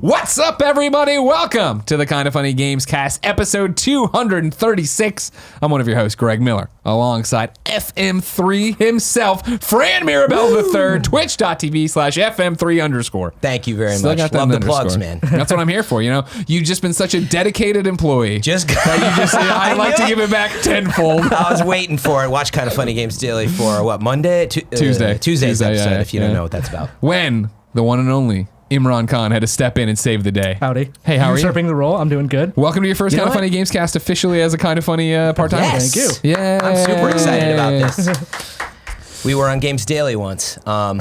What's up, everybody? Welcome to the Kind of Funny Gamescast, episode 236. I'm one of your hosts, Greg Miller, alongside FM3 himself, Fran Mirabelle III, twitch.tv/FM3_. Thank you very much. Love the plugs, man. That's what I'm here for, you know? You've just been such a dedicated employee. I'd like to give it back tenfold. I was waiting for it. Watch Kind of Funny Games daily for what, Monday? Tuesday's episode, yeah, if you don't know what that's about. When the one and only Imran Khan had to step in and save the day. Howdy. Hey, how are you? Usurping the role. I'm doing good. Welcome to your first Kind of Funny Gamescast officially as a Kind of Funny part-time. Yes. Thank you. Yeah. I'm super excited about this. We were on Games Daily once, and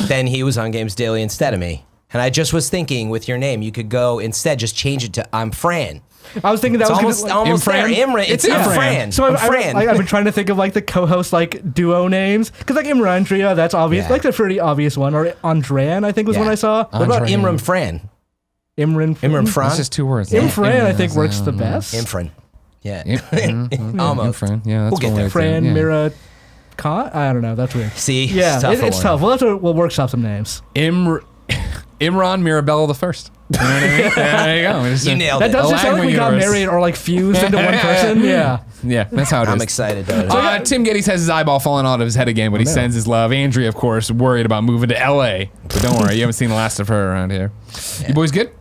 then he was on Games Daily instead of me. And I just was thinking, with your name, you could go instead just change it to I'm Fran. I was thinking that it's was almost there. Imran. It's Imran. So I've been trying to think of like the co-host like duo names because like Imrandria, that's obvious. Yeah. Like a pretty obvious one. Or Andran, I think was one I saw. What about Imran Fran? Imran Fran. That's just two words. Imfran, I think works the best. Imfran. Yeah. Almost. Imfran. Yeah, that's We'll get there. Fran, Mira, Khan. I don't know. That's weird. See, yeah, it's tough. We'll workshop some names. Imran Mirabelle the First. You know what I mean? There you go. You nailed it. That does just sound like we got married or like fused into one person. Yeah. Yeah, that's how it is. I'm excited though. Tim Gettys has his eyeball falling out of his head again, but he sends his love. Andrea, of course, worried about moving to LA. But don't worry, you haven't seen the last of her around here. Yeah. You boys good?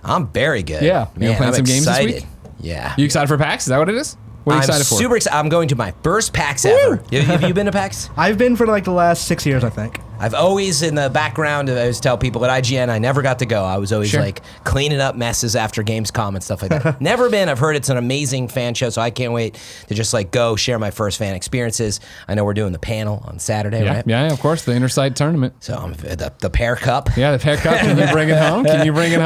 I'm very good. Yeah. Man, playing some games this week? Yeah. You excited for PAX? Is that what it is? What are you excited for? I'm super excited. I'm going to my first PAX ever. Have you been to PAX? I've been for like the last 6 years, I think. I've always, in the background, I always tell people at IGN, I never got to go. I was always like cleaning up messes after Gamescom and stuff like that. Never been. I've heard it's an amazing fan show, so I can't wait to just like go share my first fan experiences. I know we're doing the panel on Saturday, right? Yeah, of course, the Intersite tournament. So the Pear Cup. Yeah, the Pear Cup. Can you bring it home?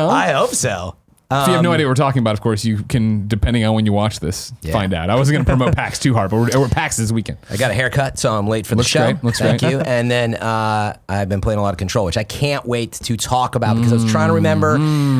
I hope so. If you have no idea what we're talking about, of course, you can, depending on when you watch this, find out. I wasn't going to promote PAX too hard, but we're PAX this weekend. I got a haircut, so I'm late for the show. Looks Thank great. you. And then I've been playing a lot of Control, which I can't wait to talk about because I was trying to remember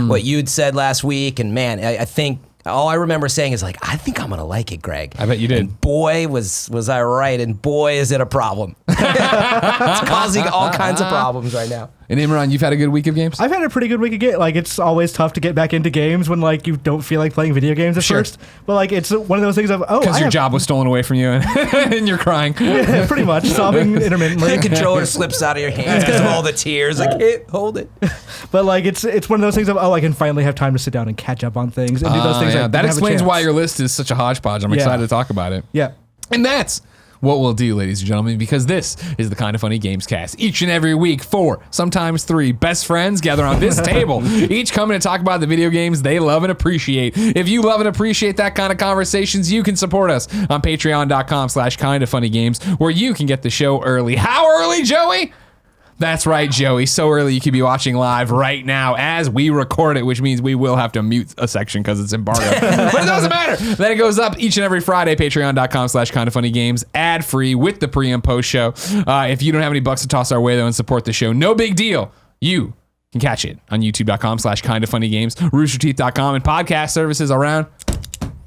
what you'd said last week. And man, I think all I remember saying is like, I think I'm going to like it, Greg. I bet you did. And boy, was I right. And boy, is it a problem. It's causing all kinds of problems right now. And Imran, you've had a good week of games? I've had a pretty good week of games. Like, it's always tough to get back into games when, like, you don't feel like playing video games at first. But, like, it's one of those things of, because your job was stolen away from you and you're crying. Yeah, pretty much. Sobbing intermittently. The controller slips out of your hands because of all the tears. I can't hold it. But, like, it's one of those things of, I can finally have time to sit down and catch up on things and do those things. Yeah. That explains why your list is such a hodgepodge. I'm excited to talk about it. Yeah. And that's what we'll do, ladies and gentlemen, because this is the Kind of Funny Gamescast. Each and every week, 4, sometimes 3 best friends gather on this table, each coming to talk about the video games they love and appreciate. If you love and appreciate that kind of conversations, you can support us on patreon.com/kindoffunnygames, where you can get the show early. How early, Joey? That's right, Joey. So early you could be watching live right now as we record it, which means we will have to mute a section because it's embargoed. But it doesn't matter. Then it goes up each and every Friday, patreon.com/kindoffunnygames, ad-free with the pre and post show. If you don't have any bucks to toss our way, though, and support the show, no big deal. You can catch it on youtube.com/kindoffunnygames, roosterteeth.com, and podcast services around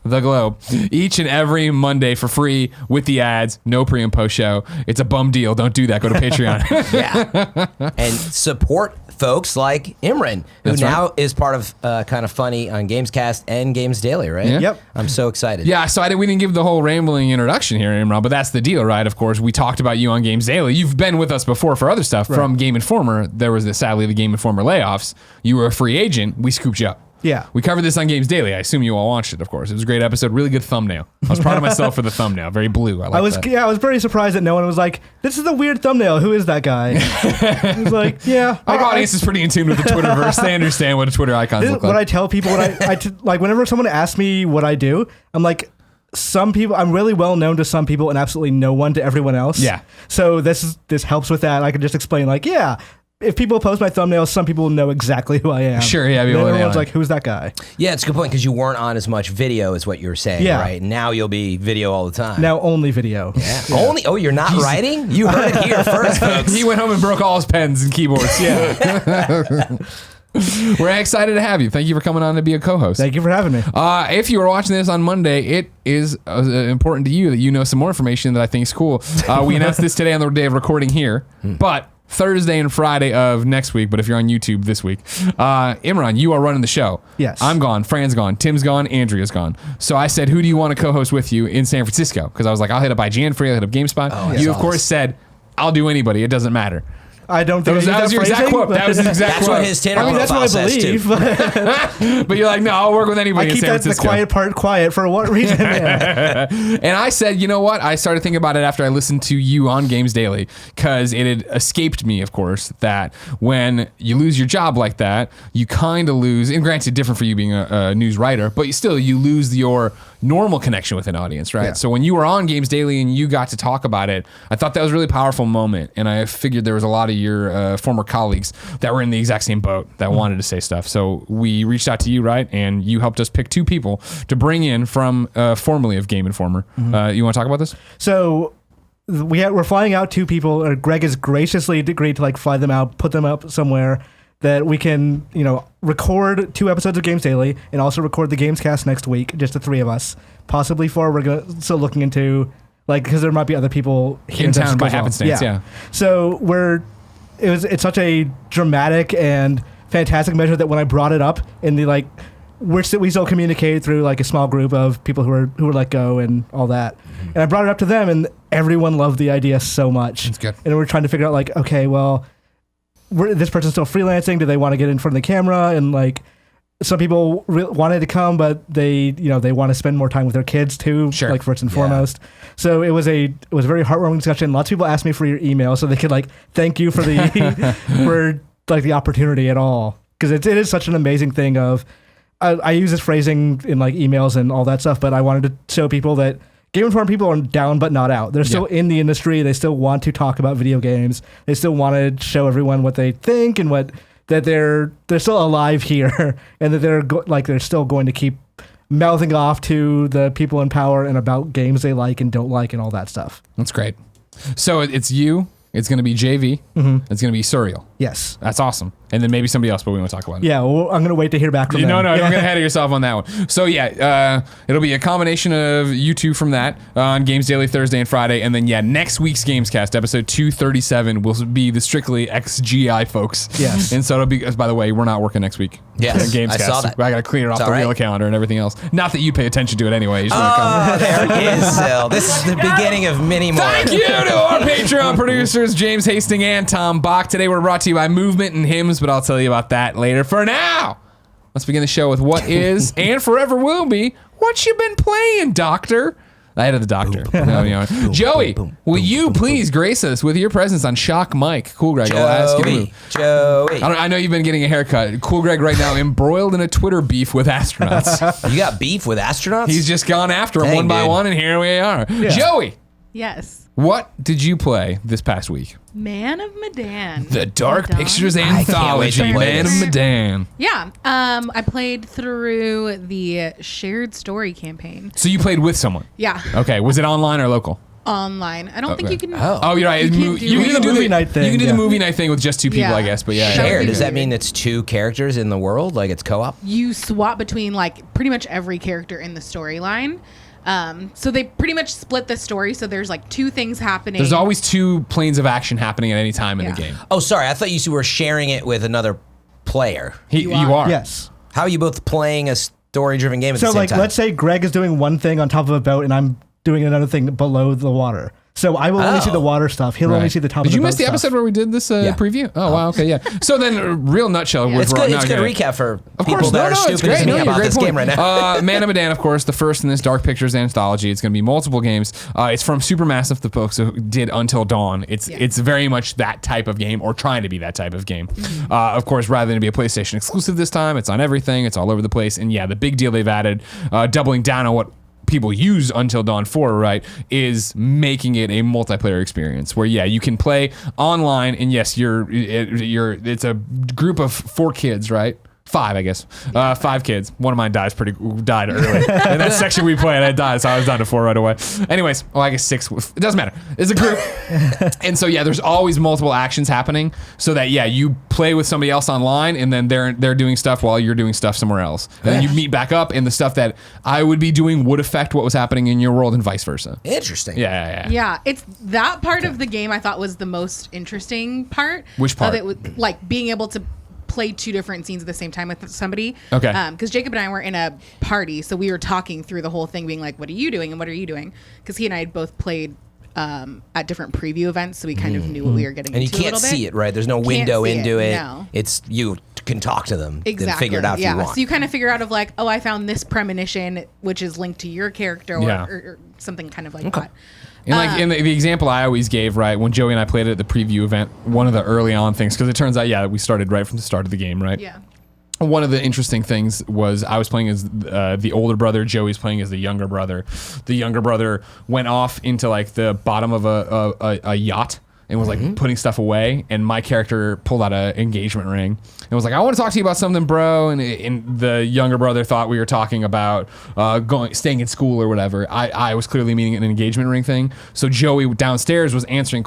the globe each and every Monday for free with the ads. No pre and post show. It's a bum deal. Don't do that. Go to Patreon. Yeah. And support folks like Imran, who now is part of Kind of Funny on Gamescast and Games Daily, right? Yeah. Yep. I'm so excited. Yeah, so we didn't give the whole rambling introduction here, Imran, but that's the deal, right? Of course, we talked about you on Games Daily. You've been with us before for other stuff. Right. From Game Informer, there was sadly the Game Informer layoffs. You were a free agent. We scooped you up. Yeah. We covered this on Games Daily. I assume you all watched it, of course. It was a great episode. Really good thumbnail. I was proud of myself for the thumbnail. Very blue. I was pretty surprised that no one was like, this is a weird thumbnail. Who is that guy? I was like, yeah. Our audience is pretty in tune with the Twitterverse. They understand what a Twitter icons look like. What I tell people, like whenever someone asks me what I do, I'm like, some people, I'm really well known to some people and absolutely no one to everyone else. Yeah. So this helps with that. I can just explain like, yeah, if people post my thumbnails, some people know exactly who I am. Sure, yeah. Everyone's like, who's that guy? Yeah, it's a good point because you weren't on as much video as what you were saying, right? Now you'll be video all the time. Now only video. Yeah. Only? Oh, you're not writing? You heard it here first, folks. He went home and broke all his pens and keyboards. Yeah. We're excited to have you. Thank you for coming on to be a co-host. Thank you for having me. If you were watching this on Monday, it is important to you that you know some more information that I think is cool. We announced this today on the day of recording here, but Thursday and Friday of next week, but if you're on YouTube this week, Imran, you are running the show. Yes. I'm gone. Fran's gone. Tim's gone. Andrea's gone. So I said, who do you want to co-host with you in San Francisco? Because I was like, I'll hit up IGN for you. I'll hit up GameSpot. You, of course, said, I'll do anybody. It doesn't matter. I don't think that was your exact quote. That was his exact That's quote. what his Tinder that's profile what I says, believe. too. But you're like, no, I'll work with anybody I in keep San that the Francisco. quiet part quiet for what reason? Yeah. And I said, you know what? I started thinking about it after I listened to you on Games Daily, because it had escaped me, of course, that when you lose your job like that, you kind of lose, and granted, different for you being a news writer, but you lose your normal connection with an audience, right? Yeah. So when you were on Games Daily and you got to talk about it, I thought that was a really powerful moment, and I figured there was a lot of your former colleagues that were in the exact same boat that wanted to say stuff. So we reached out to you, right? And you helped us pick 2 people to bring in from formerly of Game Informer. You want to talk about this? So we're flying out 2 people. Greg has graciously agreed to like fly them out, put them up somewhere that we can, record 2 episodes of Games Daily and also record the Gamescast next week, just the 3 of us, possibly 4. We're still looking into because there might be other people In town by happenstance, yeah. So it's such a dramatic and fantastic measure that when I brought it up in the we still communicate through like a small group of people who were let go and all that. And I brought it up to them and everyone loved the idea so much. That's good. And we're trying to figure out okay, well, this person's still freelancing. Do they want to get in front of the camera? And some people wanted to come, but they want to spend more time with their kids too, Sure. first and foremost. So it was a very heartwarming discussion. Lots of people asked me for your email so they could thank you for the for the opportunity at all, because it is such an amazing thing. I use this phrasing in emails and all that stuff, but I wanted to show people that Game Informer people are down but not out. They're still in the industry. They still want to talk about video games. They still want to show everyone what they think and that they're still alive here, and that they're still going to keep mouthing off to the people in power and about games they like and don't like and all that stuff. That's great. So it's you. It's going to be JV. It's going to be Surreal. Yes. That's awesome. And then maybe somebody else, but we won't talk about it. Yeah, well, I'm going to wait to hear back from them. No, don't get ahead of yourself on that one. So yeah, it'll be a combination of you 2 from that on Games Daily Thursday and Friday, and then next week's Gamescast, episode 237, will be the strictly XGI folks. Yes. And so it'll be, by the way, we're not working next week. Yes, Gamescast. I saw that. I got to clear it off It's the all real right. calendar and everything else. Not that you pay attention to it anyway. You just want to come. There it is, Sil. This is the beginning of many more. Thank you to our Patreon producers, James Hastings and Tom Bach. Today we're brought to you by Movement and Hymns, but I'll tell you about that later. For now, let's begin the show with what is and forever will be what you been playing, Doctor. I had the Doctor. Joey, will you please grace us with your presence on Shock Mike? Cool, Greg. I'll ask you to move. Joey. I know you've been getting a haircut. Cool, Greg, right now embroiled in a Twitter beef with astronauts. You got beef with astronauts? He's just gone after them Dang, one by dude. one, and here we are. Joey, Yes. what did you play this past week? Man of Medan. The Dark Medan. Pictures I can't wait to Anthology, play Man of this. Medan. Yeah. I played through the shared story campaign. So you played with someone. Yeah. Okay. Was it online or local? Online. I don't think you can. Oh, you're right. You You, can't do can it. do movie night thing, You can do yeah. the movie night thing with just 2 people, Yeah. I guess. But yeah. Share. Shared. Does that Weird. mean it's 2 characters in the world? Like it's co-op? You swap between pretty much every character in the storyline. So they pretty much split the story. So there's 2 things happening. There's always 2 planes of action happening at any time in the Yeah. game. Oh, sorry. I thought you were sharing it with another player. You are. are. Yes. How are you both playing a story-driven game at So the same time? let's say Greg is doing one thing on top of a boat and I'm doing another thing below the water. So I will only see the water stuff. He'll only Right. see the top Did of the you boat miss the stuff. episode where we did this Yeah. preview? Oh, wow. Okay, yeah. So then, real nutshell. It's good. It's good recap for Of people course, that are it's stupid great. as me No, you're about great this point. game right now. Man of Medan, of course, the first in this Dark Pictures anthology. It's going to be multiple games. It's from Supermassive, the folks who did Until Dawn. It's very much that type of game, or trying to be that type of game. Of course, rather than be a PlayStation exclusive this time, it's on everything. It's all over the place. And yeah, the big deal they've added, doubling down on what people use Until Dawn for, right, is making it a multiplayer experience where you can play online, and yes, it's a group of 4 kids, right? 5, I guess. 5 kids. One of mine died early. In that section we played, I died, so I was down to 4 right away. Anyways, well, I guess 6. It doesn't matter. It's a group. And so, yeah, there's always multiple actions happening so that, yeah, you play with somebody else online and then they're doing stuff while you're doing stuff somewhere else. And then you meet back up and the stuff that I would be doing would affect what was happening in your world and vice versa. Interesting. Yeah. Yeah, it's that part of the game I thought was the most interesting part. Which part? Of it was, like being able to play 2 different scenes at the same time with somebody. Okay. Because Jacob and I were in a party, so we were talking through the whole thing, being like, "What are you doing? And what are you doing?" Because he and I had both played at different preview events, so we kind of knew what we were getting And into. you can't see it, right? There's no window into it. No. It's you can talk to them. Exactly. And figure it out if you want. So you kind of figure out of like, oh, I found this premonition, which is linked to your character, or something kind of like that. And like in the example I always gave, right, when Joey and I played it at the preview event, one of the early on things, because it turns out, yeah, we started right from the start of the game, right? Yeah. One of the interesting things was I was playing as the older brother, Joey's playing as the younger brother. The younger brother went off into like the bottom of a yacht and was like putting stuff away, and my character pulled out an engagement ring and was like, "I want to talk to you about something, bro." And the younger brother thought we were talking about staying in school or whatever. I was clearly meaning an engagement ring thing. So Joey downstairs was answering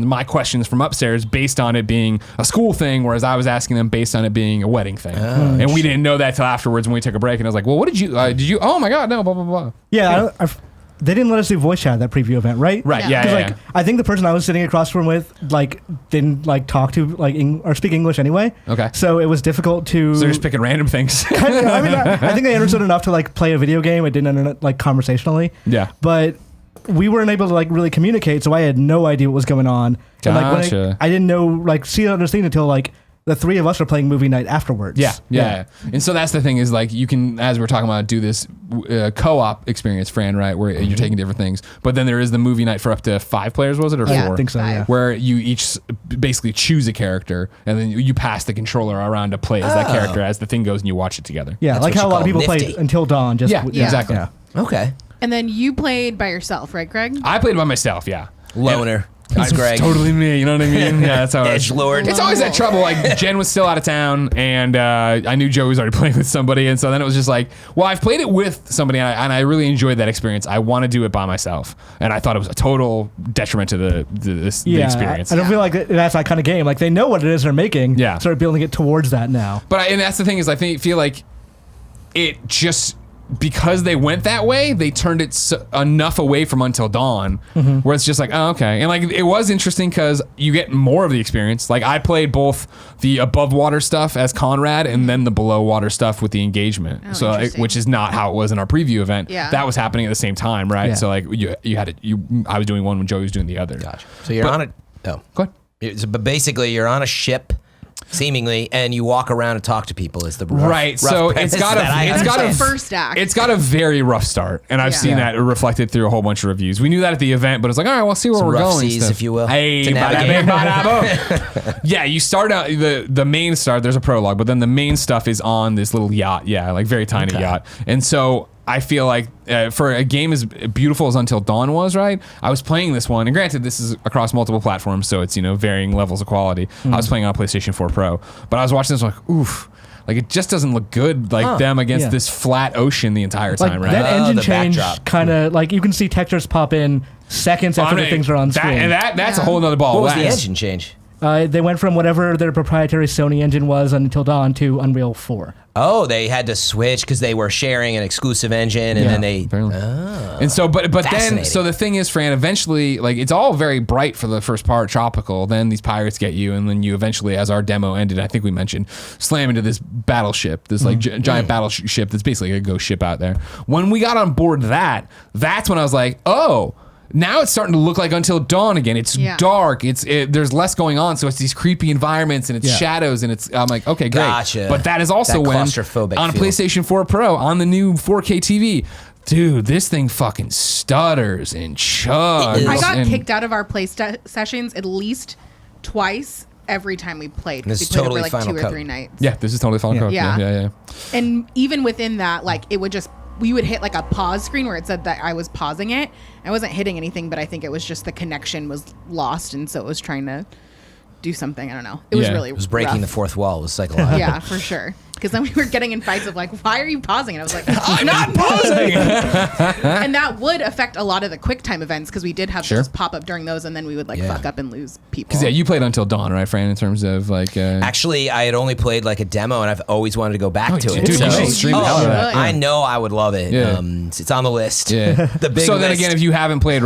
my questions from upstairs based on it being a school thing, whereas I was asking them based on it being a wedding thing. And we didn't know that till afterwards when we took a break. And I was like, "Well, what did you? Oh my God, no, blah blah blah." Yeah, they didn't let us do voice chat at that preview event, right? Right. Yeah. 'Cause, Yeah. like, I think the person I was sitting across from with, like, didn't like talk to like or speak English anyway. Okay. So it was difficult to. So they're just picking random things. I mean, I think they understood enough to like play a video game. I didn't understand like conversationally. Yeah. But we weren't able to like really communicate, so I had no idea what was going on. And, like, Gotcha. I didn't know see understand until like the 3 of us are playing movie night afterwards. Yeah. And so that's the thing is like you can, as we're talking about, do this co-op experience, Fran, right? Where you're taking different things. But then there is the movie night for up to 5 players, was it? Or 4? I think so, yeah. Where you each basically choose a character and then you pass the controller around to play as that character as the thing goes and you watch it together. Yeah, That's like what how a you lot of call people nifty. played Until Dawn. Just Yeah, exactly. Yeah. Okay. And then you played by yourself, right, Greg? I played by myself, yeah. Loner. He's Greg. Totally me, you know what I mean? Yeah, that's how Edgelord. It's always that trouble. Like Jen was still out of town, and I knew Joey was already playing with somebody, and so then it was just like, well, I've played it with somebody, and I really enjoyed that experience. I want to do it by myself, and I thought it was a total detriment to the experience. I don't feel like that's that kind of game. Like they know what it is they're making. Yeah. So they're building it towards that now. But and that's the thing is, I feel like it just. Because they went that way, they turned it enough away from Until Dawn, where it's just like, oh, okay. And like it was interesting because you get more of the experience. Like I played both the above water stuff as Conrad and then the below water stuff with the engagement. Oh, So interesting. which is not how it was in our preview event. Yeah. That was happening at the same time, right? Yeah. So like you had it. I was doing one when Joey was doing the other. Gotcha. So you're on a. Oh. Go ahead. But basically, you're on a ship, seemingly, and you walk around and talk to people. Is the rough, Right, rough so premise it's got that I a understand. first act. It's got a very rough start, and I've Yeah. seen that reflected through a whole bunch of reviews. We knew that at the event, but it's like, all right, we'll see where Some we're rough going. seas, stuff. if you will, Hey, to navigate. bada boom. Yeah, you start out the main start. There's a prologue, but then the main stuff is on this little yacht. Yeah, like very tiny yacht, and so. I feel like for a game as beautiful as Until Dawn was, right? I was playing this one, and granted, this is across multiple platforms, so it's varying levels of quality. I was playing on a PlayStation 4 Pro, but I was watching this one like, oof, like it just doesn't look good like them against this flat ocean the entire Like time, right? that engine the change backdrop. kind of like you can see textures pop in seconds after the things are on screen. That's a whole nother ball. What was the Wax. engine change? They went from whatever their proprietary Sony engine was Until Dawn to Unreal 4. Oh, they had to switch because they were sharing an exclusive engine, and then they. Apparently. And so, but then, Fascinating. so the thing is, Fran, eventually, like it's all very bright for the first part, tropical. Then these pirates get you, and then you eventually, as our demo ended, I think we mentioned, slam into this battleship, this like giant battleship that's basically a ghost ship out there. When we got on board that's when I was like, oh. Now it's starting to look like Until Dawn again. It's dark. There's less going on, so it's these creepy environments and it's shadows, and I'm like, okay, great. Gotcha. But that is also That when claustrophobic on a feel. PlayStation 4 Pro on the new 4K TV, dude, this thing fucking stutters and chugs. I got and- kicked out of our play sessions at least twice every time we played. This We is played totally over like Final 2 or Cut. 3 nights. Yeah, this is totally Final Code. Yeah. Yeah. And even within that, like it would just we would hit like a pause screen where it said that I was pausing it. I wasn't hitting anything, but I think it was just the connection was lost, and so it was trying to do something. I don't know. It was Yeah. really It was breaking the rough. fourth wall. It was psychological. Yeah, for sure. because then we were getting in fights of like, why are you pausing? And I was like, I'm not pausing. and that would affect a lot of the quick time events because we did have to just pop up during those, and then we would like fuck up and lose people. Because you played Until Dawn, right, Fran? In terms of like, actually, I had only played like a demo, and I've always wanted to go back to it. dude, you should stream the hell out of that. I know I would love it. Yeah. It's on the list. Yeah. The big so then list. again, if you haven't played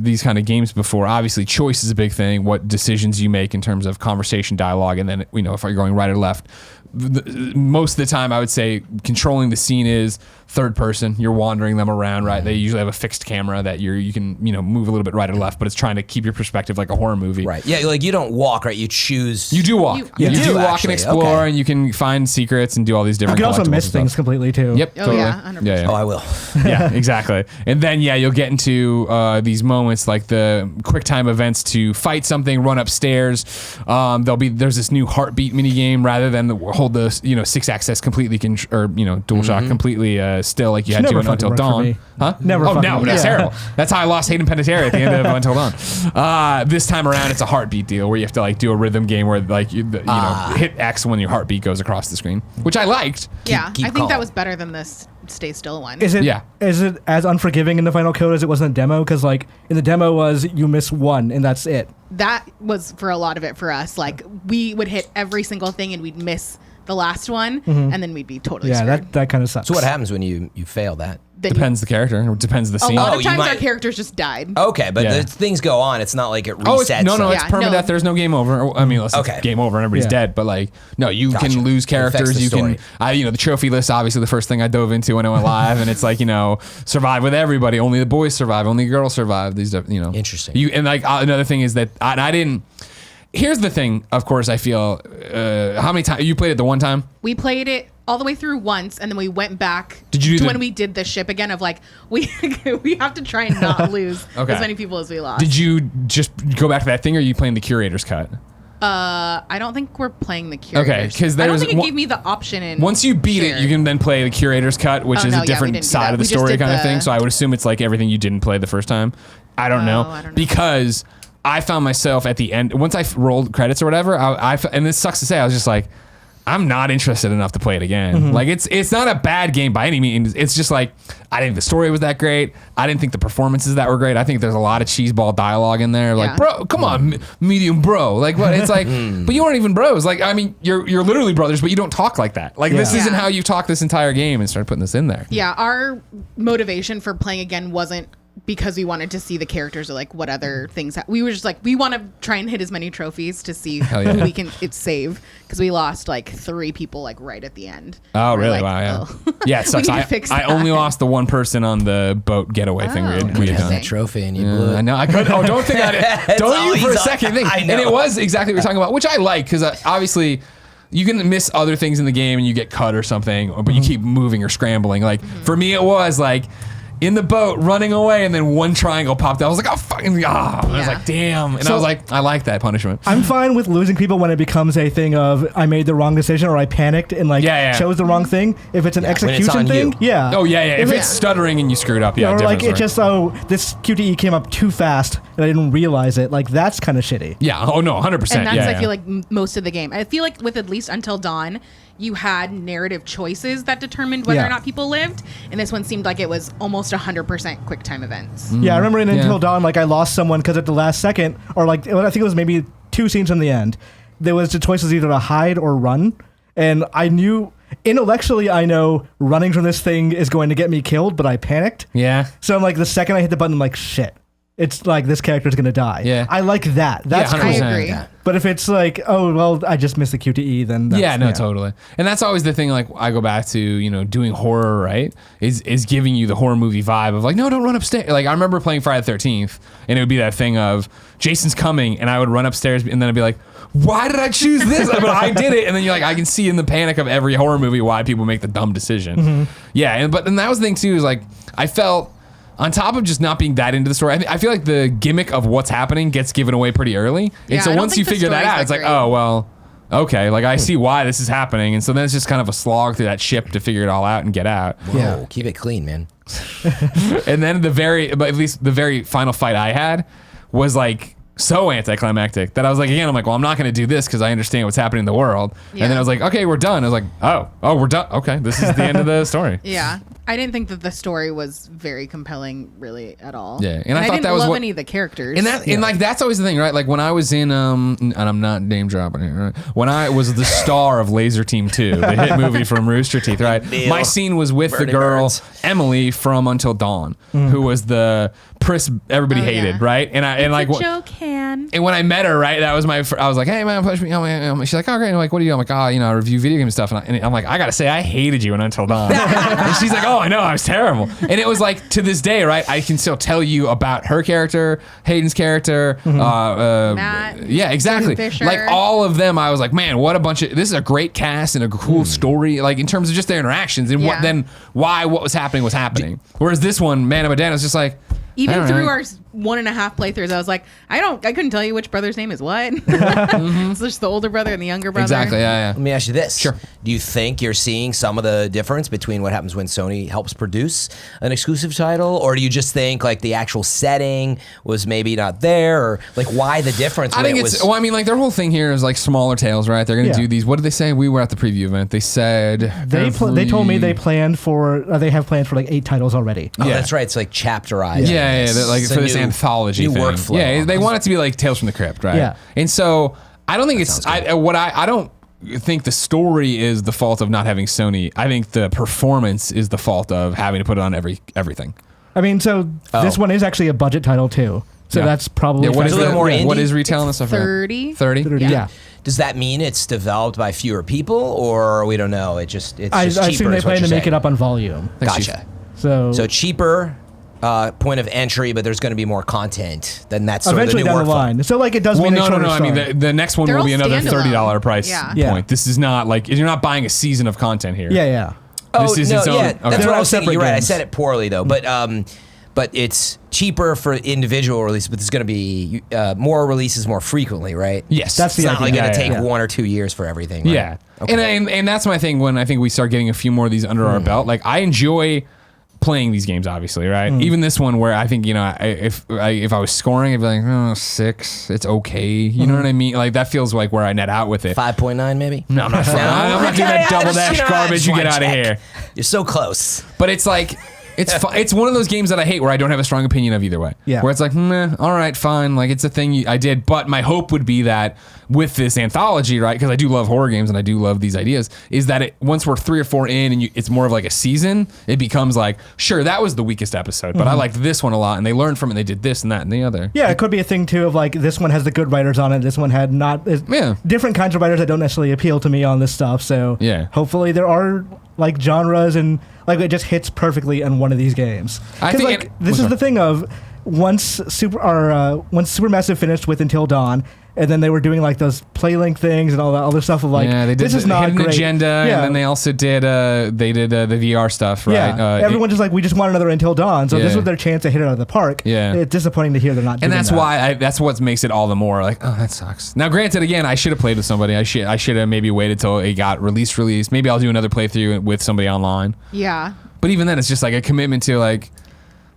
these kind of games before, obviously choice is a big thing. What decisions you make in terms of conversation, dialogue, and then if you're going right or left. Most of the time, I would say controlling the scene is third person. You're wandering them around, right? They usually have a fixed camera that you can move a little bit right or left, but it's trying to keep your perspective like a horror movie. Right. Yeah, like you don't walk, right? You choose. You do walk. You do walk actually. and explore, Okay. and you can find secrets and do all these different. You can also collectibles miss and things stuff. completely too. Yep. Oh, Totally. yeah, 100%. Oh, I will. Yeah, exactly. And then you'll get into these moments like the quick time events to fight something, run upstairs. There's this new heartbeat mini game rather than hold the 6-axis completely DualShock completely still like you had to in Until Dawn. Huh? Never. Oh fucking no, worked. that's terrible. That's how I lost Hayden Panettiere at the end of Until Dawn. This time around, it's a heartbeat deal where you have to like do a rhythm game where like hit X when your heartbeat goes across the screen, which I liked. Yeah, keep I think calm. that was better than this Stay Still one. Is it? Yeah. Is it as unforgiving in the final code as it was in the demo? Because like in the demo was you miss one and that's it. That was for a lot of it for us. Like we would hit every single thing and we'd miss the last one, and then we'd be totally Yeah, screwed. that kind of sucks. So what happens when you fail that? Then Depends the character. It depends the a scene. lot Oh, of you times our might- characters just died. Okay, but Yeah. the things go on. It's not like it resets. Oh, it's Yeah, permadeath. no. There's no game over. I mean, unless Okay. it's game over and everybody's Yeah. dead. But like, no, you Gotcha. can lose It affects characters. the You story. can, the trophy list. Obviously, the first thing I dove into when I went live, and it's like survive with everybody. Only the boys survive. Only the girls survive. These, Interesting. And like another thing is that I didn't. Here's the thing. Of course, I feel. How many times you played it? The one time. We played it all the way through once, and then we went back Did you do to the- when we did the ship again of like, we have to try and not lose Okay. as many people as we lost. Did you just go back to that thing, or are you playing the curator's cut? I don't think we're playing the curators. Okay, 'cause I don't there's think it one- gave me the option in Once you beat shared. it, you can then play the curator's cut, which Oh, is no, a yeah, we different didn't do side that. of the We just story did kind of the- thing. So I would assume it's like everything you didn't play the first time. I don't know. I don't know. Because I found myself at the end, once I rolled credits or whatever, and this sucks to say, I was just like, I'm not interested enough to play it again. Like it's not a bad game by any means. It's just like I didn't think the story was that great. I didn't think the performances that were great. I think there's a lot of cheeseball dialogue in there. Like, Yeah. bro, come on, medium bro. Like what? It's like, but you aren't even bros. Like I mean, you're literally brothers, but you don't talk like that. Like this Yeah. isn't Yeah. how you talk this entire game. And started putting this in there. Yeah, our motivation for playing again wasn't because we wanted to see the characters or like what other things. We were just like, we want to try and hit as many trophies to see yeah. who we can save, because we lost like 3 people like right at the end. Oh, We're really? like, Wow, yeah. oh. Yeah, it We sucks. need to I, fix I only that. lost the one person on the boat getaway thing we had done. interesting. that trophy and you blew it. I know. I could. Oh, don't think I did. It's Don't all you for a he's on- second think. I know. And it was exactly what we're talking about, which I like because obviously you can miss other things in the game and you get cut or something, but you keep moving or scrambling. Like for me, it was like in the boat running away, and then one triangle popped out. I was like, oh fucking I was Yeah. like, damn. And I So- was like, I like that punishment. I'm fine with losing people when it becomes a thing of I made the wrong decision or I panicked and like Yeah. chose the wrong thing. If it's an when it's execution on thing, you. yeah. Oh yeah. If If it's stuttering and you screwed up, yeah. or different like it story. just this QTE came up too fast and I didn't realize it. Like that's kind of shitty. Yeah. Oh no. 100%. And that's yeah, I yeah. feel like most of the game. I feel like with at least Until Dawn, you had narrative choices that determined whether Yeah. or not people lived, and this one seemed like it was almost 100% quick time events. Yeah, I remember in Yeah. Until Dawn, like I lost someone because at the last second, or like I think it was maybe 2 scenes in the end, there was the choices either to hide or run, and I knew intellectually I know running from this thing is going to get me killed, but I panicked. Yeah. So I'm like the second I hit the button, I'm like shit. It's like this character's gonna die. Yeah. I like that. That's Yeah, cool. 100%. I agree. Yeah. But if it's like, oh well, I just missed the QTE, then that's, Yeah, no, totally. And that's always the thing, like, I go back to, doing horror, right? Is giving you the horror movie vibe of like, no, don't run upstairs. Like, I remember playing Friday the 13th, and it would be that thing of Jason's coming, and I would run upstairs, and then I'd be like, why did I choose this? But I did it. And then you're like, I can see in the panic of every horror movie why people make the dumb decision. Yeah, but then that was the thing, too, is like, I felt, on top of just not being that into the story, I feel like the gimmick of what's happening gets given away pretty early. And Yeah, so I don't once you think the figure that story's out, that it's like, great. oh, well, okay, like I see why this is happening. And so then it's just kind of a slog through that ship to figure it all out and get out. Whoa, keep it clean, man. And then but at least the very final fight I had was like so anticlimactic that I was like, again, I'm like, well, I'm not going to do this because I understand what's happening in the world. Yeah. And then I was like, okay, we're done. I was like, oh, we're done. Okay, this is the end of the story. Yeah. I didn't think that the story was very compelling, really, at all. Yeah, and I thought didn't that was love what- any of the characters. And like that's always the thing, right? Like when I was in and I'm not name dropping here, right? When I was the star of Laser Team 2, the hit movie from Rooster Teeth, right? Deal. My scene was with the Bernie girl Burns. Emily from Until Dawn, who was the Pris everybody Oh, hated, yeah. right? And like it's a joke, Han. and when I met her, right, that was I was like, hey man, push me. She's like, oh great. And I'm like, what do you? I'm like, I review video game stuff. And I'm like, I gotta say, I hated you in Until Dawn. And she's like, oh, I know, I was terrible. And it was like to this day, right? I can still tell you about her character, Hayden's character, Matt, yeah, exactly. Fisher. Like all of them, I was like, man, what a bunch of. This is a great cast and a cool story. Like in terms of just their interactions and Yeah. what was happening. Whereas this one, Man of Medan, was just like. Even all through right. our 1.5 playthroughs, I was like, I couldn't tell you which brother's name is what. It's just the older brother and the younger brother. Exactly, yeah. Let me ask you this. Sure. Do you think you're seeing some of the difference between what happens when Sony helps produce an exclusive title? Or do you just think like the actual setting was maybe not there? Or like why the difference? I when think it it's. was, Well, I mean, like their whole thing here is like smaller tales, right? They're gonna Yeah. do these. What did they say? We were at the preview event. They said They told me they have planned for like 8 titles already. Oh, Yeah. that's right. It's like chapterized. Yeah, they're like It's for a this new- anthology new thing. workflow. Yeah, they want it to be like Tales from the Crypt, right? Yeah. And so I don't think it's. I don't think the story is the fault of not having Sony. I think the performance is the fault of having to put it on everything. I mean, so this one is actually a budget title too. So Yeah. that's probably Yeah, what is a little the, more what indie? is retailing and stuff? 30. 30? 30, yeah. Does that mean it's developed by fewer people, or we don't know? It's just I cheaper. assume they is what plan to you're make saying. it up on volume. Gotcha. So, So cheaper point of entry, but there's going to be more content. Then that's sort eventually of the new down the workflow. line. So like it does Well, mean a no. shorter I mean, start. the next one They're will be all another standalone. $30 price Yeah. point. Yeah. This is not like you're not buying a season of content here. Yeah. Oh, This is no, its own- yeah, okay. that's They're what I all was thinking. separate You're right. I games. said it poorly though, but it's cheaper for individual release, but there's going to be more releases more frequently, right? Yes. That's It's the not like idea. going to take Yeah. 1 or 2 years for everything. Right? Yeah. Okay. And that's my thing when I think we start getting a few more of these under our belt. Like I enjoy playing these games, obviously, right? Even this one where I think, if I was scoring, I'd be like, 6, it's okay. You know what I mean? Like that feels like where I net out with it. 5.9 maybe. No, I'm not I'm not doing that double dash garbage. You get out of here. You're so close. But it's like it's one of those games that I hate where I don't have a strong opinion of either way. Yeah. Where it's like, all right, fine. Like it's a thing I did. But my hope would be that with this anthology, right? Because I do love horror games and I do love these ideas. Is that once we're 3 or 4 in and it's more of like a season, it becomes like, sure, that was the weakest episode, but I liked this one a lot, and they learned from it. And they did this and that and the other. Yeah, it could be a thing too of like this one has the good writers on it. This one had not. Yeah. Different kinds of writers that don't necessarily appeal to me on this stuff. So Yeah. hopefully there are like genres and like it just hits perfectly in one of these games. I 'Cause, think like it- this sorry. is the thing of once Supermassive finished with Until Dawn. And then they were doing like those PlayLink things and all that other stuff of like, yeah, they did this is the not Hidden great. Agenda, Yeah. and then they also did the VR stuff, right? Yeah, everyone just like we just want another Until Dawn, so this Yeah. was their chance to hit it out of the park. Yeah. It's disappointing to hear they're not. And doing that's that. why that's what makes it all the more like, oh, that sucks. Now, granted, again, I should have played with somebody. I should have maybe waited till it got released. Maybe I'll do another playthrough with somebody online. Yeah. But even then, it's just like a commitment to like,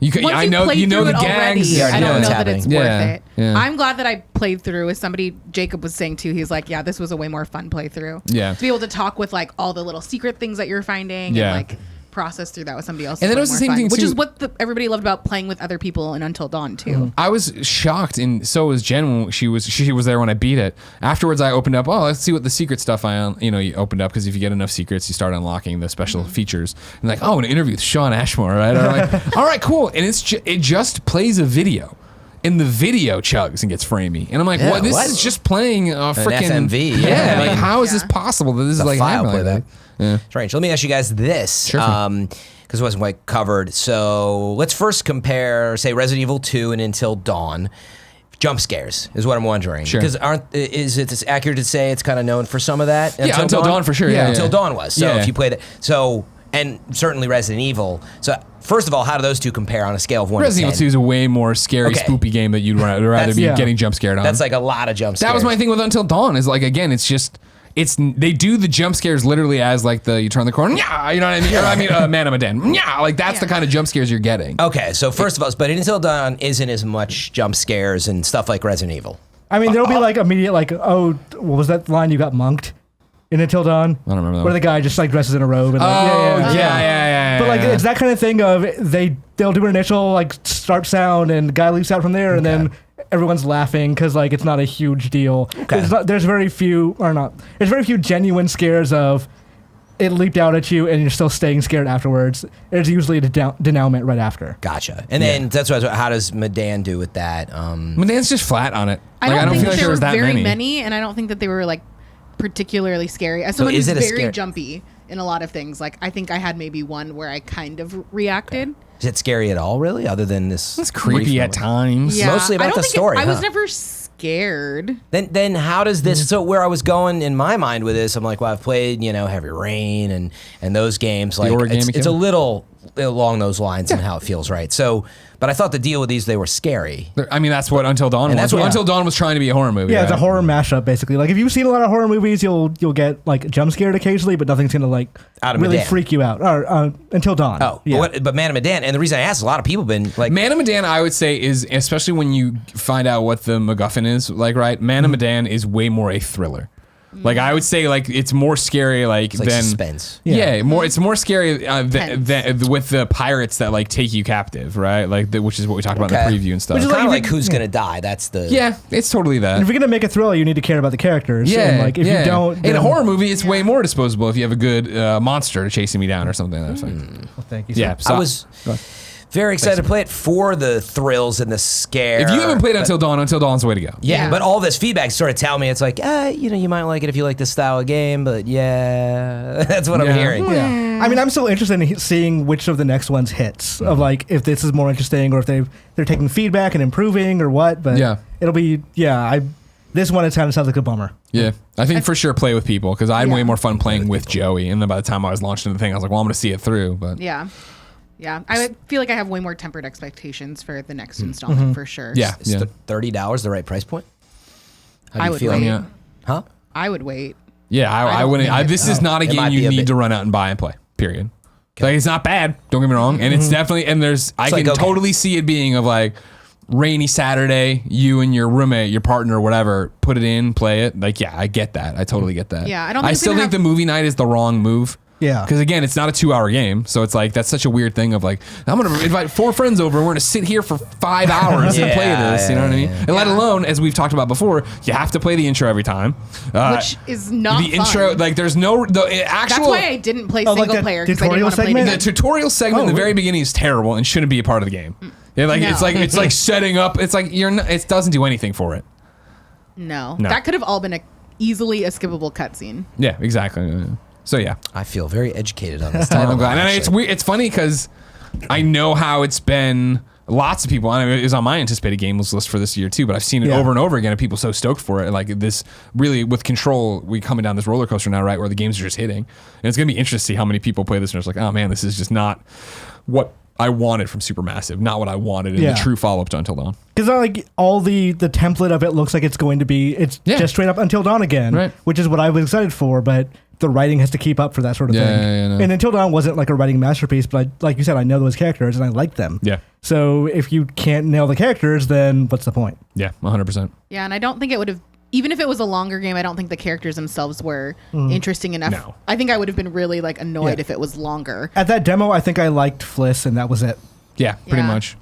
Once I you know played you know through the it gags. already, Yeah, I you know don't what's know that happening. it's worth it. Yeah. I'm glad that I played through with somebody. Jacob was saying too. He's like, yeah, this was a way more fun playthrough. Yeah. To be able to talk with like all the little secret things that you're finding Yeah. and like process through that with somebody else. And is then it way was the more same fun, thing, which too. is what everybody loved about playing with other people in Until Dawn too. I was shocked, and so was Jen when she was there when I beat it. Afterwards, I opened up. Oh, let's see what the secret stuff you opened up, because if you get enough secrets, you start unlocking the special features. And like, oh, an interview with Sean Ashmore, right? I'm like, all right, cool. And it just plays a video. And the video chugs and gets framey. And I'm like, Yeah, what? This what? is just playing a freaking FMV, Yeah, yeah. like how is this Yeah. possible that this is a like file happening like playback. that? Yeah. Strange. Let me ask you guys this. Sure thing. Because it wasn't quite covered. So let's first compare, say, Resident Evil 2 and Until Dawn. Jump scares is what I'm wondering. Sure. Because is it accurate to say it's kind of known for some of that? Yeah, Until Dawn for sure. Yeah, Until yeah. Dawn was. So Yeah. if you played it. So, and certainly Resident Evil. So first of all, how do those two compare on a scale of 1 Resident to 10? Evil 2 is a way more scary, Okay. spoopy game that you'd rather be Yeah. getting jump scared on. That's like a lot of jump scares. That was my thing with Until Dawn. Is like, again, it's just they do the jump scares literally as like you turn the corner, yeah, you know what I mean? Or, I mean, Man of Medan, yeah, like that's the kind of jump scares you're getting. Okay, so first of all, but Until Dawn isn't as much jump scares and stuff like Resident Evil. I mean, there'll be like immediate like, oh, what was that line you got monked in Until Dawn? I don't remember that. Where the guy just like dresses in a robe. And, like, yeah. But like it's that kind of thing of they'll do an initial like start sound and the guy leaps out from there and then everyone's laughing because like it's not a huge deal. Okay. There's very few genuine scares of it leaped out at you and you're still staying scared afterwards. There's usually a denouement right after. Gotcha. And then that's what how does Medan do with that? Medan's just flat on it. I don't think feel that like there was were that very many. many, and I don't think that they were like particularly scary. As someone is who's it a very scare- jumpy in a lot of things, like I think I had maybe one where I kind of reacted. Is it scary at all, really, other than this? It's creepy at times. Yeah, Mostly about I don't the think story, I was huh? never scared. Then how does this? So where I was going in my mind with this, I'm like, well, I've played Heavy Rain and those games. Like it's a little along those lines and how it feels, right? So, but I thought the deal with these, they were scary. I mean, that's what Until Dawn was. that's That's what- Until Dawn was trying to be a horror movie. Yeah, it's a right? horror mashup basically. Like if you've seen a lot of horror movies, you'll get like jump scared occasionally, but nothing's gonna like Out of really Medan. freak you out. Or Until Dawn. Oh, yeah. but Man of Medan, and the reason I asked, a lot of people been like, Man of Medan, I would say, is, especially when you find out what the MacGuffin is, like, right? Man of Medan is way more a thriller. Like, I would say, like, it's more scary, like, it's like than suspense. Yeah, it's more scary Tense. with the pirates that like take you captive, right? Like, which is what we talked about in the Okay. preview and stuff. Which is Kind of like like who's gonna die? That's the Yeah, it's totally And that. if you're gonna make a thriller, you need to care about the characters. Yeah, And like if you don't, in a then- horror movie, it's way more disposable if you have a good monster chasing me down or something. That's like, Well, thank you. yeah. So, So I was very excited to play it for the thrills and the scare. if you haven't played Until Dawn's the way to go. Yeah, Yeah. but all this feedback sort of tell me it's like, you might like it if you like this style of game, but yeah, that's what I'm Yeah. hearing. yeah. I mean, I'm still interested in seeing which of the next ones hits. Of like if this is more interesting or if they're taking feedback and improving or what. But Yeah. it'll be this one it kind of sounds like a bummer. Yeah, I think for sure play with people because I had Yeah. way more fun playing with Joey. And then by the time I was launching the thing, I was like, well, I'm going to see it through. But Yeah. I would feel like I have way more tempered expectations for the next installment for sure. yeah, Is $30 the right price point? How do I you would feel? wait. yeah. Huh? I would wait. Yeah, I don't wouldn't. think This is not a It game might be you a need bit- to run out and buy and play. Period. Like it's not bad. Don't get me wrong, and it's definitely I like, can okay. totally see it being of like rainy Saturday, you and your roommate, your partner, whatever, put it in, play it. Like I get that. I totally get that. Yeah, I don't I think it's still gonna think have- the movie night is the wrong move. Yeah. Because again, it's not a 2-hour game, so it's like that's such a weird thing of like I'm gonna invite 4 friends over and we're gonna sit here for 5 hours and play this. You know what I mean? And let alone, as we've talked about before, you have to play the intro every time. Which is not the fun. intro. Like there's no actual. That's why I didn't play like single that player because I tutorial didn't want to play segment? the together. tutorial segment in the very beginning is terrible and shouldn't be a part of the game. Yeah, like No. it's like setting up. It's like it doesn't do anything for it. No, No. that could have all been easily a skippable cutscene. Yeah, exactly. So yeah, I feel very educated on this I'm title. glad. And it's actually. weird. It's funny because I know how it's been. Lots of people. I mean, it was on my anticipated games list for this year too. But I've seen it Yeah. over and over again, and people so stoked for it. Like this, really, with Control, we coming down this roller coaster now, right, where the games are just hitting, and it's gonna be interesting to see how many people play this and it's like, oh man, this is just not what I wanted from Supermassive, not what I wanted in Yeah. the true follow up to Until Dawn. Because like all the template of it looks like it's going to be Yeah. just straight up Until Dawn again, Right. which is what I was excited for. But the writing has to keep up for that sort of Yeah, thing. yeah, no. And Until Dawn wasn't like a writing masterpiece, but like you said, I know those characters and I like them. Yeah, So if you can't nail the characters, then what's the point? yeah, 100%. Yeah, and I don't think it would have. Even if it was a longer game, I don't think the characters themselves were interesting enough. No. I think I would have been really like annoyed Yeah. if it was longer. At that demo, I think I liked Fliss, and that was it. Yeah, pretty Yeah. much.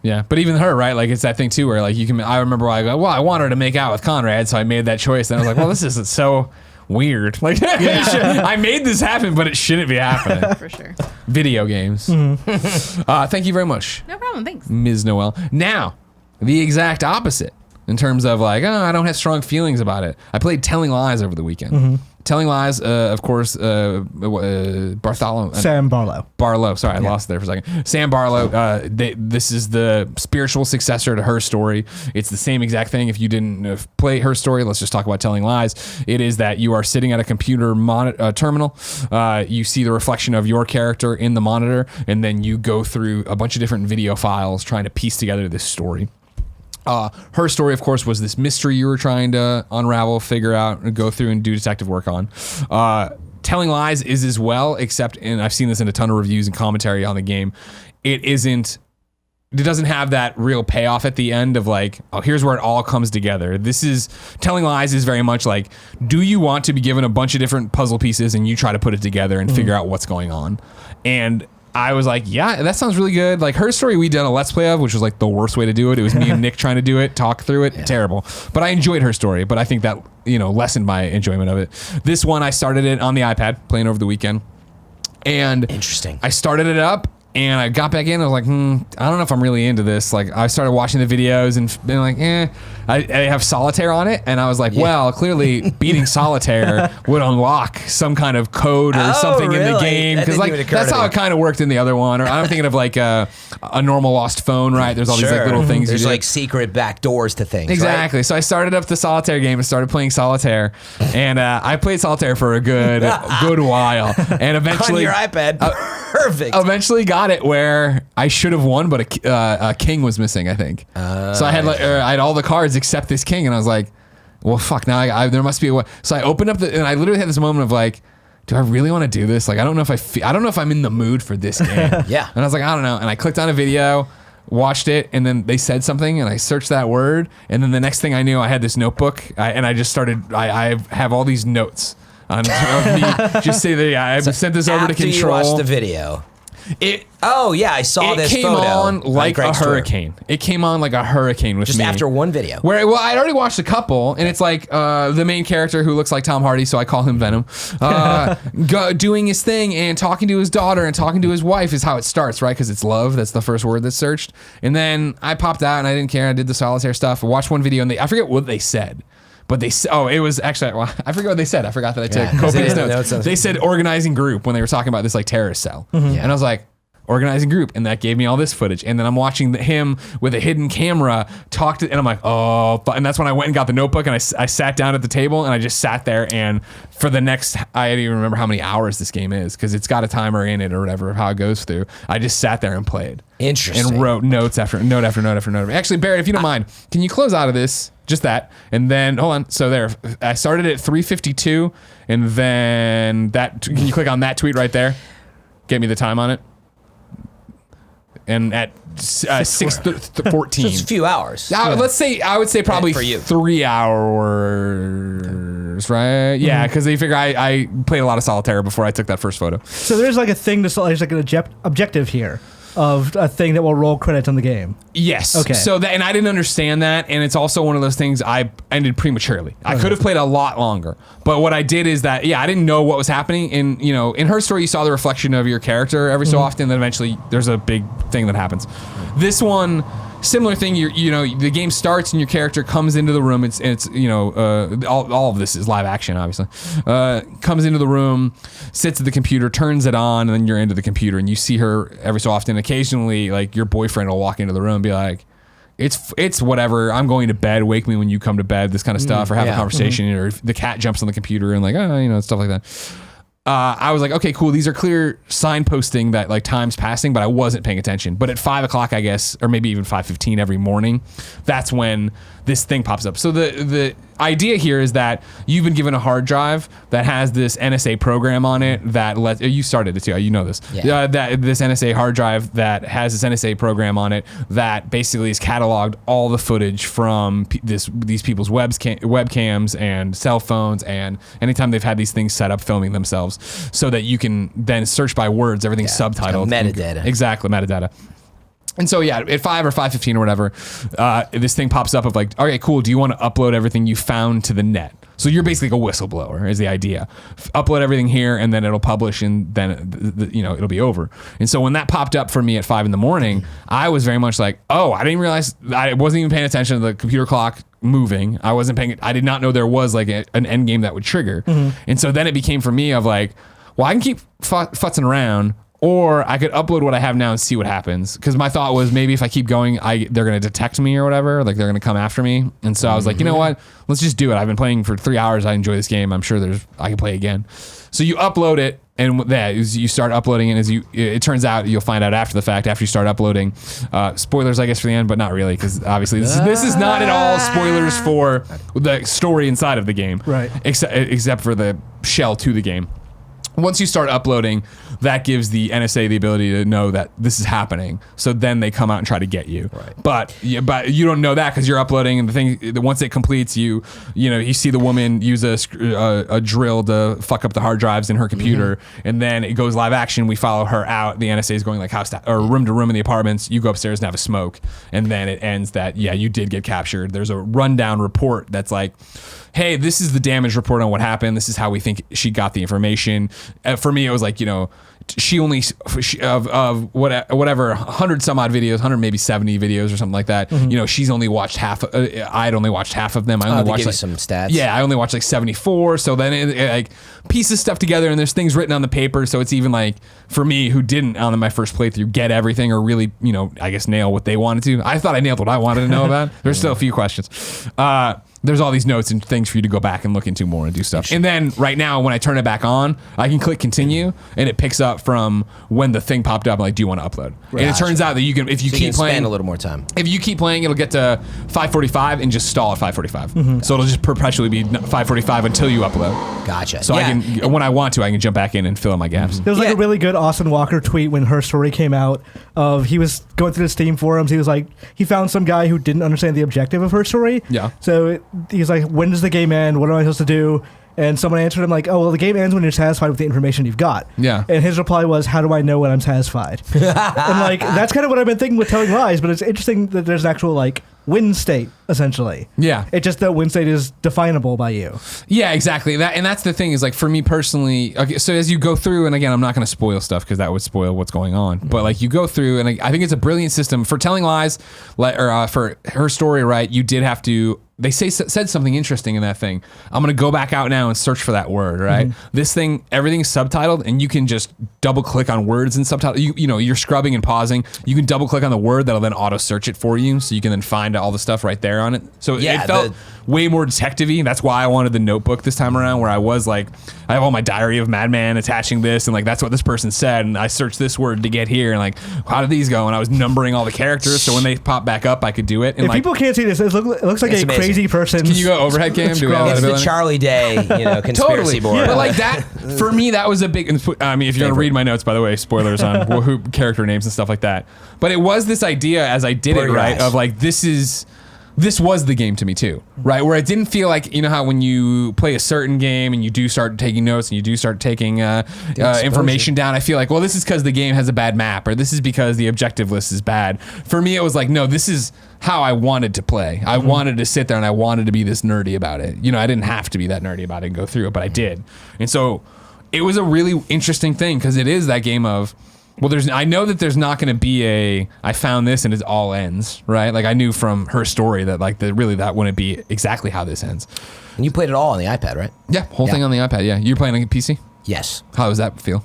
Yeah, but even her, right? Like it's that thing too, where like you can. I remember I go, well, I want her to make out with Conrad, so I made that choice. And I was like, well, this is so weird. Like I made this happen, but it shouldn't be happening. For sure. Video games. Thank you very much, No problem. Thanks. Ms. Noel. Now, the exact opposite in terms of like, I don't have strong feelings about it. I played Telling Lies over the weekend. Telling Lies, of course, Bartholomew. Sam Barlow. Barlow. Sorry, I lost it there for a second. Sam Barlow. This is the spiritual successor to Her Story. It's the same exact thing. If you didn't play Her Story, let's just talk about Telling Lies. It is that you are sitting at a computer terminal. You see the reflection of your character in the monitor, and then you go through a bunch of different video files trying to piece together this story. Her story, of course, was this mystery you were trying to unravel, figure out, and go through and do detective work on. Telling Lies is as well, except, and I've seen this in a ton of reviews and commentary on the game, it doesn't have that real payoff at the end of like, oh, here's where it all comes together. Telling Lies is very much like, do you want to be given a bunch of different puzzle pieces and you try to put it together and figure out what's going on? And I was like, yeah, that sounds really good. Like Her Story, we did a Let's Play of, which was like the worst way to do it. It was me and Nick trying to do it, talk through it. Yeah. Terrible. But I enjoyed Her Story, but I think that, lessened my enjoyment of it. This one, I started it on the iPad, playing over the weekend. And interesting. I started it up and I got back in. I was like, I don't know if I'm really into this. Like I started watching the videos and been like, I have Solitaire on it. And I was like, well, clearly beating Solitaire would unlock some kind of code or something in the game. Because like that's how it kind of worked in the other one. Or I'm thinking of like a normal lost phone, right? There's all these like little things. There's like secret back doors to things. Exactly. Right? So I started up the Solitaire game and started playing Solitaire. And I played Solitaire for a good while. And eventually on your iPad. Perfect. Eventually got it where I should have won, but a king was missing, I think. So I had all the cards except this king, and I was like, well, fuck, now there must be a way. So I opened up and I literally had this moment of like, do I really want to do this? Like, I don't know if I'm in the mood for this game. Yeah. And I was like, I don't know. And I clicked on a video, watched it, and then they said something, and I searched that word, and then the next thing I knew, I had this notebook, and I just started, I have all these notes on me just say that I sent this over to Control. After you watched the video. I saw this photo. It came on like a hurricane. It came on like a hurricane with me. Just after one video. I'd already watched a couple, and it's like the main character who looks like Tom Hardy, so I call him Venom, doing his thing and talking to his daughter and talking to his wife is how it starts, right? Because it's love. That's the first word that's searched. And then I popped out and I didn't care. I did the Solitaire stuff. I watched one video, and I forget what they said. But it was actually, well, I forget what they said. I forgot that I took copious notes. They said organizing group when they were talking about this like terrorist cell. And I was like, organizing group. And that gave me all this footage. And then I'm watching him with a hidden camera talk to, and I'm like, oh, and that's when I went and got the notebook and I sat down at the table and I just sat there. And for the next, I don't even remember how many hours this game is because it's got a timer in it or whatever, how it goes through. I just sat there and played. Interesting. And wrote notes after note after note after note. Actually, Barry, if you don't mind, can you close out of this? Just that. And then, hold on. So there, I started at 3:52 and then can you click on that tweet right there? Get me the time on it. And at 6:14. So it's a few hours. I would say probably for you. 3 hours, right? Yeah, because they figure I played a lot of Solitaire before I took that first photo. So there's like a thing there's like an objective here of a thing that will roll credits on the game. Yes. Okay. So and I didn't understand that, and it's also one of those things I ended prematurely. I could have played a lot longer, but what I did is that I didn't know what was happening. In Her Story, you saw the reflection of your character every so often. Then eventually, there's a big thing that happens. This one. Similar thing, the game starts and your character comes into the room. It's all of this is live action, obviously. Comes into the room, sits at the computer, turns it on, and then you're into the computer and you see her every so often. Occasionally, like your boyfriend will walk into the room and be like, "It's whatever. I'm going to bed. Wake me when you come to bed." This kind of stuff, or have a conversation, or the cat jumps on the computer and like, stuff like that. I was like, okay, cool. These are clear signposting that like time's passing, but I wasn't paying attention. But at 5 o'clock, I guess, or maybe even 5:15 every morning, that's when this thing pops up. So the idea here is that you've been given a hard drive that has this NSA program on it that you started it too. You know this. Yeah. This NSA hard drive that has this NSA program on it that basically has cataloged all the footage from these people's webcams and cell phones, and anytime they've had these things set up filming themselves, so that you can then search by words. Everything's subtitled. Metadata. Exactly, metadata. And so, at 5 or 5:15 or whatever, this thing pops up of like, okay, cool. Do you want to upload everything you found to the net? So you're basically a whistleblower is the idea. Upload everything here and then it'll publish and then, it'll be over. And so when that popped up for me at 5 a.m, I was very much like, oh, I didn't realize, I wasn't even paying attention to the computer clock moving. I did not know there was like an end game that would trigger. And so then it became for me of like, well, I can keep futzing around, or I could upload what I have now and see what happens. Because my thought was maybe if I keep going, they're going to detect me or whatever. Like they're going to come after me. And so I was like, you know what? Let's just do it. I've been playing for 3 hours. I enjoy this game. I'm sure I can play again. So you upload it And that is you start uploading, and it turns out you'll find out after the fact, after you start uploading. Spoilers, I guess, for the end, but not really, because obviously this is not at all spoilers for the story inside of the game, right? Except for the shell to the game. Once you start uploading, that gives the NSA the ability to know that this is happening. So then they come out and try to get you. Right. But you don't know that because you're uploading, and the thing, once it completes, you see the woman use a drill to fuck up the hard drives in her computer, and then it goes live action. We follow her out. The NSA is going like room to room in the apartments. You go upstairs and have a smoke, and then it ends that you did get captured. There's a rundown report that's like, hey, this is the damage report on what happened. This is how we think she got the information. For me, it was like, she only of whatever 100 some odd videos, 100 maybe 70 videos or something like that. She's only watched half. I'd only watched half of them. I only watched some stats. Yeah, I only watched like 74. So then it like pieces stuff together, and there's things written on the paper. So it's even like for me who didn't on my first playthrough get everything or really I guess nail what they wanted to. I thought I nailed what I wanted to know about. There's still a few questions. There's all these notes and things for you to go back and look into more and do stuff. And then right now, when I turn it back on, I can click continue, and it picks up from when the thing popped up. Like, do you want to upload? Right. And it turns out that you can, if you keep playing, spend a little more time. If you keep playing, it'll get to 5:45 and just stall at 5:45. So it'll just perpetually be 5:45 until you upload. Gotcha. So I can, when I want to, I can jump back in and fill in my gaps. There was like a really good Austin Walker tweet when her story came out. He was going through the Steam forums. He was like, he found some guy who didn't understand the objective of her story. Yeah. So he's like, when does the game end? What am I supposed to do? And someone answered him like, oh, well, the game ends when you're satisfied with the information you've got. Yeah. And his reply was, how do I know when I'm satisfied? And like, that's kind of what I've been thinking with Telling Lies, but it's interesting that there's an actual like win state, essentially. Yeah. It's just that win state is definable by you. Yeah, exactly. That's the thing is like for me personally, okay, so as you go through, and again, I'm not going to spoil stuff because that would spoil what's going on, but like you go through, and I think it's a brilliant system for Telling Lies, or for her story, right? You did have to, they said something interesting in that thing. I'm going to go back out now and search for that word, right? This thing, everything's subtitled, and you can just double click on words and subtitle. You're scrubbing and pausing. You can double click on the word that'll then auto search it for you, so you can then find all the stuff right there on it. So it felt way more detective-y. That's why I wanted the notebook this time around, where I was like, I have all my diary of Madman attaching this, and like that's what this person said, and I searched this word to get here, and like how did these go? And I was numbering all the characters, so when they pop back up, I could do it. And if people can't see this, it looks like a amazing. Crazy person. Can you go overhead cam? Do we have It's that the ability? Charlie Day, conspiracy board. But like that, for me, that was a big. I mean, if you're gonna read my notes, by the way, spoilers on who character names and stuff like that. But it was this idea as I did it, right, of like this was the game to me too, right? Where it didn't feel like, how when you play a certain game and you do start taking notes and you do start taking information down, I feel like, well, this is because the game has a bad map, or this is because the objective list is bad. For me, it was like, no, this is how I wanted to play. I wanted to sit there and I wanted to be this nerdy about it. I didn't have to be that nerdy about it and go through it, but I did. And so it was a really interesting thing because it is that game of, well, I know that there's not going to be I found this and it all ends, right? Like I knew from her story that like that wouldn't be exactly how this ends. And you played it all on the iPad, right? Yeah, whole thing on the iPad. Yeah, you're playing on a PC? Yes. How does that feel?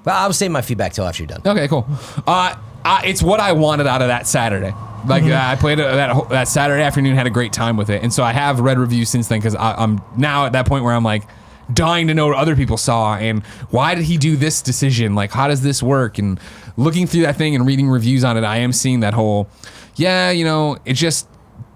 Well, I'll save my feedback till after you're done. Okay, cool. It's what I wanted out of that Saturday. Like I played it that Saturday afternoon, had a great time with it, and so I have read reviews since then because I'm now at that point where I'm like dying to know what other people saw and why did he do this decision? Like, how does this work? And looking through that thing and reading reviews on it, I am seeing that whole, it just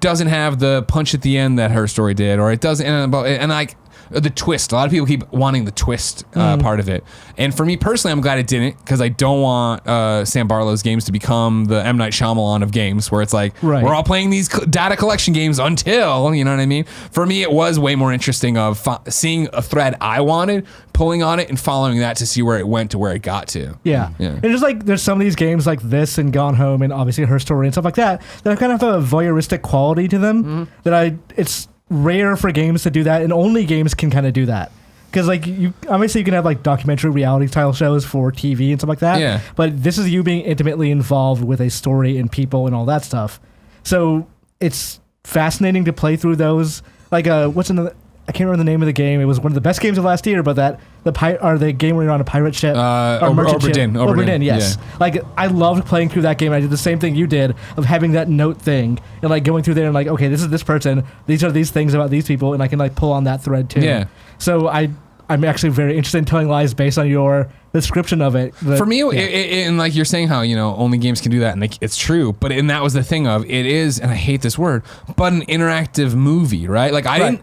doesn't have the punch at the end that her story did, or it doesn't, and like the twist. A lot of people keep wanting the twist part of it. And for me personally, I'm glad it didn't, because I don't want Sam Barlow's games to become the M. Night Shyamalan of games, where it's like, we're all playing these data collection games until, you know what I mean? For me, it was way more interesting of seeing a thread I wanted, pulling on it, and following that to see where it went to where it got to. Yeah. And just like, there's some of these games like this and Gone Home and obviously Her Story and stuff like that kind of have a voyeuristic quality to them that it's rare for games to do that, and only games can kind of do that. Because like obviously you can have like documentary reality style shows for TV and stuff like that. Yeah. But this is you being intimately involved with a story and people and all that stuff. So it's fascinating to play through those. Like I can't remember the name of the game. It was one of the best games of last year, but the game where you're on a pirate ship. Oberdin, yes. Yeah. Like, I loved playing through that game. I did the same thing you did of having that note thing and like going through there and like, okay, this is this person. These are these things about these people, and I can like pull on that thread too. Yeah. So I I'm actually very interested in telling lies based on your description of it. For me, and like you're saying how, only games can do that, and it's true, and that was the thing of, it is, and I hate this word, but an interactive movie, right? Like I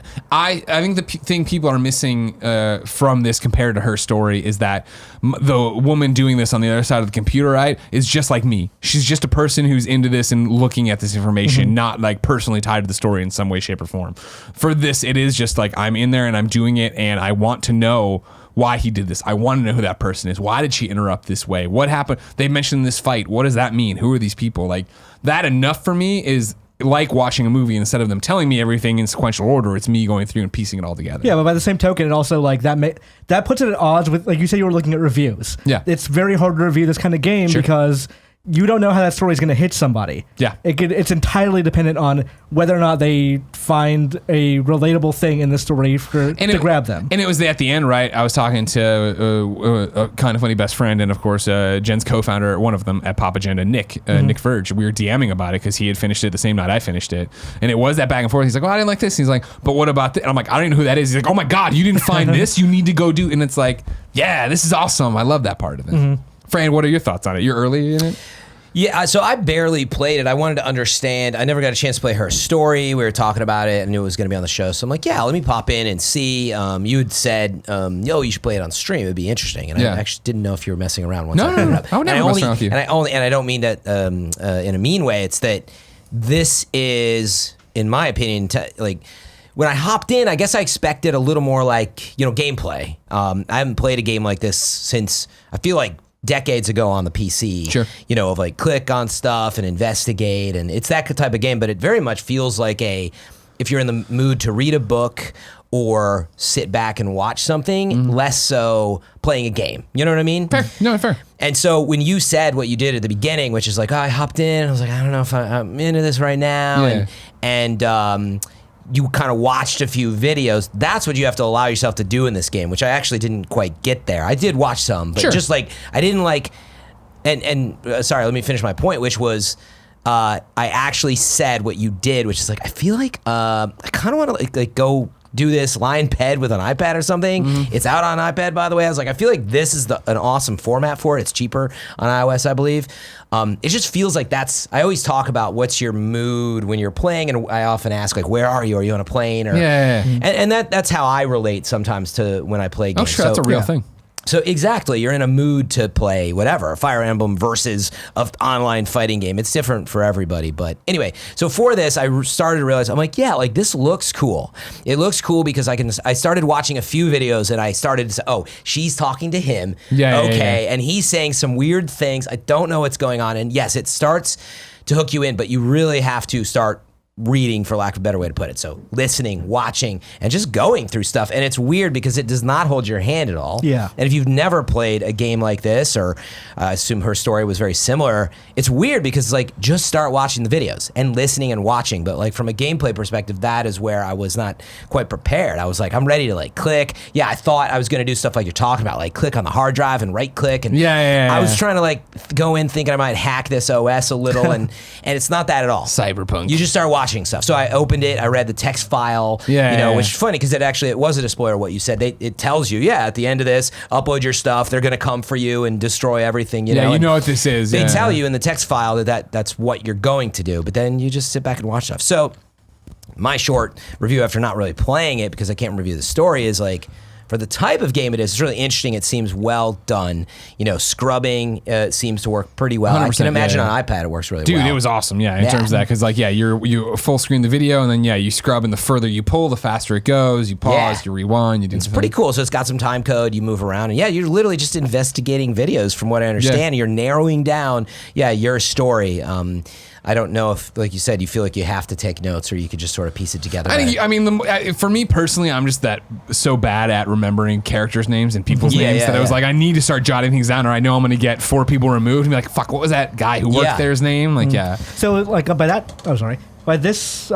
think the thing people are missing from this compared to her story is that the woman doing this on the other side of the computer, right, is just like me. She's just a person who's into this and looking at this information, not like personally tied to the story in some way, shape, or form. For this, it is just like, I'm in there and I'm doing it, and I want to know why he did this. I want to know who that person is. Why did she interrupt this way? What happened? They mentioned this fight. What does that mean? Who are these people? Like, that enough for me is like watching a movie. Instead of them telling me everything in sequential order, it's me going through and piecing it all together. Yeah, but by the same token, it also like that puts it at odds with, like you said, you were looking at reviews. Yeah. It's very hard to review this kind of game because you don't know how that story is going to hit somebody. Yeah. It's entirely dependent on whether or not they find a relatable thing in the story to grab them. And it was at the end, right? I was talking to a kind of funny best friend, and of course, Jen's co-founder, one of them at Pop Agenda, Nick Verge. We were DMing about it because he had finished it the same night I finished it. And it was that back and forth. He's like, I didn't like this. He's like, but what about this? And I'm like, I don't even know who that is. He's like, oh my God, you didn't find this? You need to go do. And it's like, yeah, this is awesome. I love that part of it. Fran, what are your thoughts on it? You're early in it? Yeah, so I barely played it. I wanted to understand. I never got a chance to play her story. We were talking about it. I knew it was going to be on the show. So I'm like, yeah, let me pop in and see. You had said, you should play it on stream. It would be interesting. And I actually didn't know if you were messing around once. No. I would never mess around with you. And I don't mean that in a mean way. It's that this is, in my opinion, when I hopped in, I guess I expected a little more like, gameplay. I haven't played a game like this since, I feel like, decades ago on the PC, of like click on stuff and investigate, and it's that type of game, but it very much feels like if you're in the mood to read a book or sit back and watch something, less so playing a game. You know what I mean? Fair. No, fair. And so when you said what you did at the beginning, which is like, I hopped in, I was like, I don't know if I'm into this right now, and you kind of watched a few videos. That's what you have to allow yourself to do in this game, which I actually didn't quite get there. I did watch some, but just like I didn't like. And sorry, let me finish my point, which was I actually said what you did, which is like I feel like I kind of want to like go do this lie in bed with an iPad or something. It's out on iPad, by the way. I was like, I feel like this is an awesome format for it. It's cheaper on iOS, I believe. It just feels like I always talk about what's your mood when you're playing, and I often ask, like, where are you? Are you on a plane? Or, and that's how I relate sometimes to when I play games. Oh, sure, that's a real thing. So exactly, you're in a mood to play whatever, Fire Emblem versus an online fighting game. It's different for everybody. But anyway, so for this, I started to realize, I'm like, yeah, like this looks cool. It looks cool because I started watching a few videos and I started to say, oh, she's talking to him. And he's saying some weird things. I don't know what's going on. And yes, it starts to hook you in, but you really have to start reading, for lack of a better way to put it. So listening, watching, and just going through stuff. And it's weird because it does not hold your hand at all. Yeah. And if you've never played a game like this, or I assume her story was very similar, it's weird because like just start watching the videos and listening and watching. But like from a gameplay perspective, that is where I was not quite prepared. I was like, I'm ready to like click. Yeah, I thought I was going to do stuff like you're talking about, like click on the hard drive and right click. And I was trying to like go in thinking I might hack this OS a little, and it's not that at all. Cyberpunk. You just start watching stuff. So I opened it, I read the text file, which is funny because it wasn't a spoiler what you said. It tells you, at the end of this, upload your stuff. They're going to come for you and destroy everything. You know? You know what this is. They tell you in the text file that's what you're going to do, but then you just sit back and watch stuff. So my short review after not really playing it, because I can't review the story, is like, for the type of game it is, it's really interesting. It seems well done. Scrubbing seems to work pretty well. I can imagine on iPad it works really well. Dude, it was awesome. Yeah, in terms of that, because like you full screen the video, and then you scrub, and the further you pull, the faster it goes. You pause, you rewind, you do. It's pretty cool. So it's got some time code. You move around, and you're literally just investigating videos, from what I understand. And you're narrowing down, your story. I don't know if, like you said, you feel like you have to take notes, or you could just sort of piece it together. For me personally, I'm just so bad at remembering characters' names and people's names that I was like, I need to start jotting things down, or I know I'm going to get 4 people removed and be like, fuck, what was that guy who worked there's name? Like, So like by that, by this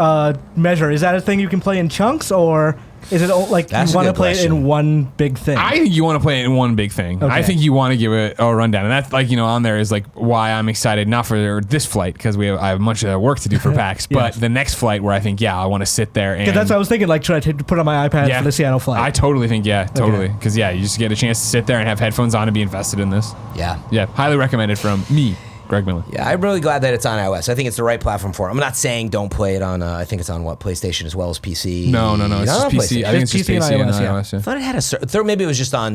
measure, is that a thing you can play in chunks, or is it like That's you a want to good play it in question. one big thing? I think you want to play it in one big thing. Okay. I think you want to give it a rundown, and that's like on there is like why I'm excited, not for this flight because I have much work to do for PAX, but the next flight where I think I want to sit there and That's what I was thinking. Like, should I put on my iPad for the Seattle flight? I totally think totally because you just get a chance to sit there and have headphones on and be invested in this. Yeah. Highly recommended from me, Greg Miller. Yeah, I'm really glad that it's on iOS. I think it's the right platform for it. I'm not saying don't play it on, I think it's on PlayStation as well as PC. No, it's just PC. I think it's just PC and iOS. I thought it had a third, maybe it was just on,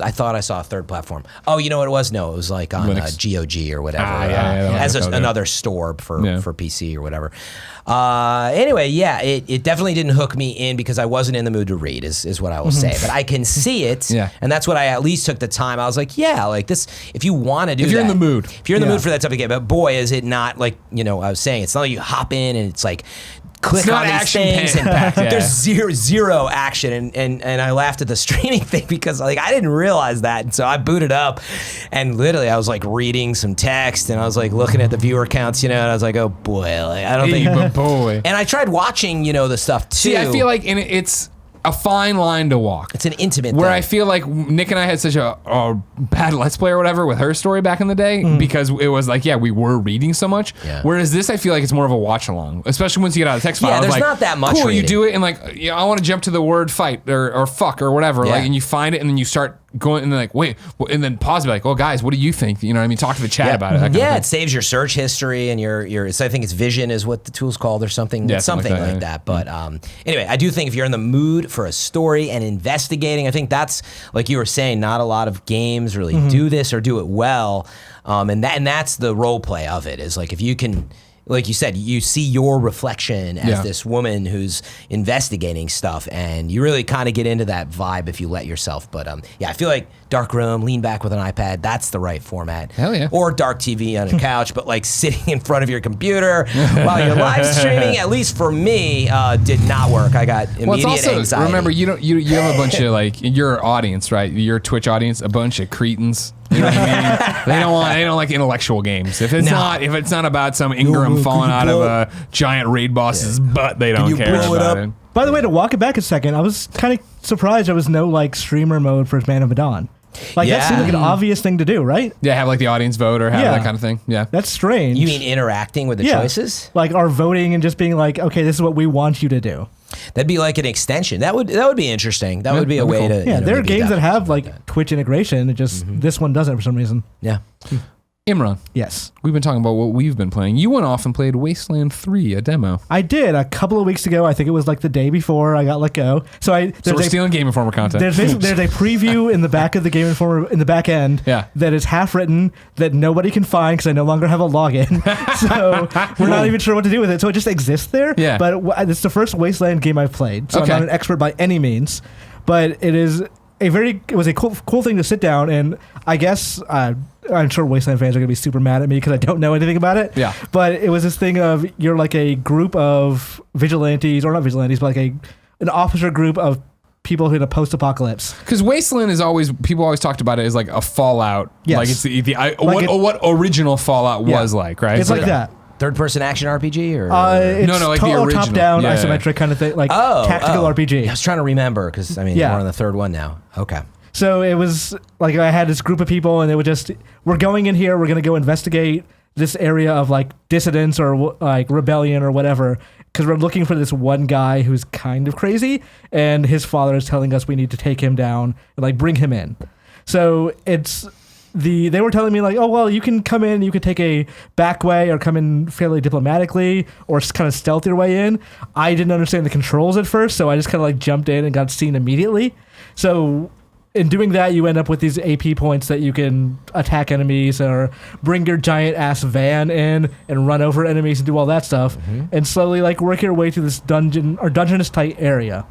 I thought I saw a third platform. Oh, you know what it was? No, it was like on GOG or whatever. As another store for PC or whatever. Anyway, it definitely didn't hook me in because I wasn't in the mood to read, is what I will say. But I can see it, and that's what I at least took the time. I was like, like this, if you want to do that. If you're in the mood. If you're in the mood for that type of game. But boy, is it not like, I was saying, it's not like you hop in and it's like, click on these things and there's zero action and I laughed at the streaming thing because like I didn't realize that, and so I booted up and literally I was like reading some text and I was like looking at the viewer counts, and I was like, oh boy, like I don't think boy. And I tried watching the stuff too. See, I feel like it's a fine line to walk. It's an intimate where thing. I feel like Nick and I had such a bad Let's Play or whatever with her story back in the day because it was like, we were reading so much. Yeah. Whereas this, I feel like it's more of a watch along, especially once you get out of the text file. Yeah, there's like, not that much cool, reading. you do it and like, I want to jump to the word fight or fuck or whatever. Like, and you find it and then you start going and then like, wait, and then pause and be like, oh guys, what do you think? You know what I mean? Talk to the chat about it. It saves your search history and your I think it's Vision is what the tool's called or something. Yeah, something like that. But anyway, I do think if you're in the mood for a story and investigating, I think that's, like you were saying, not a lot of games really do this or do it well. And that's the role play of it, is like if you can, like you said, you see your reflection as this woman who's investigating stuff, and you really kind of get into that vibe if you let yourself. But I feel like dark room, lean back with an iPad, that's the right format. Hell yeah. Or dark TV on a couch, but like sitting in front of your computer while you're live streaming, at least for me, did not work. I got immediate anxiety. Remember, you have a bunch of like your audience, right? Your Twitch audience, a bunch of cretins. You know what I mean? They don't like intellectual games. If it's not about some Ingram falling out of a giant raid boss's butt, they don't care about it. By the way, to walk it back a second, I was kind of surprised there was no like streamer mode for Man of Medan. Like that seemed like an obvious thing to do, right? Yeah, have like the audience vote or have that kind of thing. Yeah, that's strange. You mean interacting with the choices? Like our voting and just being like, okay, this is what we want you to do. That'd be like an extension. That would be interesting. That would be a way to. Yeah, there are games that have like Twitch integration. It just this one doesn't for some reason. Yeah. Imran. Yes. We've been talking about what we've been playing. You went off and played Wasteland 3, a demo. I did a couple of weeks ago. I think it was like the day before I got let go. So we're stealing Game Informer content. There's a preview in the back of the Game Informer in the back end that is half written that nobody can find because I no longer have a login. So we're not even sure what to do with it. So it just exists there. Yeah. But it's the first Wasteland game I've played. So I'm not an expert by any means. But it is it was a cool thing to sit down, and I guess I'm sure Wasteland fans are going to be super mad at me because I don't know anything about it. Yeah. But it was this thing of you're like a group of vigilantes, or not vigilantes, but like an officer group of people in a post-apocalypse. Because Wasteland is people always talked about it as like a Fallout. Yes. Like it's what original Fallout was like, right? It's like that. Third-person action RPG, or it's no, like the original top-down isometric kind of thing, like tactical RPG. I was trying to remember because we're on the third one now. Okay. So it was like I had this group of people, and they would we're going in here, we're going to go investigate this area of like dissidents or like rebellion or whatever, because we're looking for this one guy who's kind of crazy, and his father is telling us we need to take him down and like bring him in. So they were telling me like, oh, well, you can come in, you could take a back way or come in fairly diplomatically or kind of stealth your way in. I didn't understand the controls at first, so I just kind of like jumped in and got seen immediately. So in doing that, you end up with these AP points that you can attack enemies or bring your giant ass van in and run over enemies and do all that stuff, and slowly like work your way through this dungeon or dungeonous type area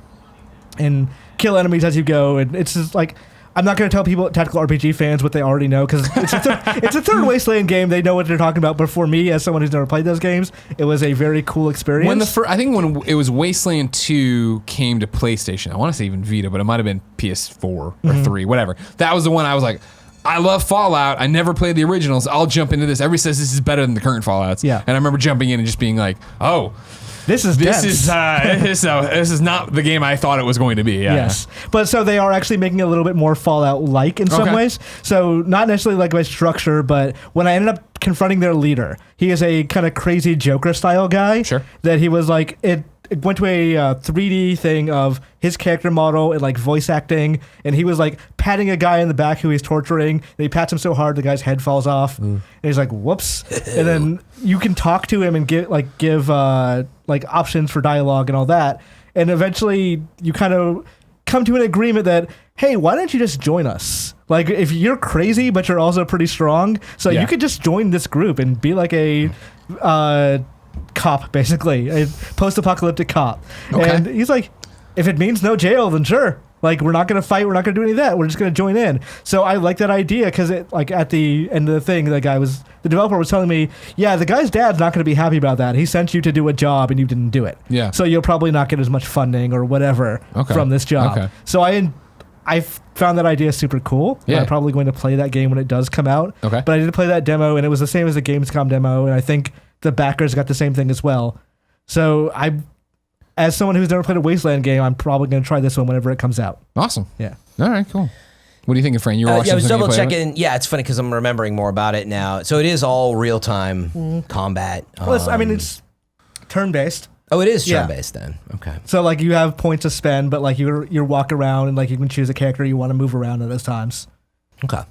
and kill enemies as you go. And it's just like, I'm not going to tell people, tactical RPG fans, what they already know, because it's a third Wasteland game. They know what they're talking about. But for me, as someone who's never played those games, it was a very cool experience. I think when it was Wasteland 2 came to PlayStation, I want to say even Vita, but it might have been PS4 or 3, whatever. That was the one I was like, I love Fallout. I never played the originals. I'll jump into this. Everybody says this is better than the current Fallouts. Yeah. And I remember jumping in and just being like, oh, This is this dense. this is not the game I thought it was going to be. Yeah. Yes. But so they are actually making it a little bit more Fallout-like in some Okay. ways. So not necessarily like by structure, but when I ended up confronting their leader, he is a kind of crazy Joker-style guy. Sure. That he was like, it went to a 3D thing of his character model and like voice acting, and he was like patting a guy in the back who he's torturing, and he pats him so hard the guy's head falls off, and he's like, whoops. And then you can talk to him and give options for dialogue and all that, and eventually you kind of come to an agreement that, hey, why don't you just join us? Like, if you're crazy but you're also pretty strong, so Yeah. you could just join this group and be like a cop, basically, a post-apocalyptic cop. Okay. And he's like, if it means no jail, then sure. Like, we're not going to fight. We're not going to do any of that. We're just going to join in. So I like that idea because, like, at the end of the thing, the developer was telling me, yeah, the guy's dad's not going to be happy about that. He sent you to do a job and you didn't do it. Yeah. So you'll probably not get as much funding or whatever Okay. from this job. Okay. So I found that idea super cool. Yeah. I'm probably going to play that game when it does come out. Okay. But I did play that demo, and it was the same as the Gamescom demo, and I think the backers got the same thing as well. So as someone who's never played a Wasteland game, I'm probably going to try this one whenever it comes out. Awesome. Yeah. All right, cool. What do you think, Fran? You were watching I was something double you played checking. Yeah, it's funny because I'm remembering more about it now. So it is all real time combat. Well, I mean, it's turn-based. Oh, it is Yeah. turn-based then. Okay. So, like, you have points to spend, but, like, you're walk around, and, like, you can choose a character you want to move around at those times. Okay.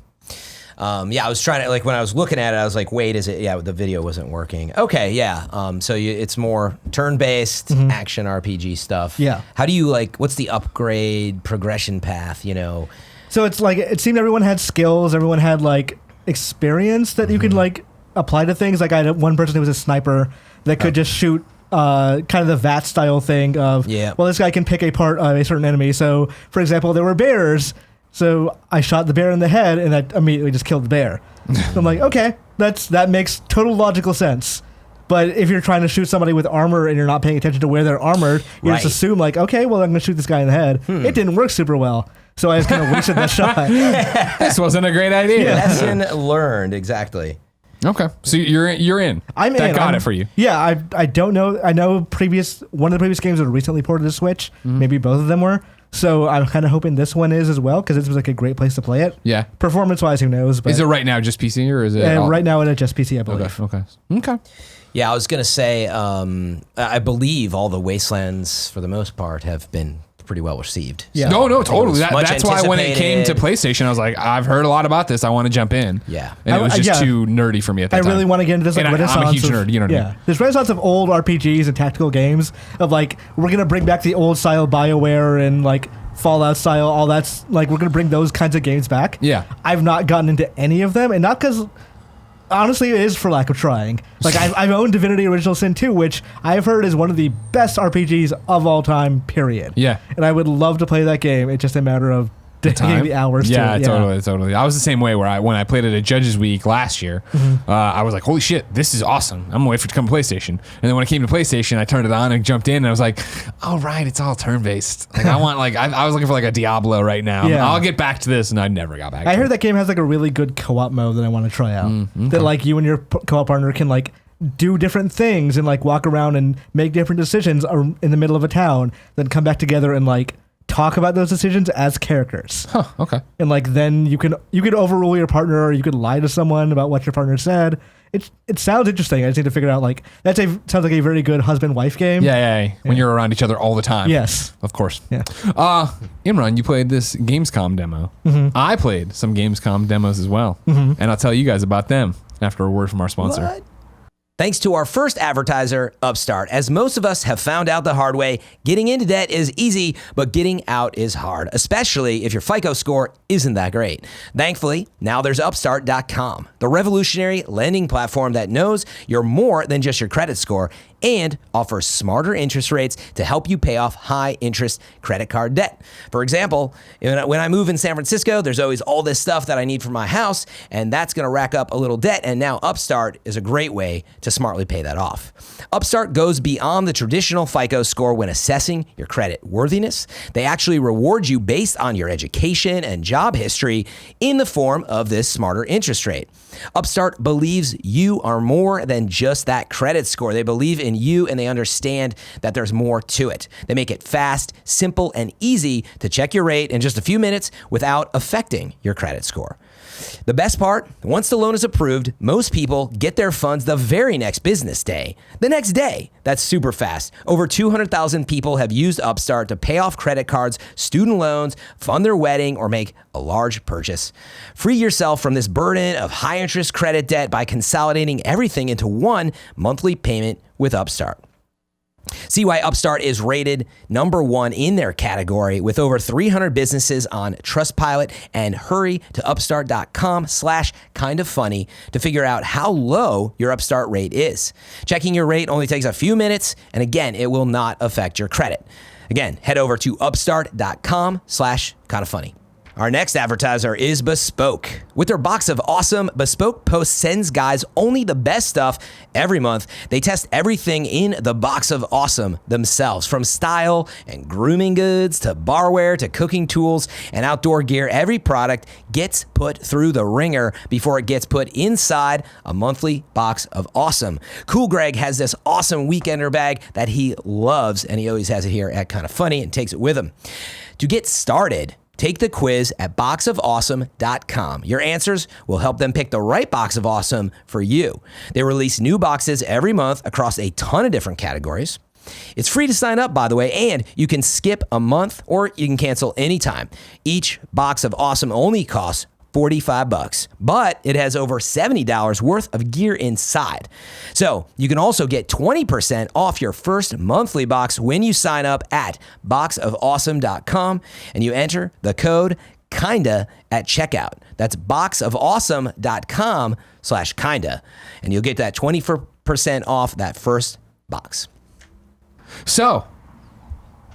Yeah, I was trying to, like, when I was looking at it, I was like, wait, is it? Yeah, the video wasn't working. Okay, yeah. So it's more turn-based action RPG stuff. Yeah. How do you, like, what's the upgrade progression path, you know? So it's like, it seemed everyone had skills, everyone had, like, experience that you could, like, apply to things. Like, I had one person who was a sniper that could just shoot kind of the VAT style thing of, Yeah. well, this guy can pick apart a certain enemy. So, for example, there were bears. So I shot the bear in the head, and that immediately just killed the bear. So I'm like, okay, that makes total logical sense. But if you're trying to shoot somebody with armor and you're not paying attention to where they're armored, you just Right. assume like, okay, well, I'm going to shoot this guy in the head. It didn't work super well. So I just kind of wasted that shot. This wasn't a great idea. Lesson learned, exactly. Okay, so you're in. I'm that in. got I'm- it for you. Yeah, I don't know. I know one of the previous games were recently ported to Switch. Maybe both of them were. So I'm kind of hoping this one is as well because this was like a great place to play it. Yeah. Performance-wise, who knows? But Is it right now just PC or is it? all- right now it's just PC, I believe. Okay. Yeah, I was going to say, I believe all the Wastelands, for the most part, have been pretty well received. Yeah. No, I think it totally. was much That's why when it came to anticipated. PlayStation, I was like, I've heard a lot about this. I want to jump in. Yeah. And it was just yeah. too nerdy for me at that I time. really want to get into this like And renaissance. I'm a huge of, nerd, you know what I mean? There's renaissance of old RPGs and tactical games of like we're gonna bring back the old style BioWare and like Fallout style. All that's like we're gonna bring those kinds of games back. Yeah. I've not gotten into any of them, and not because. Honestly, it is for lack of trying. Like, I've owned Divinity Original Sin 2, which I've heard is one of the best RPGs of all time, period. Yeah. And I would love to play that game. It's just a matter of taking the hours Yeah, to it. totally. I was the same way where when I played it at Judges Week last year, I was like, holy shit, this is awesome. I'm gonna wait for it to come to PlayStation. And then when it came to PlayStation, I turned it on and jumped in and I was like, all right, it's all turn-based. Like I want I was looking for like a Diablo right now. Yeah. I'll get back to this and I never got back I to heard it. that game has like a really good co-op mode that I want to try out. That like you and your co-op partner can like do different things and like walk around and make different decisions in the middle of a town, then come back together and like talk about those decisions as characters. Huh, okay. And like then you could overrule your partner or you could lie to someone about what your partner said. It sounds interesting. I just need to figure out like sounds like a very good husband-wife game. Yeah. When you're around each other all the time. Yes. Of course. Yeah. Imran, you played this Gamescom demo. I played some Gamescom demos as well. And I'll tell you guys about them after a word from our sponsor. What? Thanks to our first advertiser, Upstart. As most of us have found out the hard way, getting into debt is easy, but getting out is hard, especially if your FICO score isn't that great. Thankfully, now there's Upstart.com, the revolutionary lending platform that knows you're more than just your credit score and offers smarter interest rates to help you pay off high-interest credit card debt. For example, when I move in San Francisco, there's always all this stuff that I need for my house, and that's going to rack up a little debt, and now Upstart is a great way to smartly pay that off. Upstart goes beyond the traditional FICO score when assessing your credit worthiness. They actually reward you based on your education and job history in the form of this smarter interest rate. Upstart believes you are more than just that credit score. They believe in you, and they understand that there's more to it. They make it fast, simple, and easy to check your rate in just a few minutes without affecting your credit score. The best part, once the loan is approved, most people get their funds the very next business day. The next day. That's super fast. Over 200,000 people have used Upstart to pay off credit cards, student loans, fund their wedding, or make a large purchase. Free yourself from this burden of high-interest credit debt by consolidating everything into one monthly payment with Upstart. See why Upstart is rated number 1 in their category with over 300 businesses on Trustpilot, and hurry to upstart.com/kindoffunny to figure out how low your Upstart rate is. Checking your rate only takes a few minutes, and again, it will not affect your credit. Again, head over to upstart.com/kindoffunny. Our next advertiser is Bespoke. With their box of awesome, Bespoke Post sends guys only the best stuff every month. They test everything in the box of awesome themselves, from style and grooming goods to barware to cooking tools and outdoor gear. Every product gets put through the ringer before it gets put inside a monthly box of awesome. Cool Greg has this awesome weekender bag that he loves, and he always has it here at Kinda Funny and takes it with him. To get started, take the quiz at boxofawesome.com. Your answers will help them pick the right box of awesome for you. They release new boxes every month across a ton of different categories. It's free to sign up, by the way, and you can skip a month or you can cancel anytime. Each box of awesome only costs $45, but it has over $70 worth of gear inside. So you can also get 20% off your first monthly box when you sign up at boxofawesome.com and you enter the code KINDA at checkout. That's boxofawesome.com/kinda, and you'll get that 20% off that first box. So,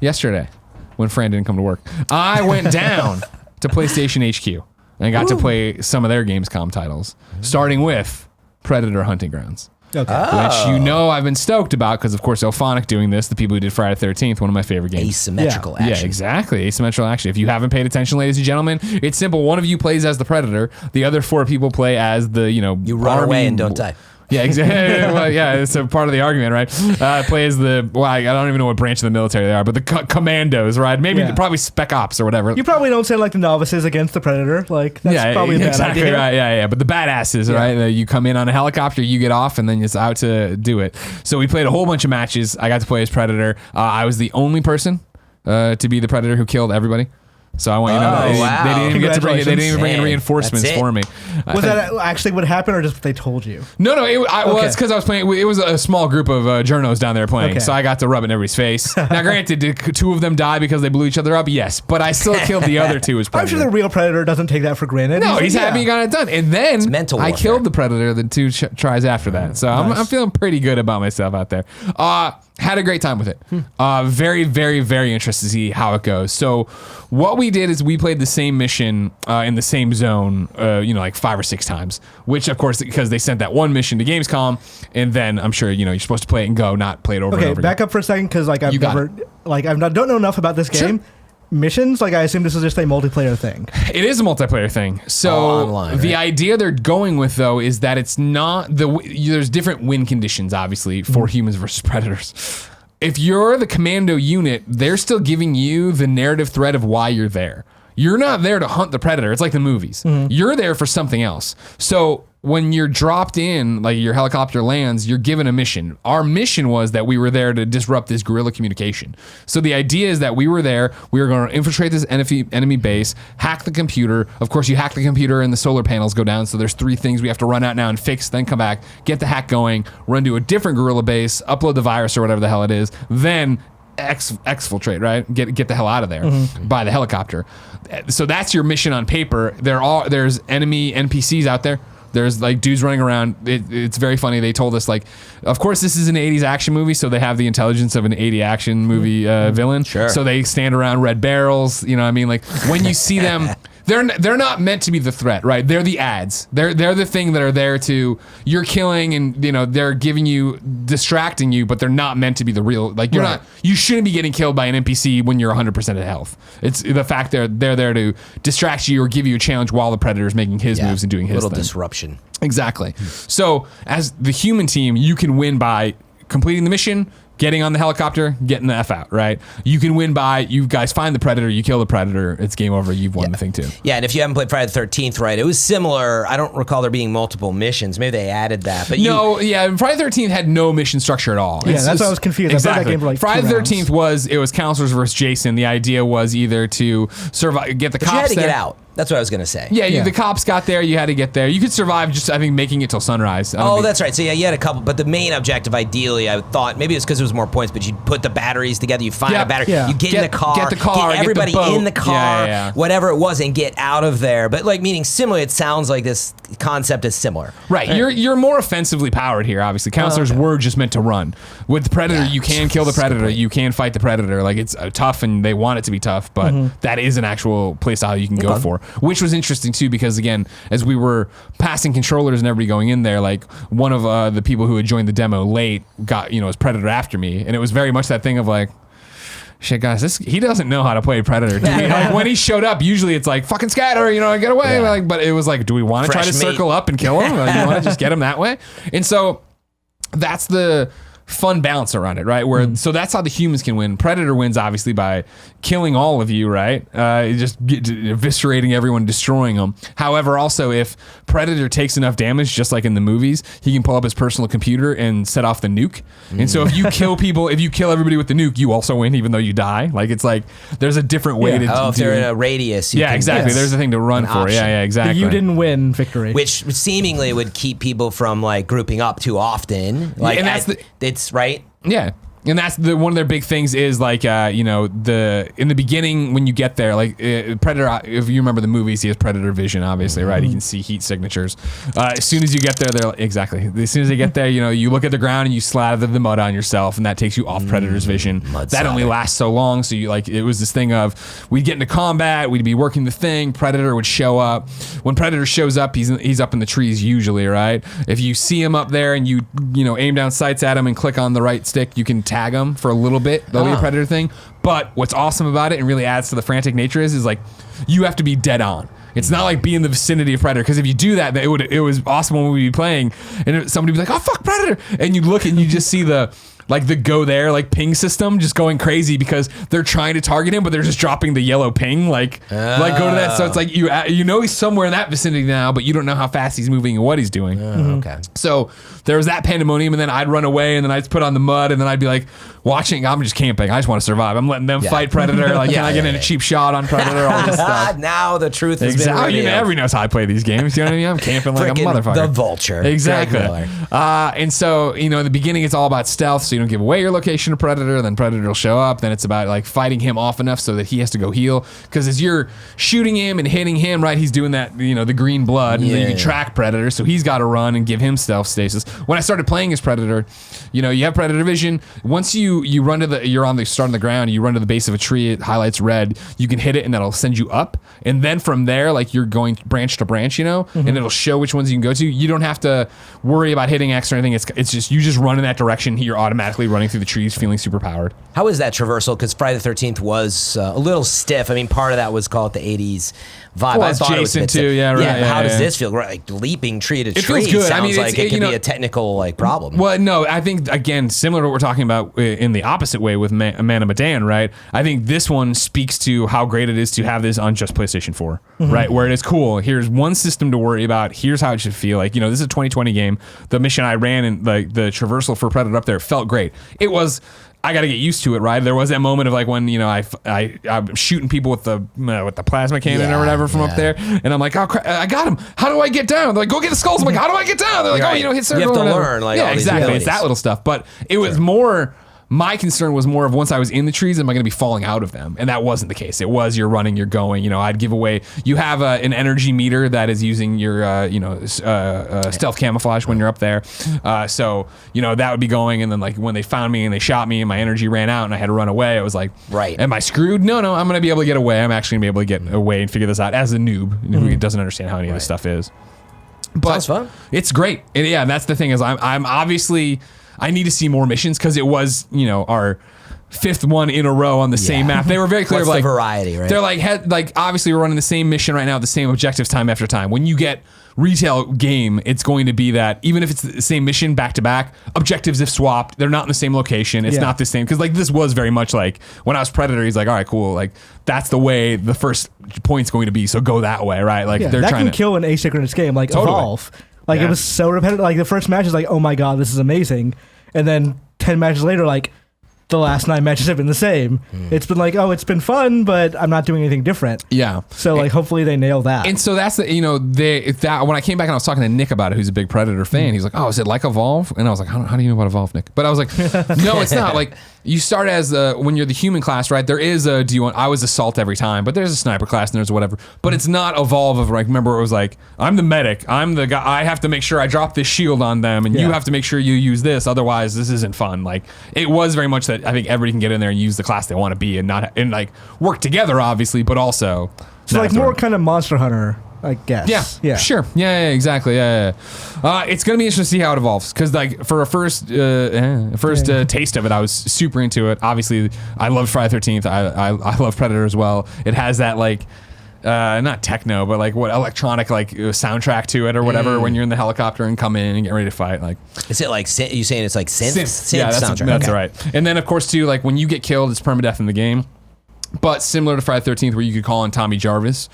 yesterday, when Fran didn't come to work, I went down to PlayStation HQ. And I got to play some of their Gamescom titles, starting with Predator Hunting Grounds. Okay. Which I've been stoked about because, of course, Elphonic doing this, the people who did Friday the 13th, one of my favorite games. Asymmetrical action. Yeah, exactly. Asymmetrical action. If you haven't paid attention, ladies and gentlemen, it's simple. One of you plays as the Predator. The other 4 people play as the, You run away and don't die. Yeah, exactly. Well, yeah, it's a part of the argument, right? Play as I don't even know what branch of the military they are, but the commandos, right? Probably Spec Ops or whatever. You probably don't say like the novices against the Predator. Like, that's probably a bad exactly idea. Right. Yeah. But the badasses, right? You come in on a helicopter, you get off, and then you're out to do it. So we played a whole bunch of matches. I got to play as Predator. I was the only person to be the Predator who killed everybody. So I want you to know wow. they didn't even get to bring. They didn't even bring in reinforcements for me. Was that actually what happened, or just they told you? No. It's because I was playing. It was a small group of journos down there playing, so I got to rub it in everybody's face. Now, granted, did 2 of them die because they blew each other up? Yes, but I still killed the other 2 as Predator. I'm sure the real Predator doesn't take that for granted. No, he's happy he got it done, and then mental I warfare. killed the Predator the 2 tries after that. So Nice. I'm feeling pretty good about myself out there. Had a great time with it. Very, very, very interested to see how it goes. So what we did is we played the same mission in the same zone, like 5 or 6 times, which of course, because they sent that one mission to Gamescom, and then I'm sure, you're supposed to play it and go, not play it over and over back again. up for a second, because I don't know enough about this Sure. game. Missions, I assume this is just a multiplayer thing. It is a multiplayer thing. So online, the right? idea they're going with, though, is that it's not there's different win conditions, obviously, for humans versus predators. If you're the commando unit, they're still giving you the narrative thread of why you're there. You're not there to hunt the predator. It's like the movies. You're there for something else. So when you're dropped in, like your helicopter lands, you're given a mission. Our mission was that we were there to disrupt this guerrilla communication. So the idea is that we were there, we were going to infiltrate this enemy base, hack the computer. Of course, you hack the computer and the solar panels go down. So there's 3 things we have to run out now and fix, then come back, get the hack going, run to a different guerrilla base, upload the virus or whatever the hell it is, then exfiltrate, right? Get the hell out of there by the helicopter. So that's your mission on paper. There's enemy NPCs out there. There's like dudes running around. It's very funny. They told us like, of course this is an 80s action movie, so they have the intelligence of an 80 action movie villain. Sure. So they stand around red barrels. You know what I mean? Like when you see them. They're not meant to be the threat, right? They're the ads. They're the thing that are there to you're killing and they're giving you distracting you, but they're not meant to be the real. Like you shouldn't be getting killed by an NPC when you're 100% of health. It's the fact they're there to distract you or give you a challenge while the predator's making his moves and doing his little thing. disruption. Exactly. So as the human team, you can win by completing the mission, getting on the helicopter, getting the F out, right? You can win by, you guys find the predator, you kill the predator, it's game over, you've won the thing too. Yeah, and if you haven't played Friday the 13th, right, it was similar. I don't recall there being multiple missions. Maybe they added that. But Friday the 13th had no mission structure at all. Yeah, that's why I was confused. Exactly. I played that game for like Friday the 13th rounds. was Counselors versus Jason. The idea was either to survive, get the but cops you had to there. get out. That's what I was going to say. Yeah, the cops got there. You had to get there. You could survive just, I think, making it till sunrise. That's right. So, yeah, you had a couple. But the main objective, ideally, I thought, maybe it's because it was more points, but you put the batteries together. You find a battery. Yeah. You get in the car. Get the car. Get everybody get the boat. in the car. Yeah. Whatever it was, and get out of there. But, meaning similarly, it sounds like this concept is similar. Right. You're more offensively powered here, obviously. Counselors were just meant to run. With the Predator, you can kill the Predator. You can fight the Predator. Like, it's tough, and they want it to be tough, but that is an actual playstyle you can go for, which was interesting too, because again, as we were passing controllers and everybody going in there, like one of the people who had joined the demo late got his Predator after me, and it was very much that thing of like, shit, guys, he doesn't know how to play Predator. Like when he showed up, usually it's like fucking scatter, get away. Yeah. But it was like, do we want to try to circle up and kill him? Like, you want to just get him that way? And so that's the fun balance around it, right? Where so that's how the humans can win. Predator wins obviously by killing all of you, right? Just eviscerating everyone, destroying them. However, also if Predator takes enough damage, just like in the movies, he can pull up his personal computer and set off the nuke. And so if you kill people, if you kill everybody with the nuke, you also win, even though you die. Like it's like there's a different way to. Oh, if they're in a radius. Exactly. There's a thing to run for. Option. Yeah, exactly. You didn't win victory, which seemingly would keep people from grouping up too often. And that's it's right. Yeah. And that's one of their big things is in the beginning when you get there, like Predator, if you remember the movies, he has Predator vision, obviously, right? He can see heat signatures. As soon as you get there, exactly. As soon as they get there, you look at the ground and you slather the mud on yourself, and that takes you off Predator's vision. That only lasts so long, so it was this thing of we'd get into combat, we'd be working the thing, Predator would show up. When Predator shows up, he's up in the trees usually, right? If you see him up there and you aim down sights at him and click on the right stick, you can tag them for a little bit. They'll be a Predator thing. But what's awesome about it and really adds to the frantic nature is like you have to be dead on. It's not like be in the vicinity of Predator, because if you do that, it was awesome when we'd be playing and somebody would be like, oh fuck, Predator, and you look and you just see the go there ping system just going crazy because they're trying to target him, but they're just dropping the yellow ping go to that. So it's like he's somewhere in that vicinity now, but you don't know how fast he's moving and what he's doing. Okay. So there was that pandemonium, and then I'd run away, and then I'd put on the mud, and then I'd be like watching. I'm just camping. I just want to survive. I'm letting them fight Predator. Can I get in a cheap shot on Predator? All this stuff. Now the truth is exactly. Everybody knows how I play these games. You know what I mean? I'm camping like a motherfucker. The vulture. Exactly. And so in the beginning, it's all about stealth, so you don't give away your location to Predator. Then Predator will show up. Then it's about fighting him off enough so that he has to go heal. Because as you're shooting him and hitting him, right, he's doing that the green blood, and then you can track Predator, so he's got to run and give him stealth stasis. When I started playing as Predator, you have Predator vision. Once you run to you're on the start on the ground, you run to the base of a tree, it highlights red, you can hit it and that'll send you up, and then from there you're going branch to branch, and it'll show which ones you can go to. You don't have to worry about hitting X or anything. It's just you just run in that direction, you're automatically running through the trees feeling super powered. How is that traversal? Because Friday the 13th was a little stiff. I mean, part of that was called the 80s vibe. Well, I thought Jason it was too. Yeah, right. How does this feel? Leaping tree to tree. Feels good. Sounds like it could be a technical problem. Well, no, I think again similar to what we're talking about in the opposite way with Medan, right? I think this one speaks to how great it is to have this on just PlayStation 4, right? Where it is cool. Here's one system to worry about. Here's how it should feel. This is a 2020 game. The mission I ran and the traversal for Predator up there felt great. It was. I got to get used to it, right? There was that moment of when I'm shooting people with the plasma cannon or whatever from up there, and I'm like, oh crap, I got him. How do I get down? They're like, go get the skulls. I'm like, how do I get down? They're like, hit circle. You have to learn. Yeah, exactly. It's that little stuff, but it was more My concern was more of once I was in the trees, am I going to be falling out of them? And that wasn't the case. It was you're running, you're going. I'd give away. You have an energy meter that is using your stealth camouflage when you're up there. So that would be going, and then like when they found me and they shot me and my energy ran out and I had to run away, it was like, right. Am I screwed? No, I'm going to be able to get away. I'm actually going to be able to get away and figure this out as a noob who doesn't understand how any of this stuff is. But sounds fun. It's great. And that's the thing is I'm obviously. I need to see more missions because it was, our 5th one in a row on the same map. They were very clear. What's like the variety, right? They're like obviously we're running the same mission right now, the same objectives time after time. When you get retail game, it's going to be that even if it's the same mission back to back, objectives have swapped. They're not in the same location. It's not the same because like this was very much like when I was Predator. He's like, all right, cool. Like that's the way the first point's going to be. So go that way, right? Like they're that trying can to kill an asynchronous game like Totally. Evolve. Like it was so repetitive. Like the first match is like, oh my god, this is amazing, and then 10 matches later, like the last 9 matches have been the same. It's been like, oh, it's been fun, but I'm not doing anything different. Yeah. So like, hopefully they nail that. And so that's the when I came back and I was talking to Nick about it, who's a big Predator fan, he's like, oh, is it like Evolve? And I was like, how do you know about Evolve, Nick? But I was like, no, it's not. Like you start as when you're the human class, right? There is I was assault every time, but there's a sniper class and there's whatever. But it's not Evolve of like, remember it was like, I'm the medic, I'm the guy, I have to make sure I drop this shield on them, and you have to make sure you use this, otherwise this isn't fun. Like it was very much that I think everybody can get in there and use the class they want to be and like work together, obviously, but also so like more kind of Monster Hunter, I guess. Yeah. Sure. Yeah, exactly. Yeah. It's gonna be interesting to see how it evolves because like for a first taste of it, I was super into it. Obviously, I love Friday 13th. I love Predator as well. It has that like. Not techno, but like what electronic like soundtrack to it or whatever when you're in the helicopter and come in and get ready to fight. Like, is it like you saying it's like synth? Yeah, soundtrack. That's right. And then of course too, like when you get killed, it's permadeath in the game. But similar to Friday 13th, where you could call in Tommy Jarvis,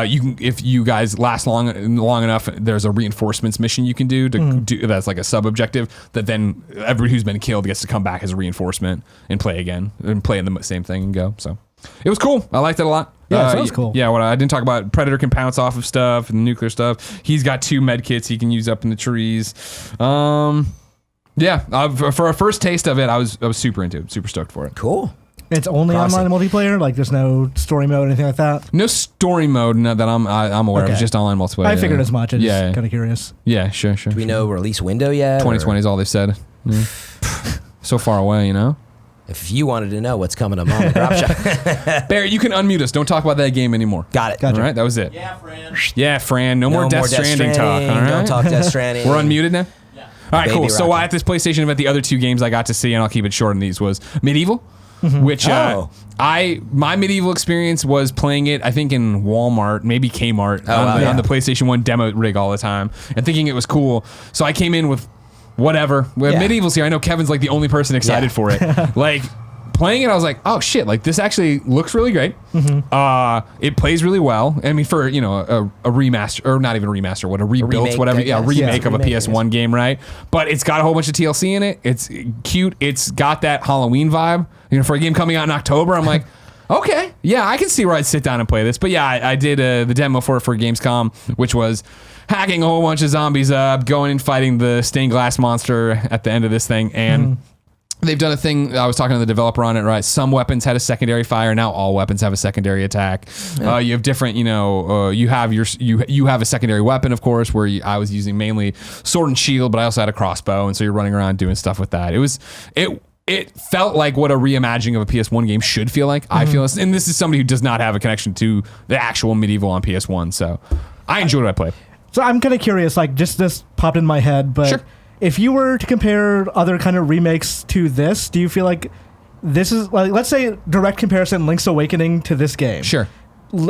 you can if you guys last long enough. There's a reinforcements mission you can do to do that's like a sub objective that then everybody who's been killed gets to come back as a reinforcement and play again and play in the same thing and go. So it was cool. I liked it a lot. Yeah, it sounds cool. Yeah, what I didn't talk about, Predator can pounce off of stuff and nuclear stuff. He's got 2 med kits he can use up in the trees. For a first taste of it, I was super into it, super stoked for it. Cool. It's only online multiplayer. Like there's no story mode or anything like that. No story mode that I'm aware of. It's just online multiplayer. I figured as much. I'm just kind of curious. Yeah, sure. Do we know release window yet? 2020 is all they said. Yeah. So far away, If you wanted to know what's coming up on the drop shot. Barry, you can unmute us. Don't talk about that game anymore. Got it. Gotcha. All right, that was it. Yeah, Fran. No more Death Stranding talk. All right? Don't talk Death Stranding. We're unmuted now? Yeah. All right, Baby cool. So rocking. at this PlayStation event, the other 2 games I got to see, and I'll keep it short on these, was Medieval, which my Medieval experience was playing it, I think, in Walmart, maybe Kmart, on the PlayStation 1 demo rig all the time, and thinking it was cool. So I came in with whatever. Medieval's here. I know Kevin's like the only person excited for it. Like, playing it, I was like, oh shit, like this actually looks really great. It plays really well. I mean, for a remaster, or not even a remaster, what a rebuilt, remake, whatever, remake of a remake, PS1 game, right? But it's got a whole bunch of TLC in it. It's cute. It's got that Halloween vibe. For a game coming out in October, I'm like, okay, yeah, I can see where I'd sit down and play this. But yeah, I did the demo for Gamescom, which was hacking a whole bunch of zombies up, going and fighting the stained glass monster at the end of this thing, and. They've done a thing. I was talking to the developer on it, right? Some weapons had a secondary fire. Now all weapons have a secondary attack. You have different, you have you have a secondary weapon, of course, where I was using mainly sword and shield, but I also had a crossbow, and so you're running around doing stuff with that. It felt like what a reimagining of a PS1 game should feel like. I feel, and this is somebody who does not have a connection to the actual Medieval on PS1, so I enjoyed what I played. So I'm kind of curious. Like, just this popped in my head, but. Sure. If you were to compare other kind of remakes to this, do you feel like this is, like, let's say direct comparison Link's Awakening to this game? Sure.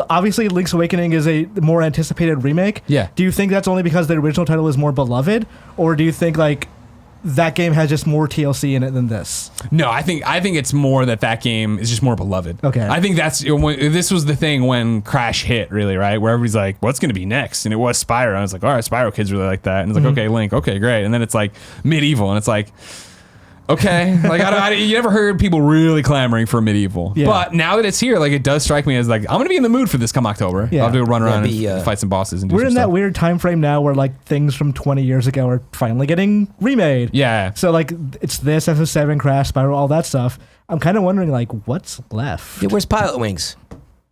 Obviously, Link's Awakening is a more anticipated remake. Yeah. Do you think that's only because the original title is more beloved? Or do you think, like, that game has just more TLC in it than this? No, I think it's more that game is just more beloved. Okay. I think this was the thing when Crash hit, really, right? Where everybody's like, what's going to be next? And it was Spyro. And I was like, all right, Spyro kids really like that. And it's like, okay, Link, okay, great. And then it's like Medieval. And it's like, Okay, like you never heard people really clamoring for Medieval, but now that it's here, like it does strike me as like I'm gonna be in the mood for this come October. Yeah. I'll do a run around and fight some bosses. And we're in that stuff. weird time frame now where like things from 20 years ago are finally getting remade. Yeah. So like it's this FF7, Crash, Spiral, all that stuff. I'm kind of wondering like what's left. Yeah, where's Pilot Wings?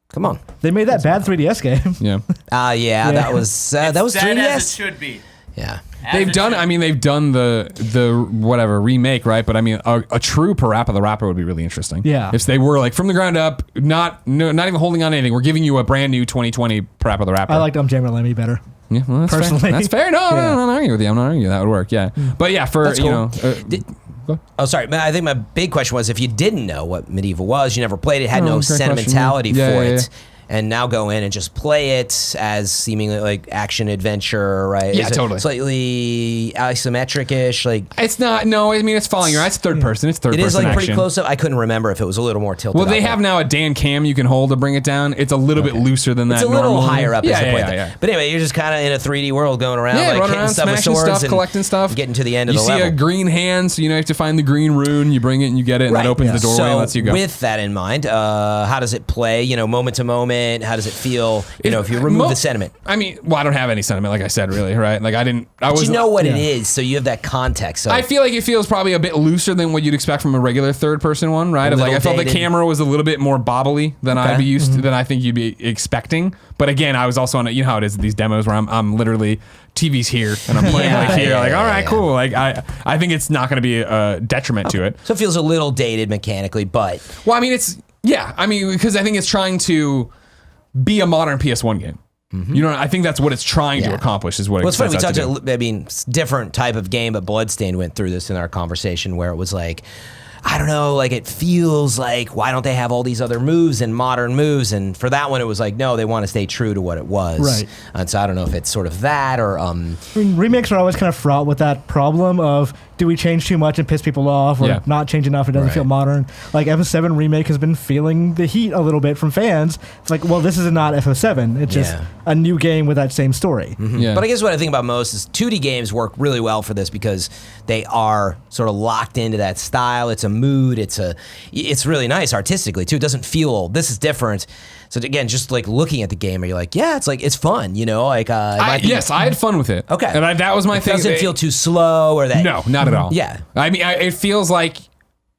Come on. They made that bad 3DS game. Yeah. Yeah, that was 3DS. As it should be. Yeah. They've done the whatever remake, right? But I mean, a true Parappa the Rapper would be really interesting. Yeah. If they were like from the ground up, not even holding on to anything. We're giving you a brand new 2020 Parappa the Rapper. I liked Jammer Lemmy better. Yeah, well, that's personally. fair. That's fair. No, I'm not arguing with you. I'm not arguing. That would work. Yeah. But yeah, for That's cool. Oh, sorry. I think my big question was if you didn't know what Medieval was, you never played it, had no great question, sentimentality yeah. for Yeah, it, and now go in and just play it as seemingly like action adventure, right? Yeah, Is it totally. Slightly isometric-ish, like. It's not. No, I mean it's following your eyes. It's third person. It's third person. It is like action. pretty close up. I couldn't remember if it was a little more tilted. Well, they up have there. now a Dan cam you can hold to bring it down. It's a little bit looser than that. It's a little normally. higher up as a point. Yeah. But anyway, you're just kind of in a 3D world going around, Yeah, like running hitting around, stuff with smashing swords stuff, and collecting stuff. getting to the end of you the see level. a green hand, so you have to find the green rune. You bring it and you get it, and that opens the doorway So and lets you go. with that in mind, how does it play? Moment to moment. How does it feel? If you remove the sentiment. I mean, well, I don't have any sentiment, like I said, really, right? Like I But was. you know what it is, so you have that context. So I feel like it feels probably a bit looser than what you'd expect from a regular third-person one, right? Of like, I little felt the dated. camera was a little bit more bobbly than I'd be used to, than I think you'd be expecting. But again, I was also on you know how it is these demos where I'm literally TV's here and I'm playing here, all right, cool. Like I think it's not going to be a detriment to it. So it feels a little dated mechanically, but Well, I mean, because I think it's trying to be a modern PS1 game. You know, I think that's what it's trying to accomplish. Is what well, it's funny. We sets out talked to do. about. I mean, it's a different type of game, but Bloodstained went through this in our conversation where it was like, I don't know, like it feels like why don't they have all these other moves and modern moves? And for that one, it was like no, they want to stay true to what it was. Right. And so I don't know if it's sort of that or I mean, remakes are always kind of fraught with that problem of do we change too much and piss people off, or not change enough? It doesn't feel modern. Like FF7 remake has been feeling the heat a little bit from fans. It's like, well, this is not FF7. It's just a new game with that same story. Yeah. But I guess what I think about most is 2D games work really well for this because they are sort of locked into that style. It's a mood. It's really nice artistically too. It doesn't feel this is different. So again, just like looking at the game, you're like, yeah, it's fun. Like Yes, I had fun with it. Okay. And that was my thing. It doesn't feel too slow or that. No, not at all. Yeah. I mean, it feels like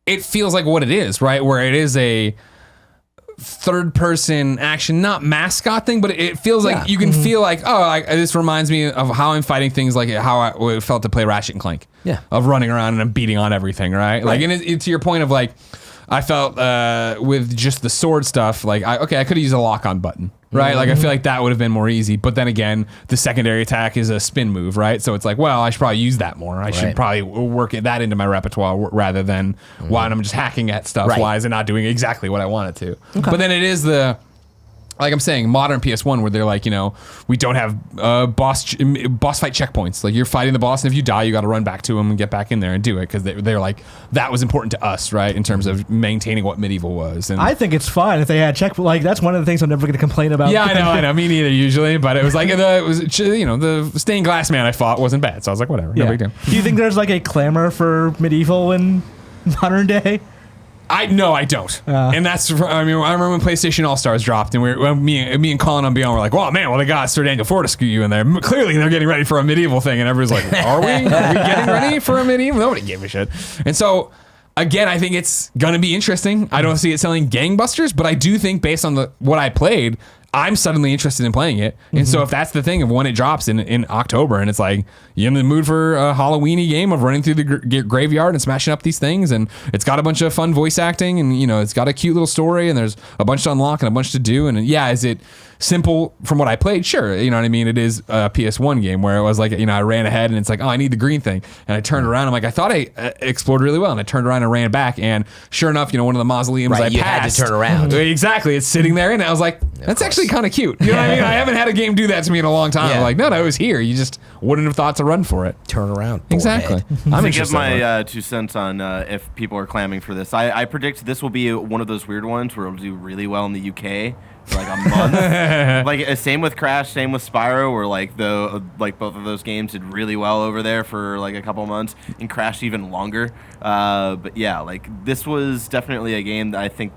what it is, right? Where it is a third-person action, not mascot thing, but it feels like you can feel like, this reminds me of how I'm fighting things like how it felt to play Ratchet and Clank. Yeah. Of running around and I'm beating on everything, right? Like, and it's to your point of like, I felt with just the sword stuff, like, I could have used a lock-on button, right? Like, I feel like that would have been more easy. But then again, the secondary attack is a spin move, right? So it's like, well, I should probably use that more. I should probably work that into my repertoire rather than when I'm just hacking at stuff. Right. Why is it not doing exactly what I want it to? But then it is like I'm saying, modern PS1 where they're like, we don't have boss fight checkpoints. Like you're fighting the boss, and if you die, you got to run back to him and get back in there and do it because they're like that was important to us, right? In terms of maintaining what Medieval was. And I think it's fine if they had like that's one of the things I'm never going to complain about. yeah, I know. Me neither usually, but it was like the stained glass man I fought wasn't bad, so I was like, whatever, no big deal. Do you think there's like a clamor for Medieval in modern day? I don't, and that's. I remember when PlayStation All Stars dropped, and me and Colin on Beyond were like, "Wow, man! Well, they got Sir Daniel Fortescue in there. Clearly, they're getting ready for a Medieval thing." And everyone's like, "Are we? Are we getting ready for a Medieval?" Nobody gave a shit. And so, again, I think it's gonna be interesting. I don't see it selling gangbusters, but I do think based on what I played, I'm suddenly interested in playing it. And so if that's the thing of when it drops in October and it's like you're in the mood for a Halloween-y game of running through the graveyard and smashing up these things, and it's got a bunch of fun voice acting, and it's got a cute little story, and there's a bunch to unlock and a bunch to do, and is it simple from what I played? Sure, you know what I mean? It is a PS1 game where it was like, I ran ahead and it's like, oh, I need the green thing, and I turned around, I'm like, I thought I explored really well, and I turned around and ran back, and sure enough, one of the mausoleums I you passed, had to turn around. Exactly, it's sitting there, and I was like, that's actually kind of cute. You know what I mean? I haven't had a game do that to me in a long time. I'm like, no, it was here. You just wouldn't have thought to run for it. Turn around. Exactly. Boarhead. I'm To interested. give my 2 cents on if people are clamming for this, I predict this will be one of those weird ones where it'll do really well in the UK for like a month. Like same with Crash, same with Spyro, where like both of those games did really well over there for like a couple months, and Crash even longer. But yeah, like this was definitely a game that I think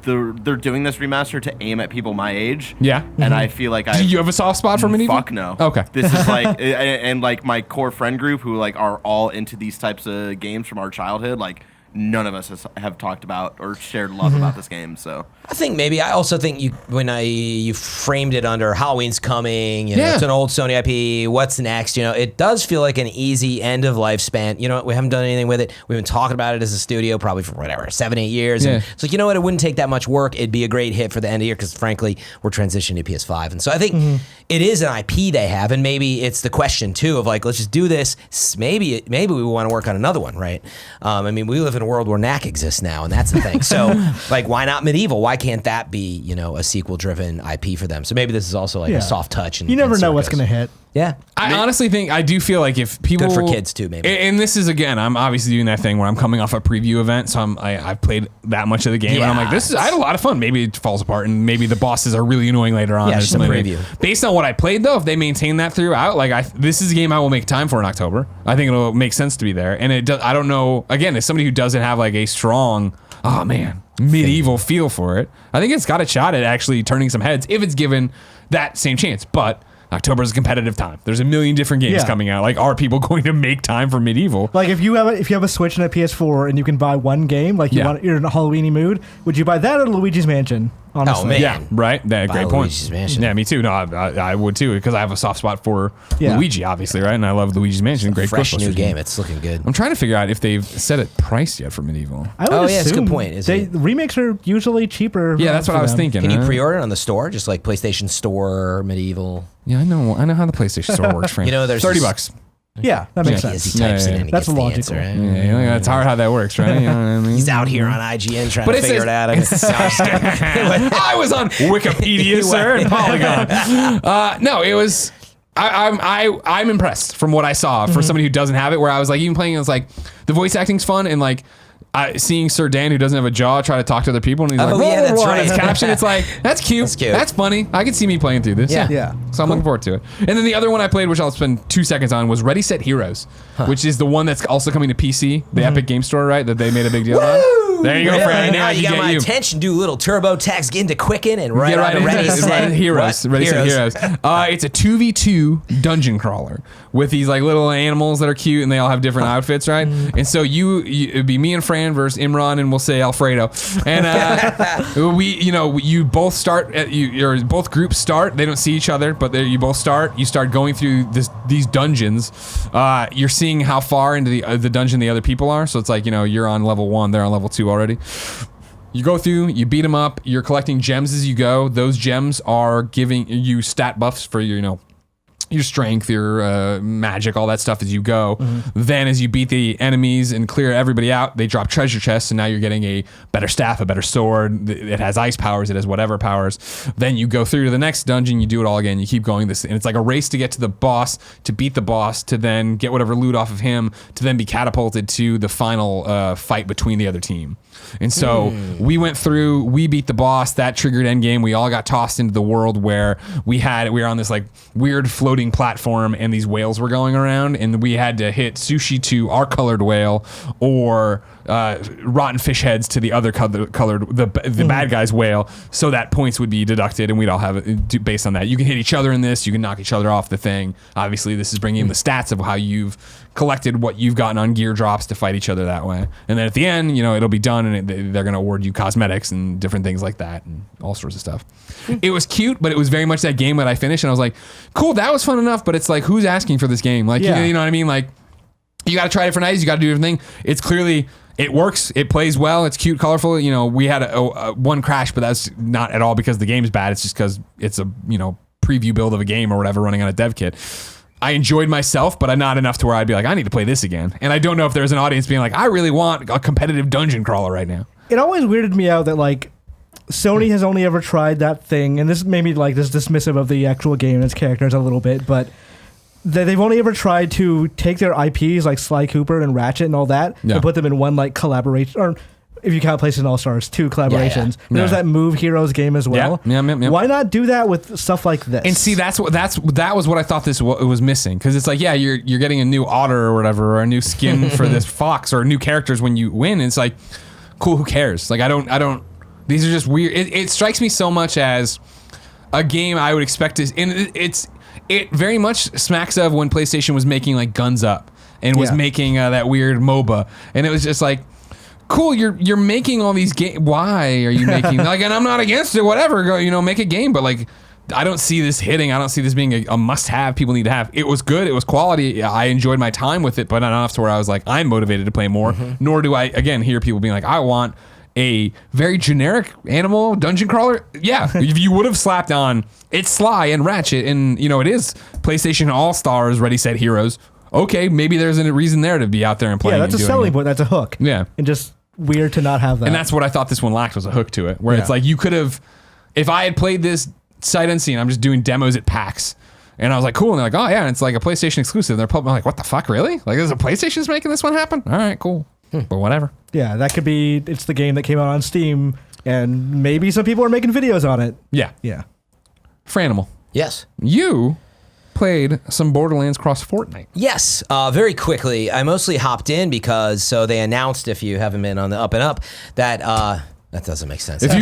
they're doing this remaster to aim at people my age. Yeah. And I feel like Do you have a soft spot for Medieval? Fuck no. Okay. This is like, and like my core friend group who like are all into these types of games from our childhood, like none of us have talked about or shared love about this game. So I also think you framed it under Halloween's coming, you know, Yeah. it's an old Sony IP, what's next, you know, it does feel like an easy end of lifespan. You know, we haven't done anything with it. We've been talking about it as a studio probably for whatever, 7-8 years. Yeah. And it's like, you know what, it wouldn't take that much work. It'd be a great hit for the end of the year because frankly, we're transitioning to PS5. And so I think it is an IP they have, and maybe it's the question too of like, let's just do this. Maybe we want to work on another one, right? I mean, we live in a world where NAC exists now, and that's the thing. So like, why not Medieval? Why can't that be, you know, a sequel-driven IP for them? So maybe this is also like Yeah. a soft touch. And You never and see know where it what's goes. going to hit. Yeah. I honestly think, I do feel like if people... Good for kids too, maybe. And this is, again, I'm obviously doing that thing where I'm coming off a preview event, so I've played that much of the game, and I'm like, I had a lot of fun. Maybe it falls apart, and maybe the bosses are really annoying later on. Yeah, or just a something. preview. Based on what I played, though, if they maintain that throughout, like this is a game I will make time for in October. I think it'll make sense to be there. And it does, I don't know, again, as somebody who doesn't have like a strong, medieval feel for it, I think it's got a shot at actually turning some heads if it's given that same chance. But October is a competitive time. There's a million different games coming out. Like, are people going to make time for medieval? Like if you have a Switch and a PS4 and you can buy one game, like you're in a Halloweeny mood, would you buy that or Luigi's Mansion? Honestly. Oh, man. Yeah, right. That Buy great point. Luigi's Mansion. Yeah, me too. No, I would too because I have a soft spot for Luigi, obviously, right? And I love Luigi's Mansion. Great Fresh Ghostbusters new game. It's looking good. I'm trying to figure out if they've set it priced yet for medieval. I would Oh, yeah, it's a good assume point. Remakes are usually cheaper. Yeah, that's what for I was them. thinking. Can you huh? pre-order it on the store, just like PlayStation Store, Medieval? Yeah, I know how the PlayStation Store works, Frank. You know, there's $30. Yeah, that makes As sense. he types Yeah, it yeah. in, he That's gets the logical. answer, right? Yeah, it's hard how that works, right? You know what I mean? He's out here on IGN trying to it figure says- it out. I mean, no, I'm just kidding. I was on Wikipedia, sir, and Polygon. No, it was. I'm impressed from what I saw for somebody who doesn't have it. Where I was like, even playing, it was like the voice acting's fun, and like seeing Sir Dan, who doesn't have a jaw, try to talk to other people, and he's like, yeah, that's right. It's caption. It's like that's cute. That's cute. That's funny. I can see me playing through this. Yeah. Yeah. So I'm looking forward to it. And then the other one I played, which I'll spend 2 seconds on, was Ready Set Heroes, which is the one that's also coming to PC, the Epic Game Store, right? That they made a big deal on. There you go, Yeah, Frank. now Now you got my attention. Do a little turbo text, get into Quicken, and right on to Ready Set Heroes. What? Ready Set Heroes. It's a 2v2 dungeon crawler with these like little animals that are cute, and they all have different outfits, right? And so it'd be me and Fran versus Imran, and we'll say Alfredo. And you both start. Both groups start. They don't see each other, but you both start. You start going through these dungeons. You're seeing how far into the dungeon the other people are. So it's like, you're on level 1, they're on level 2 already. You go through, you beat them up. You're collecting gems as you go. Those gems are giving you stat buffs for your strength, your magic, all that stuff as you go. Then as you beat the enemies and clear everybody out, they drop treasure chests, and now you're getting a better staff, a better sword. It has ice powers, it has whatever powers. Then you go through to the next dungeon, you do it all again, you keep going this, and it's like a race to get to the boss, to beat the boss, to then get whatever loot off of him, to then be catapulted to the final fight between the other team. And so we went through, we beat the boss, that triggered endgame. We all got tossed into the world where we were on this like weird floating platform, and these whales were going around, and we had to hit sushi to our colored whale, or rotten fish heads to the other colored the bad guy's whale, so that points would be deducted, and we'd all have it based on that. You can hit each other in this, you can knock each other off the thing. Obviously this is bringing in the stats of how you've collected what you've gotten on gear drops to fight each other that way. And then at the end, it'll be done, and they're going to award you cosmetics and different things like that, and all sorts of stuff. It was cute, but it was very much that game that I finished, and I was like, cool, that was fun enough, but it's like, who's asking for this game? Like, you know what I mean? Like, you got to try different nights, you got to do different thing. It's clearly, it works, it plays well, it's cute, colorful. We had a one crash, but that's not at all because the game's bad. It's just because it's a preview build of a game or whatever running on a dev kit. I enjoyed myself, but I'm not enough to where I'd be like, I need to play this again. And I don't know if there's an audience being like, I really want a competitive dungeon crawler right now. It always weirded me out that like Sony has only ever tried that thing, and this made me like this dismissive of the actual game and its characters a little bit, but they've only ever tried to take their IPs like Sly Cooper and Ratchet and all that and put them in one like collaboration, or if you count PlayStation All-Stars, 2 collaborations. There was that Move Heroes game as well. Yeah. Why not do that with stuff like this? And see, that was what I thought this was missing, because it's like, yeah, you're getting a new otter or whatever, or a new skin for this fox, or new characters when you win. And it's like, cool, who cares? Like, I don't. These are just weird. It strikes me so much as a game I would expect to, and it very much smacks of when PlayStation was making like Guns Up and was making that weird MOBA, and it was just like, cool, you're making all these games. Why are you making like? And I'm not against it. Whatever, go, make a game. But like, I don't see this hitting. I don't see this being a must-have. People need to have. It was good. It was quality. I enjoyed my time with it, but not enough to where I was like, I'm motivated to play more. Nor do I again hear people being like, I want a very generic animal dungeon crawler. Yeah, if you would have slapped on it's Sly and Ratchet, and it is PlayStation All-Stars Ready Set Heroes. Okay, maybe there's a reason there to be out there and playing. Yeah, that's a selling point. That's a hook. Yeah, and just weird to not have that. And that's what I thought this one lacked, was a hook to it, where it's like you could have, if I had played this sight unseen, I'm just doing demos at PAX, and I was like, cool, and they're like, oh yeah, and it's like a PlayStation exclusive. And I'm like, what the fuck, really? Like, is a PlayStation's making this one happen? All right, cool, but whatever. Yeah, that could be. It's the game that came out on Steam, and maybe some people are making videos on it. Yeah. Franimal. Yes. You played some Borderlands X Fortnite. Yes, very quickly. I mostly hopped in because they announced, if you haven't been on the up and up, that that doesn't make sense. If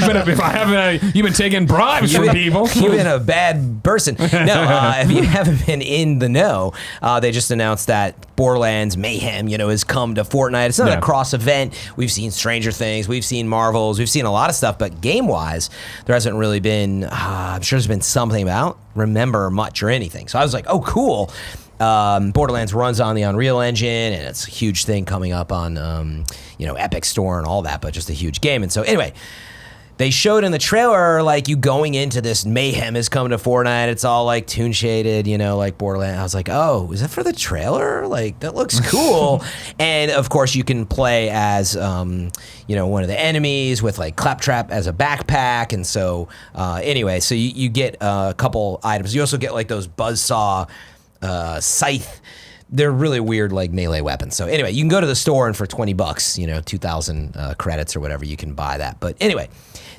I haven't, you've been taking bribes from people. You've been a bad person. No, if you haven't been in the know, they just announced that Borderlands Mayhem, has come to Fortnite. It's not a cross event. We've seen Stranger Things, we've seen Marvels, we've seen a lot of stuff, but game-wise, there hasn't really been. I'm sure there's been something about Remember much or anything. So I was like, oh, cool. Borderlands runs on the Unreal Engine, and it's a huge thing coming up on, Epic Store and all that, but just a huge game. And so anyway, they showed in the trailer, like, you going into this Mayhem is coming to Fortnite. It's all like toon shaded, like Borderlands. I was like, oh, is that for the trailer? Like, that looks cool. And of course you can play as, one of the enemies with like Claptrap as a backpack. And so, anyway, so you get a couple items. You also get like those buzzsaw, scythe. They're really weird, like melee weapons. So anyway, you can go to the store, and for $20, 2,000 credits or whatever, you can buy that. But anyway,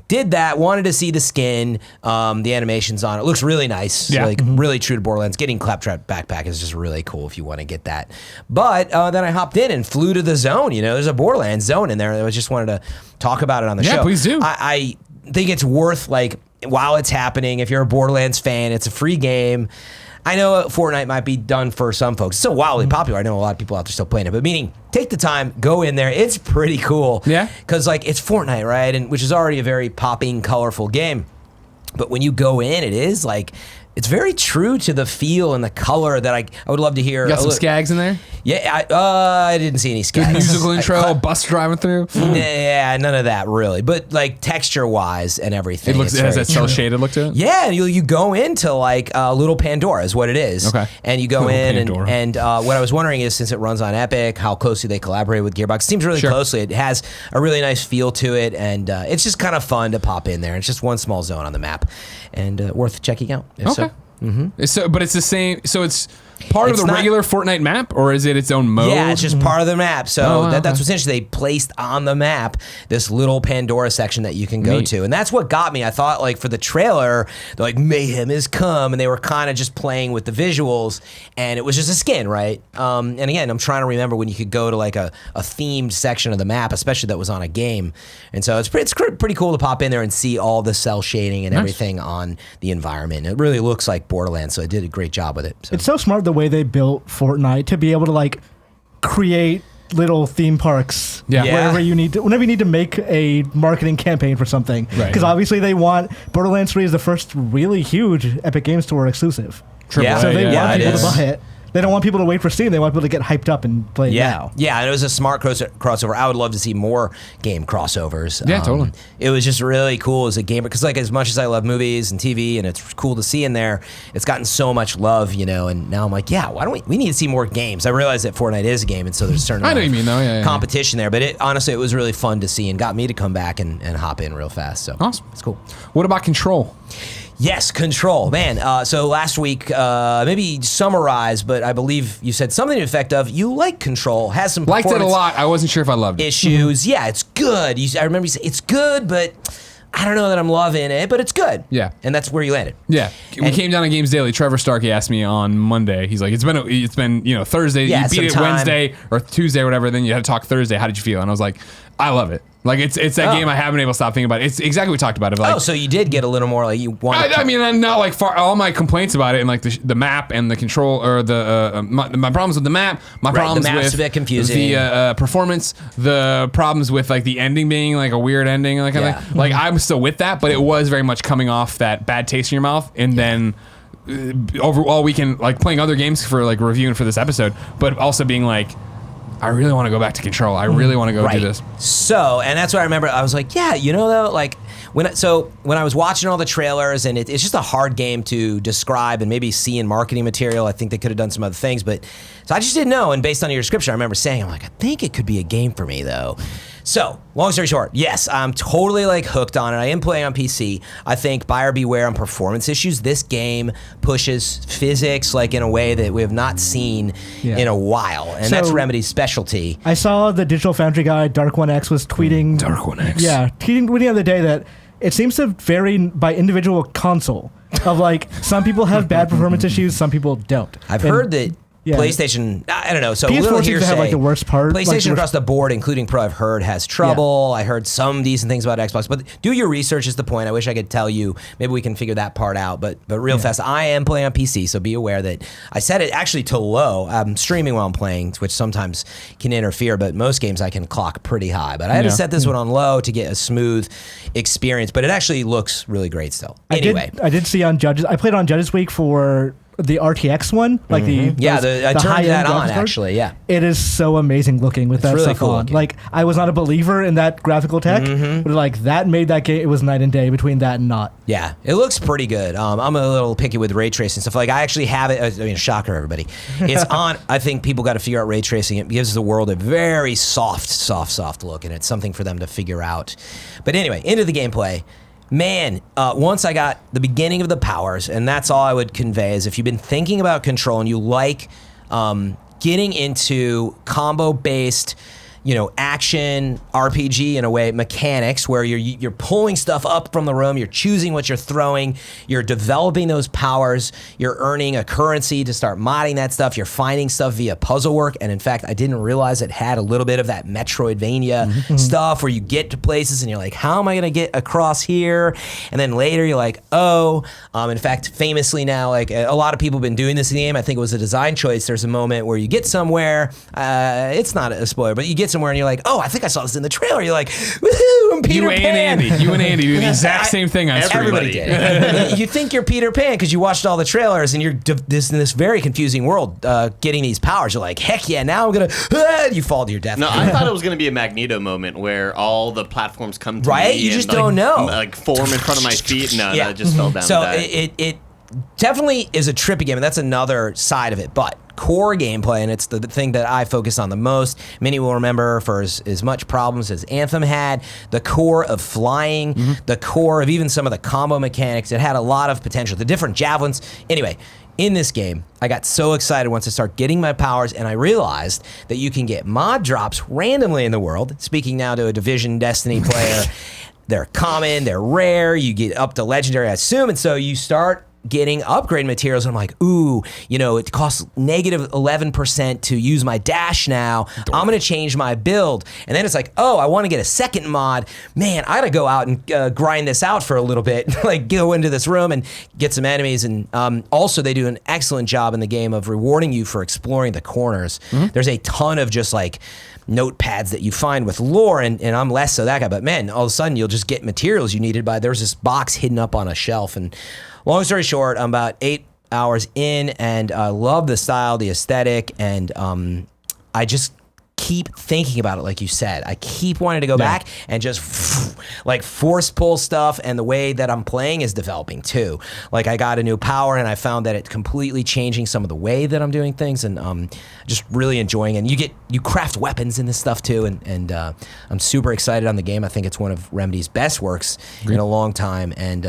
did that. Wanted to see the skin. The animations on it looks really nice. Yeah. Like really true to Borderlands. Getting Claptrap backpack is just really cool if you want to get that. But then I hopped in and flew to the zone. There's a Borderlands zone in there. I just wanted to talk about it on the show. Yeah, please do. I think it's worth, like, while it's happening, if you're a Borderlands fan, it's a free game. I know Fortnite might be done for some folks. It's so wildly popular. I know a lot of people out there still playing it. But meaning, take the time, go in there. It's pretty cool. Yeah. Because, like, it's Fortnite, right? And which is already a very popping, colorful game. But when you go in, it is, like, it's very true to the feel and the color that I would love to hear. You got some skags in there? Yeah, I didn't see any skags. Good musical intro, bus driving through. Yeah, none of that really. But like texture-wise and everything, it has that cel shaded look to it. Yeah, you go into like Little Pandora is what it is. Okay. And you go in and what I was wondering is, since it runs on Epic, how closely they collaborate with Gearbox. It seems really closely. It has a really nice feel to it, and it's just kind of fun to pop in there. It's just one small zone on the map, and worth checking out. Okay. So, but it's the same. So it's part of the regular Fortnite map, or is it its own mode? Yeah, it's just part of the map. So that's what's interesting. They placed on the map this little Pandora section that you can go to. And that's what got me. I thought, like, for the trailer, they're like, Mayhem has come, and they were kind of just playing with the visuals, and it was just a skin, right? And again, I'm trying to remember when you could go to like a themed section of the map, especially that was on a game. And so it's pretty cool to pop in there and see all the cell shading and everything on the environment. It really looks like Borderlands, so they did a great job with it. So. It's so smart the way they built Fortnite to be able to like create little theme parks whenever you need to make a marketing campaign for something, because obviously they want Borderlands 3 is the first really huge Epic Games Store exclusive. Yeah. So they want people to buy it. They don't want people to wait for Steam. They want people to get hyped up and play it now. Yeah, and it was a smart crossover. I would love to see more game crossovers. Yeah, totally. It was just really cool as a gamer because, like, as much as I love movies and TV, and it's cool to see in there, it's gotten so much love, you know. And now I'm like, yeah, why don't we need to see more games? I realize that Fortnite is a game, and so there's certain I know what you mean, though. Yeah, competition there. But honestly, it was really fun to see and got me to come back and hop in real fast. So Awesome. it's cool. What about Control? Yes, Control, man. So last week, maybe summarize, but I believe you said something to the effect of you like Control, has some Liked it a performance lot. I wasn't sure if I loved it. issues. Yeah, it's good. I remember you saying it's good, but I don't know that I'm loving it, but it's good. Yeah. And that's where you landed. Yeah, we And- came down on Games Daily. Trevor Starkey asked me on Monday. He's like, "It's been you know Thursday. Yeah, you beat some it time. Wednesday or Tuesday or whatever. Then you had to talk Thursday. How did you feel?" And I was like, "I love it. Like it's that game I haven't been able to stop thinking about. It's exactly what we talked about. Of like, Oh, so you did get a little more like you wanted. I mean, I'm not like all my complaints about it and like the map and the control or the my problems with the map, my Right, the problems map's with a bit confusing. the performance, the problems with like the ending being like a weird ending, like kind Yeah. of like I'm still with that, but it was very much coming off that bad taste in your mouth, and then over all weekend like playing other games for like reviewing for this episode, but also being like, I really want to go back to Control. I really want to go do this. So, and that's what I remember. I was like, yeah, you know, though, like when I was watching all the trailers, and it's just a hard game to describe and maybe see in marketing material. I think they could have done some other things, but so I just didn't know. And based on your description, I remember saying, I'm like, I think it could be a game for me, though. So, long story short, yes, I'm totally like hooked on it. I am playing on PC. I think buyer beware on performance issues. This game pushes physics like in a way that we have not seen in a while, and that's So- Remedy's specialty. I saw the Digital Foundry guy, Dark One X, was tweeting. Dark One X. Yeah, tweeting the other day that it seems to vary by individual console. Of like, some people have bad performance issues, some people don't. I've And heard that yeah. PlayStation, I don't know, so PS4 little seems to hearsay. have, like, the worst part, like, PlayStation the worst- across the board, including Pro, I've heard has trouble. I heard some decent things about Xbox, but do your research is the point. I wish I could tell you. Maybe we can figure that part out. But real fast, I am playing on PC, so be aware that I set it actually to low. I'm streaming while I'm playing, which sometimes can interfere, but most games I can clock pretty high. But I had to set this one on low to get a smooth experience, but it actually looks really great still. Anyway. I did see on Judges. I played on Judges Week for the RTX one, like I turned high-end that on graphics card. actually, yeah. It is so amazing looking with that really stuff cool on. looking. Like, I was not a believer in that graphical tech, but like that made that game. It was night and day between that and not. Yeah, it looks pretty good. I'm a little picky with ray tracing stuff. Like I actually have it. I mean, shocker, everybody. It's on. I think people got to figure out ray tracing. It gives the world a very soft look, and it's something for them to figure out. But anyway, into the gameplay. Man, once I got the beginning of the powers, and that's all I would convey is if you've been thinking about Control and you like getting into combo-based, you know, action RPG in a way, mechanics where you're pulling stuff up from the room, you're choosing what you're throwing, you're developing those powers, you're earning a currency to start modding that stuff, you're finding stuff via puzzle work, and in fact, I didn't realize it had a little bit of that Metroidvania stuff where you get to places and you're like, how am I gonna get across here? And then later you're like, in fact, famously now, like a lot of people have been doing this in the game. I think it was a design choice. There's a moment where you get somewhere, it's not a spoiler, but you get somewhere and you're like, oh, I think I saw this in the trailer. You're like, woohoo, I'm Peter Pan. You and Andy do the exact same thing on screen. Everybody did. You think you're Peter Pan because you watched all the trailers and you're in this very confusing world getting these powers. You're like, heck yeah, now I'm going to, you fall to your death. No, I thought it was going to be a Magneto moment where all the platforms come to Right? me You and, just don't know. Like form in front of my feet. No, Yeah. it just fell down So to that. it definitely is a trippy game, and that's another side of it. But core gameplay, and it's the thing that I focus on the most. Many will remember for as much problems as Anthem had, the core of flying, the core of even some of the combo mechanics. It had a lot of potential. The different javelins. Anyway, in this game, I got so excited once I started getting my powers, and I realized that you can get mod drops randomly in the world. Speaking now to a Division Destiny player, they're common, they're rare, you get up to legendary, I assume, and so you start getting upgrade materials, and I'm like, ooh, you know, it costs negative 11% to use my dash now. I'm gonna change my build. And then it's like, oh, I wanna get a second mod. Man, I gotta go out and grind this out for a little bit, like go into this room and get some enemies. And also they do an excellent job in the game of rewarding you for exploring the corners. There's a ton of just like notepads that you find with lore, and I'm less so that guy, but man, all of a sudden you'll just get materials you needed by, there's this box hidden up on a shelf. And long story short, I'm about 8 hours in, and I love the style, the aesthetic, and I just keep thinking about it, like you said. I keep wanting to go back and just like force pull stuff, and the way that I'm playing is developing too. Like I got a new power, and I found that it's completely changing some of the way that I'm doing things, and just really enjoying it. And you craft weapons in this stuff too, and I'm super excited on the game. I think it's one of Remedy's best works in a long time, and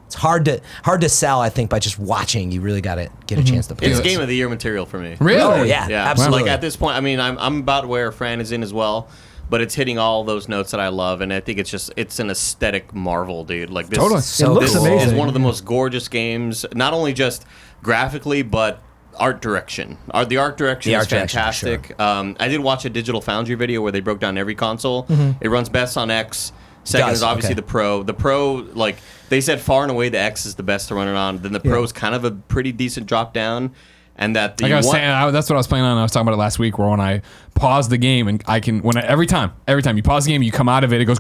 it's hard to sell, I think, by just watching. You really got to get a chance to play. It's it. Game of the Year material for me. Really? Oh, yeah, Yeah, absolutely. Like at this point, I mean, I'm about where Fran is in as well, but it's hitting all those notes that I love, and I think it's an aesthetic marvel, dude. Like this, Totally. So It looks this amazing. is one of the most gorgeous games, not only just graphically, but art direction. The art direction The is art direction, for sure. fantastic. I did watch a Digital Foundry video where they broke down every console. It runs best on X. Second Does, is obviously okay. the Pro. The Pro, like, they said far and away the X is the best to run it on. Then the Pro is kind of a pretty decent drop down. And that the Like I was saying, that's what I was playing on. I was talking about it last week, where when I pause the game and I can, every time you pause the game, you come out of it, it goes.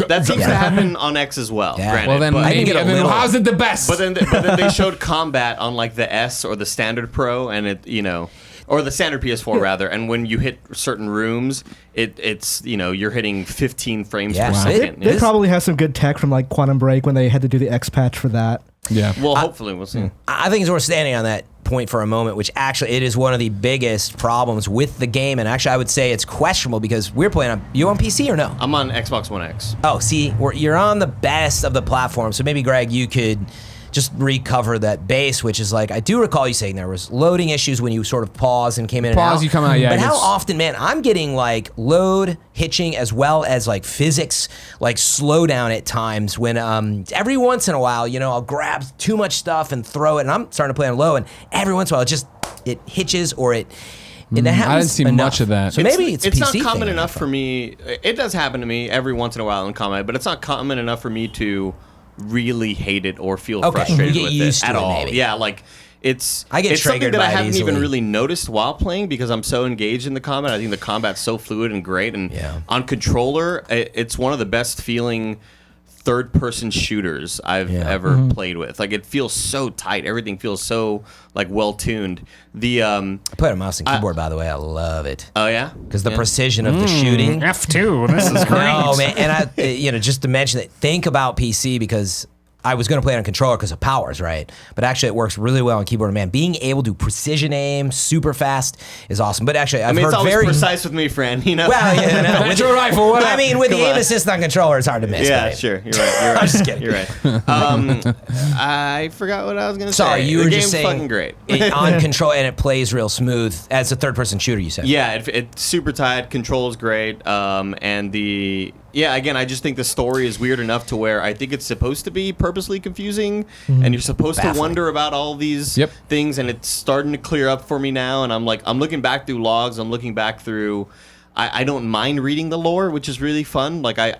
that seems to happen on X as well. Yeah. Granted, Well, then but, maybe, get a and then little- how's it the best? but then they showed combat on like the S or the standard Pro, and it or the standard PS4 rather. And when you hit certain rooms, it's you're hitting 15 frames Yeah. per Wow. second. They probably have some good tech from like Quantum Break when they had to do the X patch for that. yeah. Well, hopefully we'll see. I think it's worth standing on that point for a moment, which actually it is one of the biggest problems with the game, and actually I would say it's questionable because we're playing on. You on PC or no? I'm on Xbox One X. Oh, see, you're on the best of the platforms, so maybe Greg, you could just recover that base, which is like I do recall you saying there was loading issues when you sort of pause and came in and out. Pause, you come out, yeah, But how it's- often, man, I'm getting like load hitching as well as like physics, like slow down at times when every once in a while, I'll grab too much stuff and throw it, and I'm starting to play on low, and every once in a while it hitches or it. And that I happens didn't see enough. much of that. So maybe it's not PC common thing. enough for me. It does happen to me every once in a while in combat, but it's not common enough for me to really hate it or feel Okay, frustrated you get with used it to at it, all. maybe. Yeah, like it's I get it's something triggered that I by it haven't even easily. really noticed while playing because I'm so engaged in the combat. I think the combat's so fluid and great, and Yeah. on controller, it's one of the best feeling third-person shooters I've ever played with. Like it feels so tight. Everything feels so like well tuned. The I play on mouse and keyboard, by the way. I love it. oh yeah, Because the precision of the shooting. F2. This is great. No, man. And just to mention that, think about PC because I was going to play it on controller because of powers, right? But actually, it works really well on keyboard. Man, being able to precision aim super fast is awesome. But actually, I've I mean, heard it's always very precise with me, Fran. well, yeah, no. With your rifle, what I up? mean, with the Come aim on. assist on controller, it's hard to miss. Yeah, but- sure. You're right. You're right. I'm just kidding. You're right. I forgot what I was going to say. Sorry, you the were game's just saying fucking great. on control, and it plays real smooth as a third-person shooter. You said, Yeah, it's super tight. Control's great. And again, I just think the story is weird enough to where I think it's supposed to be purposely confusing, and you're supposed to Baffling. wonder about all these Yep. things, and it's starting to clear up for me now. And I'm looking back through logs. I'm looking back through. I don't mind reading the lore, which is really fun. Like I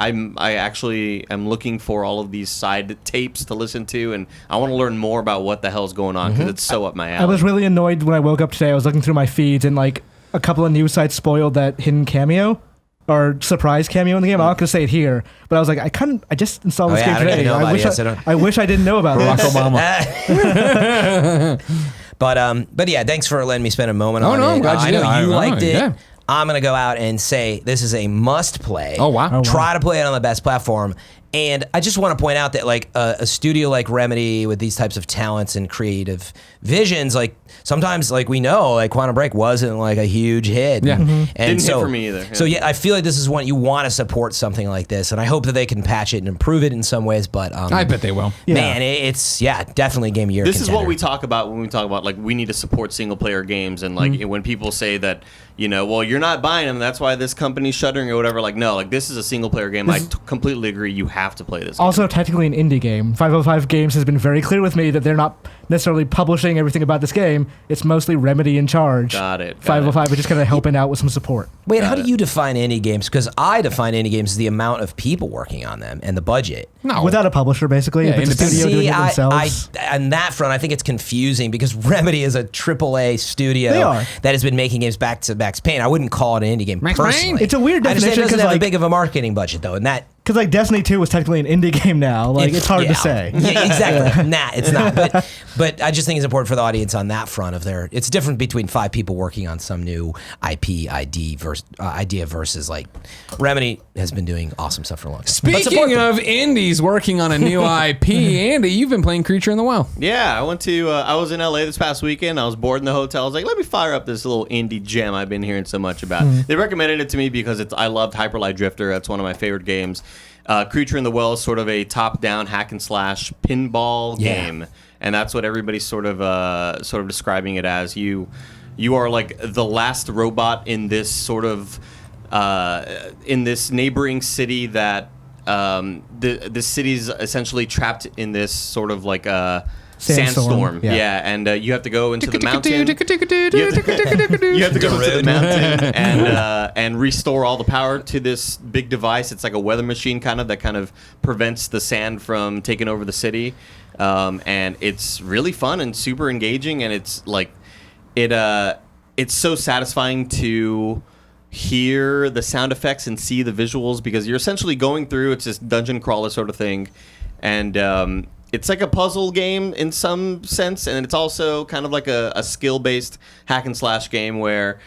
actually am looking for all of these side tapes to listen to, and I want to learn more about what the hell's going on because it's so up my alley. I was really annoyed when I woke up today. I was looking through my feeds and like a couple of news sites spoiled that hidden cameo or surprise cameo in the game. I'm not gonna say it here, but I was like, I just installed this Oh, yeah, I game don't today. even know about wish it, so don't- I wish I didn't know about Barack it. Obama. But yeah, thanks for letting me spend a moment Oh, on no, it. I'm glad you I did. know you liked it. Yeah. I'm gonna go out and say this is a must play. Oh, wow. Oh, wow. Try to play it on the best platform. And I just want to point out that like a studio like Remedy with these types of talents and creative visions, like sometimes like we know like Quantum Break wasn't like a huge hit. Yeah. Mhm. And Didn't hit so, for me either, yeah. So yeah, I feel like this is one you want to support something like this, and I hope that they can patch it and improve it in some ways. But I bet they will. man, it's definitely game of year. This is what contender. we talk about when we talk about like we need to support single player games, and like when people say that well you're not buying them, that's why this company's shuttering or whatever. Like no, like this is a single player game. I completely agree. You have to play this. Game. Also, technically an indie game. 505 Games has been very clear with me that they're not necessarily publishing everything about this game. It's mostly Remedy in charge. Got it. 505 is just kind of helping out with some support. Wait, how do you define indie games? Because I define indie games as the amount of people working on them and the budget. No. Without a publisher, basically. Yeah, If it's a independent. studio doing it themselves. on that front, I think it's confusing because Remedy is a AAA studio They are. that has been making games back to Max Payne. I wouldn't call it an indie game Max personally. Payne? It's a weird I understand definition it doesn't 'cause, have like- a big of a marketing budget though, and that Because like Destiny 2 was technically an indie game now. Like it's hard to say. Yeah, exactly. Nah, it's not. But I just think it's important for the audience on that front of their. It's different between 5 people working on some new IP idea versus like Remedy has been doing awesome stuff for a long time. Speaking of indies working on a new IP, Andy, you've been playing Creature in the Well. Yeah, I went to. I was in LA this past weekend. I was bored in the hotel. I was like, let me fire up this little indie gem I've been hearing so much about. They recommended it to me because I loved Hyper Light Drifter. That's one of my favorite games. Creature in the Well is sort of a top-down hack and slash pinball game, and that's what everybody's sort of describing it as. You are like the last robot in this sort of in this neighboring city that the city's essentially trapped in this sort of like sandstorm. Yeah, and you have to go into the mountain. You have to go into the mountain and restore all the power to this big device. It's like a weather machine that prevents the sand from taking over the city. And it's really fun and super engaging, and it's like it's so satisfying to hear the sound effects and see the visuals, because you're essentially going through, it's this dungeon crawler sort of thing, and it's like a puzzle game in some sense, and it's also kind of like a skill-based hack and slash game where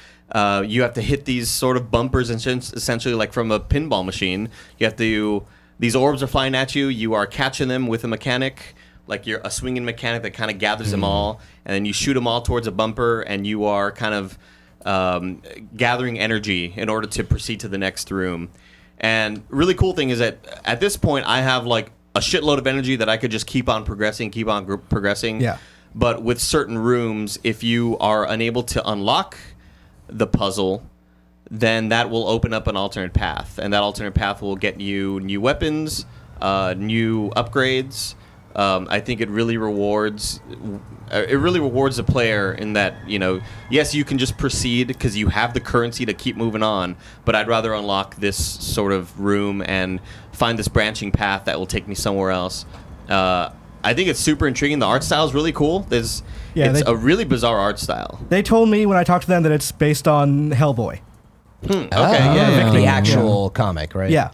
you have to hit these sort of bumpers, and essentially like from a pinball machine. These orbs are flying at you. You are catching them with a mechanic, like you're a swinging mechanic that kind of gathers them all, and then you shoot them all towards a bumper, and you are kind of gathering energy in order to proceed to the next room. And really cool thing is that at this point I have like a shitload of energy that I could just keep on progressing. Yeah. But with certain rooms, if you are unable to unlock the puzzle, then that will open up an alternate path, and that alternate path will get you new weapons, new upgrades. I think it really rewards the player in that, yes, you can just proceed because you have the currency to keep moving on, but I'd rather unlock this sort of room and find this branching path that will take me somewhere else. I think it's super intriguing. The art style is really cool. It's a really bizarre art style. They told me when I talked to them that it's based on Hellboy. Okay, the actual comic, right? Yeah.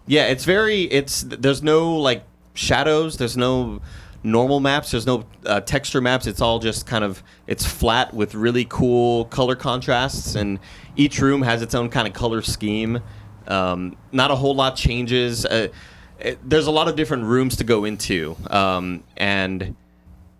Yeah, there's no like shadows, there's no normal maps, there's no texture maps. It's all just it's flat with really cool color contrasts, and each room has its own kind of color scheme. Not a whole lot changes. There's a lot of different rooms to go into, and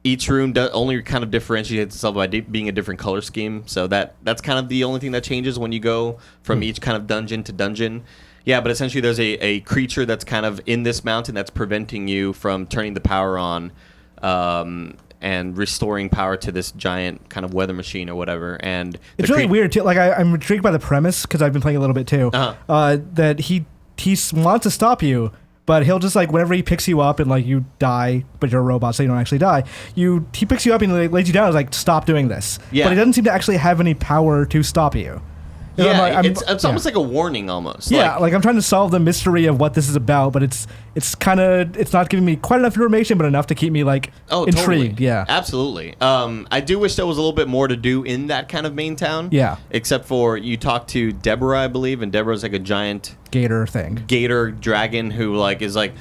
each room only kind of differentiates itself by being a different color scheme. So that's kind of the only thing that changes when you go from each kind of dungeon to dungeon. Yeah, but essentially there's a creature that's kind of in this mountain that's preventing you from turning the power on and restoring power to this giant kind of weather machine or whatever. And it's really weird, too. Like, I'm intrigued by the premise, because I've been playing a little bit, too, that he wants to stop you, but he'll just, like, whenever he picks you up and, like, you die, but you're a robot, so you don't actually die, he picks you up and like, lays you down and is like, stop doing this. Yeah. But he doesn't seem to actually have any power to stop you. It's almost like a warning almost. Yeah, like I'm trying to solve the mystery of what this is about, but it's not giving me quite enough information, but enough to keep me intrigued. Totally. Yeah, absolutely. I do wish there was a little bit more to do in that kind of main town. Yeah. Except for you talk to Deborah, I believe, and Deborah's like a giant gator dragon who is like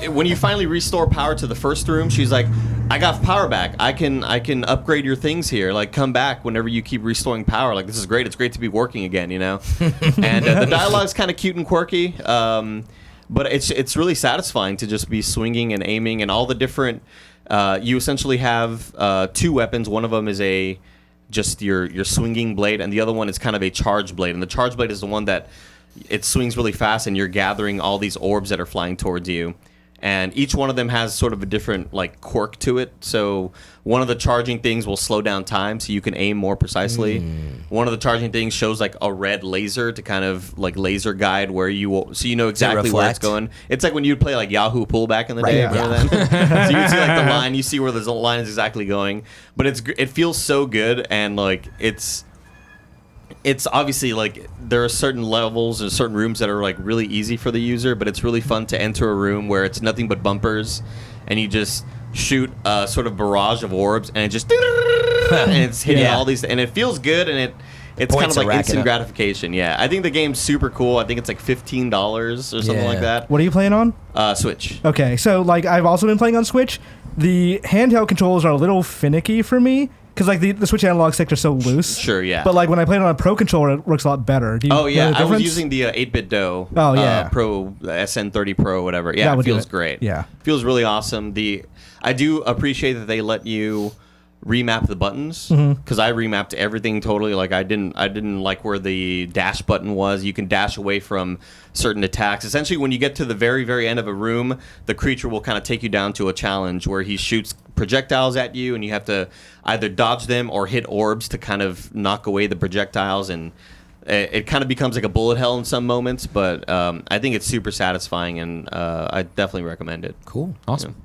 when you finally restore power to the first room, she's like, I got power back. I can upgrade your things here. Like, come back whenever you keep restoring power. Like, this is great. It's great to be working again, And the dialogue's kind of cute and quirky, but it's really satisfying to just be swinging and aiming and all the different. You essentially have 2 weapons. One of them is just your swinging blade, and the other one is kind of a charge blade. And the charge blade is the one that it swings really fast, and you're gathering all these orbs that are flying towards you. And each one of them has sort of a different quirk to it. So one of the charging things will slow down time so you can aim more precisely. One of the charging things shows a red laser to kind of laser guide where so you know exactly where it's going. It's like when you'd play Yahoo Pool back in the day. Then. So you can see the line, you see where the line is exactly going. But it feels so good, and it's obviously there are certain levels and certain rooms that are really easy for the user, but it's really fun to enter a room where it's nothing but bumpers, and you just shoot a sort of barrage of orbs, and it just and it's hitting all these, and it feels good, and it's kind Points of are like racking instant up. gratification. Yeah, I think the game's super cool. I think it's like $15 or something Yeah. like that. What are you playing on? Switch. Okay, so like I've also been playing on Switch. The handheld controls are a little finicky for me because like the Switch analog sticks are so loose. Sure, yeah. But like when I play it on a Pro controller, it works a lot better. Do you Oh yeah, know the I was difference? using the 8-bit DOE. Oh, yeah. Pro SN30 Pro, whatever. Yeah, That it would do feels it. great. Yeah. Feels really awesome. I do appreciate that they let you remap the buttons Mm-hmm. because I remapped everything totally. Like I didn't like where the dash button was. You can dash away from certain attacks. Essentially, when you get to the very, very end of a room, the creature will kind of take you down to a challenge where he shoots projectiles at you, and you have to either dodge them or hit orbs to kind of knock away the projectiles. And it kind of becomes like a bullet hell in some moments, but I think it's super satisfying, and I definitely recommend it. Cool. Awesome.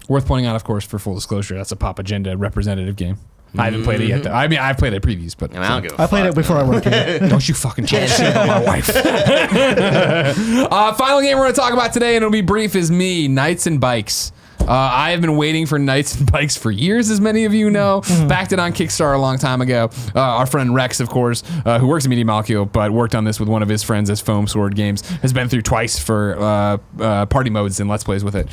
Worth pointing out, of course, for full disclosure, that's a Pop Agenda representative game. I haven't played it yet, though. I mean, I've played it previews, but I mean, I don't give a I played fuck. it before I worked here. don't you fucking chat shit about my wife. Final game we're going to talk about today, and it'll be brief, is me, Knights and Bikes. I have been waiting for Knights and Bikes for years, as many of you know. Backed it on Kickstarter a long time ago. Our friend Rex, of course, who works at Media Molecule, but worked on this with one of his friends as Foam Sword Games, has been through twice for party modes and Let's Plays with it.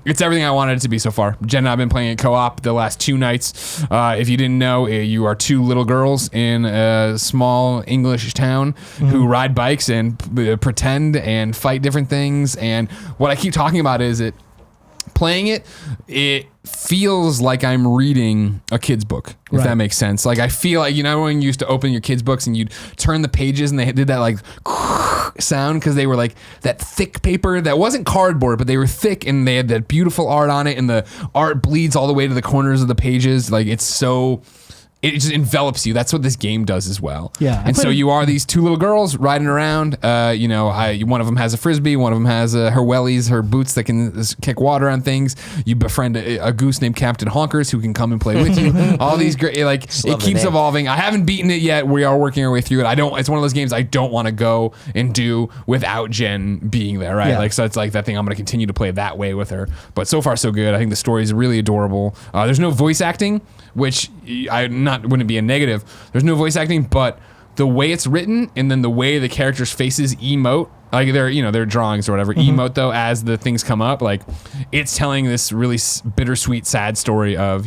It's everything I wanted it to be so far. Jen and I have been playing it co-op the last 2 nights. If you didn't know, you are 2 little girls in a small English town who ride bikes and pretend and fight different things. And what I keep talking about is playing it feels like I'm reading a kid's book, if Right. that makes sense. Like I feel like, you know, when you used to open your kids' books and you'd turn the pages and they did that like sound because they were like that thick paper that wasn't cardboard, but they were thick and they had that beautiful art on it, and the art bleeds all the way to the corners of the pages. Like it just envelops you. That's what this game does as well. Yeah, I And so played- you are these 2 little girls riding around. One of them has a frisbee. One of them has her wellies, her boots that can kick water on things. You befriend a goose named Captain Honkers who can come and play with you. All these great, it love the keeps name. evolving. I haven't beaten it yet. We are working our way through it. It's one of those games I don't want to go and do without Jen being there, right? Yeah. So it's like that thing. I'm going to continue to play that way with her. But so far so good. I think the story is really adorable. There's no voice acting, which wouldn't be a negative. There's no voice acting, but the way it's written and then the way the characters' faces emote, like their drawings or whatever, emote though as the things come up, like it's telling this really bittersweet, sad story of,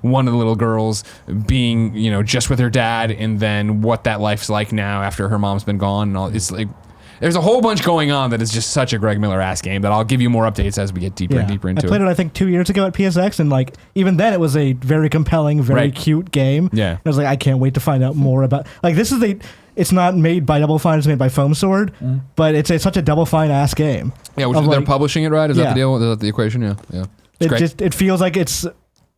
one of the little girls being, just with her dad, and then what that life's like now after her mom's been gone and all. It's like there's a whole bunch going on that is just such a Greg Miller-ass game that I'll give you more updates as we get deeper and deeper into I played it, I think, 2 years ago at PSX, and like even then it was a very compelling, very Right. cute game. Yeah. I was like, I can't wait to find out more about. Like this is it's not made by Double Fine, it's made by Foam Sword, but it's such a Double Fine ass game. Yeah, which Of, they're like, publishing it, right? Is that yeah. the deal? Is that the equation? Yeah. It's great. It feels like it's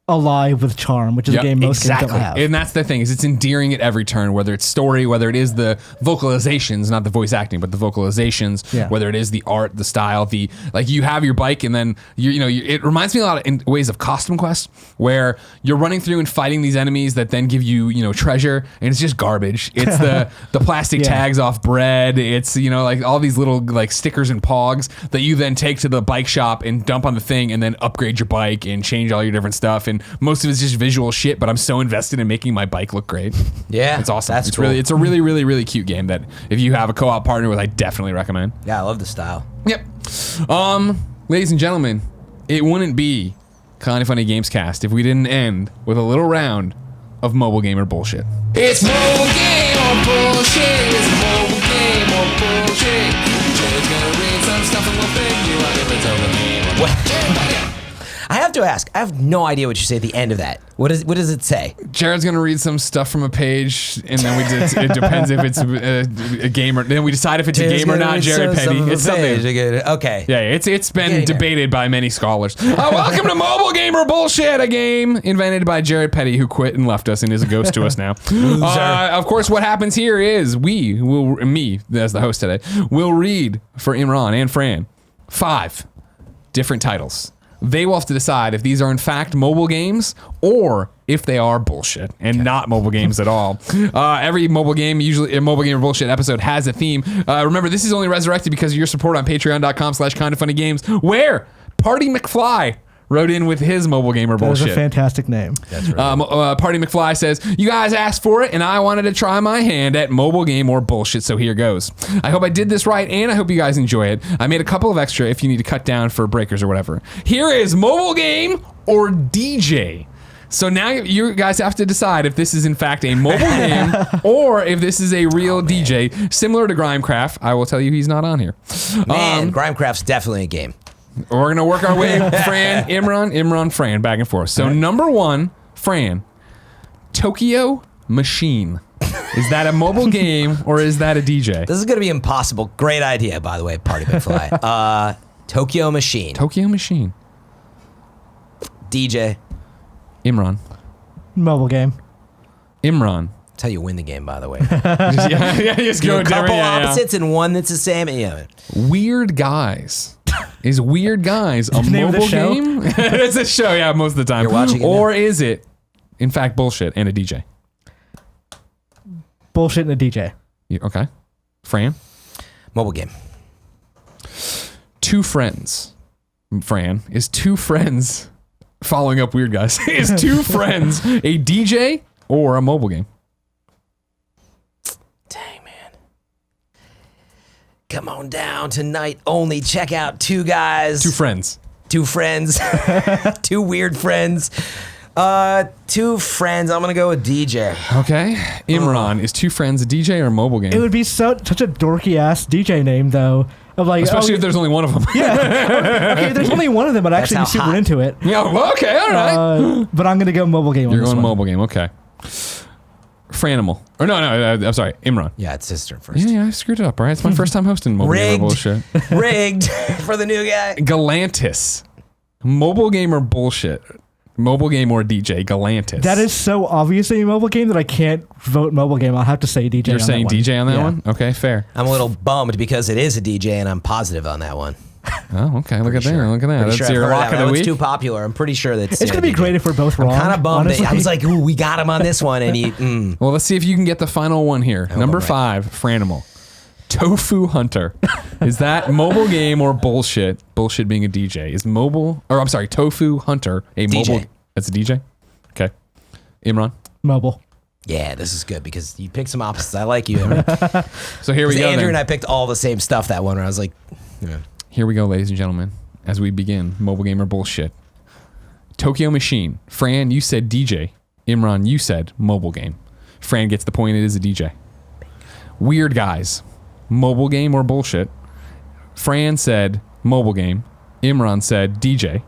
alive with charm, which is a game most games don't have. And that's the thing, is it's endearing at every turn, whether it's story, whether it is the vocalizations, not the voice acting, but the vocalizations, Yeah. whether it is the art, the style, you have your bike, and then it reminds me a lot in ways of Costume Quest, where you're running through and fighting these enemies that then give you treasure, and it's just garbage. It's the plastic Yeah. tags off bread. It's like all these little like stickers and pogs that you then take to the bike shop and dump on the thing, and then upgrade your bike and change all your different stuff. And most of it's just visual shit, but I'm so invested in making my bike look great. Yeah, It's awesome. That's It's cool. it's a really, really, really cute game that if you have a co-op partner with, I definitely recommend. Yeah, I love the style. Yep. Ladies and gentlemen, it wouldn't be Kind of Funny Gamescast if we didn't end with a little round of mobile gamer bullshit. It's mobile game or bullshit. It's mobile game or bullshit. Jay's gonna read some stuff and we'll figure out if it's over me. I have to ask. I have no idea what you say at the end of that. What does it say? Jared's gonna read some stuff from a page, and then it depends if it's a game or then we decide if it's a game or not. Jared Petty, it's something. Okay. Yeah, it's been Getting there. debated by many scholars. Welcome to Mobile Gamer Bullshit, a game invented by Jared Petty, who quit and left us and is a ghost to us now. Of course, what happens here is me as the host today, will read for Imran and Fran 5 different titles. They will have to decide if these are in fact mobile games or if they are bullshit and not mobile games at all. Every mobile game, usually a Mobile Gamer Bullshit episode, has a theme. Remember, this is only resurrected because of your support on patreon.com/kindoffunnygames, where Party McFly wrote in with his mobile gamer That is bullshit. a fantastic name. That's really Party McFly says, you guys asked for it and I wanted to try my hand at mobile game or bullshit, so here goes. I hope I did this right and I hope you guys enjoy it. I made a couple of extra if you need to cut down for breakers or whatever. Here is mobile game or DJ. So now you guys have to decide if this is in fact a mobile game or if this is a real DJ, similar to Grimecraft. I will tell you he's not on here. Man, Grimecraft's definitely a game. We're going to work our way, Fran, Imran, Fran, back and forth. So number one, Fran, Tokyo Machine. Is that a mobile game or is that a DJ? This is going to be impossible. Great idea, by the way, Party McFly. Tokyo Machine. Tokyo Machine. DJ. Imran. Mobile game. Imran. That's how you win the game, by the way. Just Do go a couple different. Yeah. opposites and one that's the same. Yeah. Weird Guys. Is Weird Guys a the name of the mobile show? game? It's a show, yeah, most of the time. You're watching it or is it, in fact, bullshit and a DJ? Bullshit and a DJ. Okay. Fran? Mobile game. Two friends. Fran, is two friends, following up Weird Guys, is two friends a DJ or a mobile game? Dang, man. Come on down tonight only. Check out two guys. Two friends. Two friends. Two weird friends. Two friends. I'm going to go with DJ. Okay. Imran, is two friends a DJ or a mobile game? It would be such a dorky ass DJ name though. Of like, Especially if there's only one of them. okay, if there's only one of them, but actually how be super hot. into it. Yeah, well, okay, all right. But I'm gonna go mobile game. You're on this going one. mobile game, okay. Franimal. Or no, I'm sorry, Imran. Yeah, it's sister first. Yeah, I screwed it up, all right? It's my first time hosting mobile gamer Rigged. bullshit. Rigged for the new guy. Galantis. Mobile game or bullshit? Mobile game or DJ? Galantis. That is so obviously a mobile game that I can't vote mobile game. I'll have to say DJ. You're on saying that one. DJ on that Yeah. one? Okay, fair. I'm a little bummed because it is a DJ and I'm positive on that one. Oh, okay. Look at Sure. that. Look at that. Pretty That's sure your I've heard lock that of the one. week. It's too popular. I'm pretty sure that's. It's gonna be great if we're both wrong. Kind of bummed. honestly. I was like, ooh, we got him on this one, and he. Well, let's see if you can get the final one here. Number right. 5, Franimal. Tofu Hunter. Is that mobile game or bullshit? Bullshit being a DJ. Is mobile, or I'm sorry, Tofu Hunter a DJ. mobile? That's a DJ? Okay. Imran. mobile. Yeah, this is good because you picked some opposites. I like you. So here we go. Andrew then. and I picked all the same stuff that one where I was like, yeah. Here we go, ladies and gentlemen, as we begin mobile game or bullshit. Tokyo Machine. Fran, you said DJ. Imran, you said mobile game. Fran gets the point. It is a DJ. Weird Guys. Mobile game or bullshit? Fran said mobile game. Imran said DJ.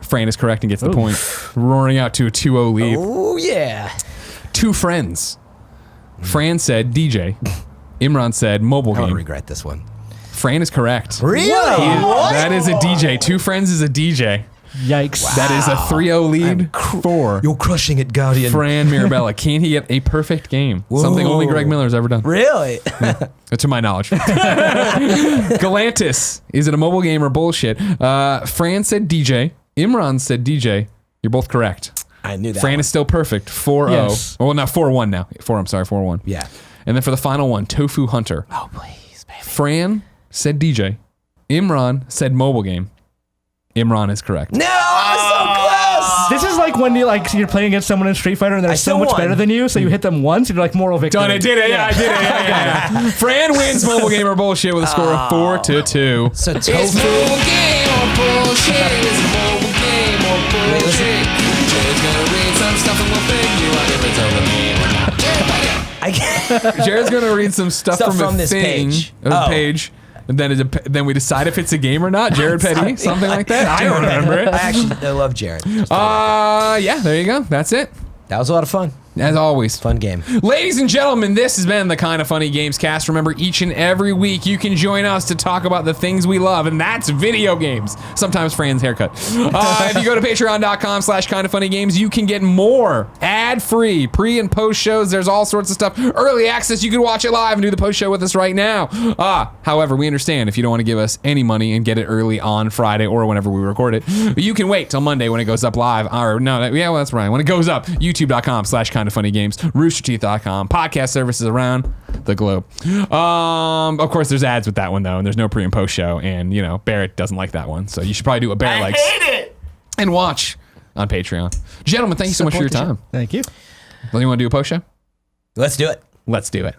Fran is correct and gets the point, roaring out to a 2-0 lead. Oh, yeah. Two friends. Fran said DJ. Imran said mobile I'm going to game. regret this one. Fran is correct. Really? That is a DJ. Two friends is a DJ. Yikes. That is a 3-0 lead for You're crushing it, Guardian. Fran Mirabella. Can he get a perfect game? Something only Greg Miller's ever done. Really? To my knowledge. Galantis. Is it a mobile game or bullshit? Fran said DJ. Imran said DJ. You're both correct. I knew that. Fran one. is still perfect. 4-0. Yes. Well, not 4-1 now. 4-1. Yeah. And then for the final one, Tofu Hunter. Oh, please, baby. Fran said DJ. Imran said mobile game. Imran is correct. No, I was so close. This is like when you're playing against someone in Street Fighter and they're I so still much won. better than you, so you hit them once and you're like moral victory. Done it, did it, yeah, I did it, yeah. Fran wins mobile game or bullshit with a score of 4-2. So It's tofu. mobile game or bullshit. It's mobile game or bullshit. Jared's gonna read some stuff and we'll figure you out if it's over me or not. I can't. Jared's gonna read some stuff Stuff from a from this thing, page. a Oh. page, and then we decide if it's a game or not. Jared Petty, something like that. I don't remember it. I love Jared. Yeah, there you go. That's it. That was a lot of fun. As always. Fun game. Ladies and gentlemen, this has been the Kind of Funny Gamescast. Remember, each and every week you can join us to talk about the things we love, and that's video games. Sometimes Fran's haircut. If you go to patreon.com/kindoffunnygames, you can get more ad-free pre and post shows. There's all sorts of stuff. Early access, you can watch it live and do the post show with us right now. However, we understand if you don't want to give us any money and get it early on Friday or whenever we record it, but you can wait till Monday when it goes up live. Or no, yeah, well, that's right. When it goes up, youtube.com/kindoffunnygames, roosterteeth.com, podcast services around the globe. Of course, there's ads with that one though, and there's no pre and post show, and Barrett doesn't like that one, so you should probably do what Barrett likes. hate it. and watch on Patreon. Gentlemen, thank you so much for your time. Thank you. Well, you want to do a post show? Let's do it. Let's do it.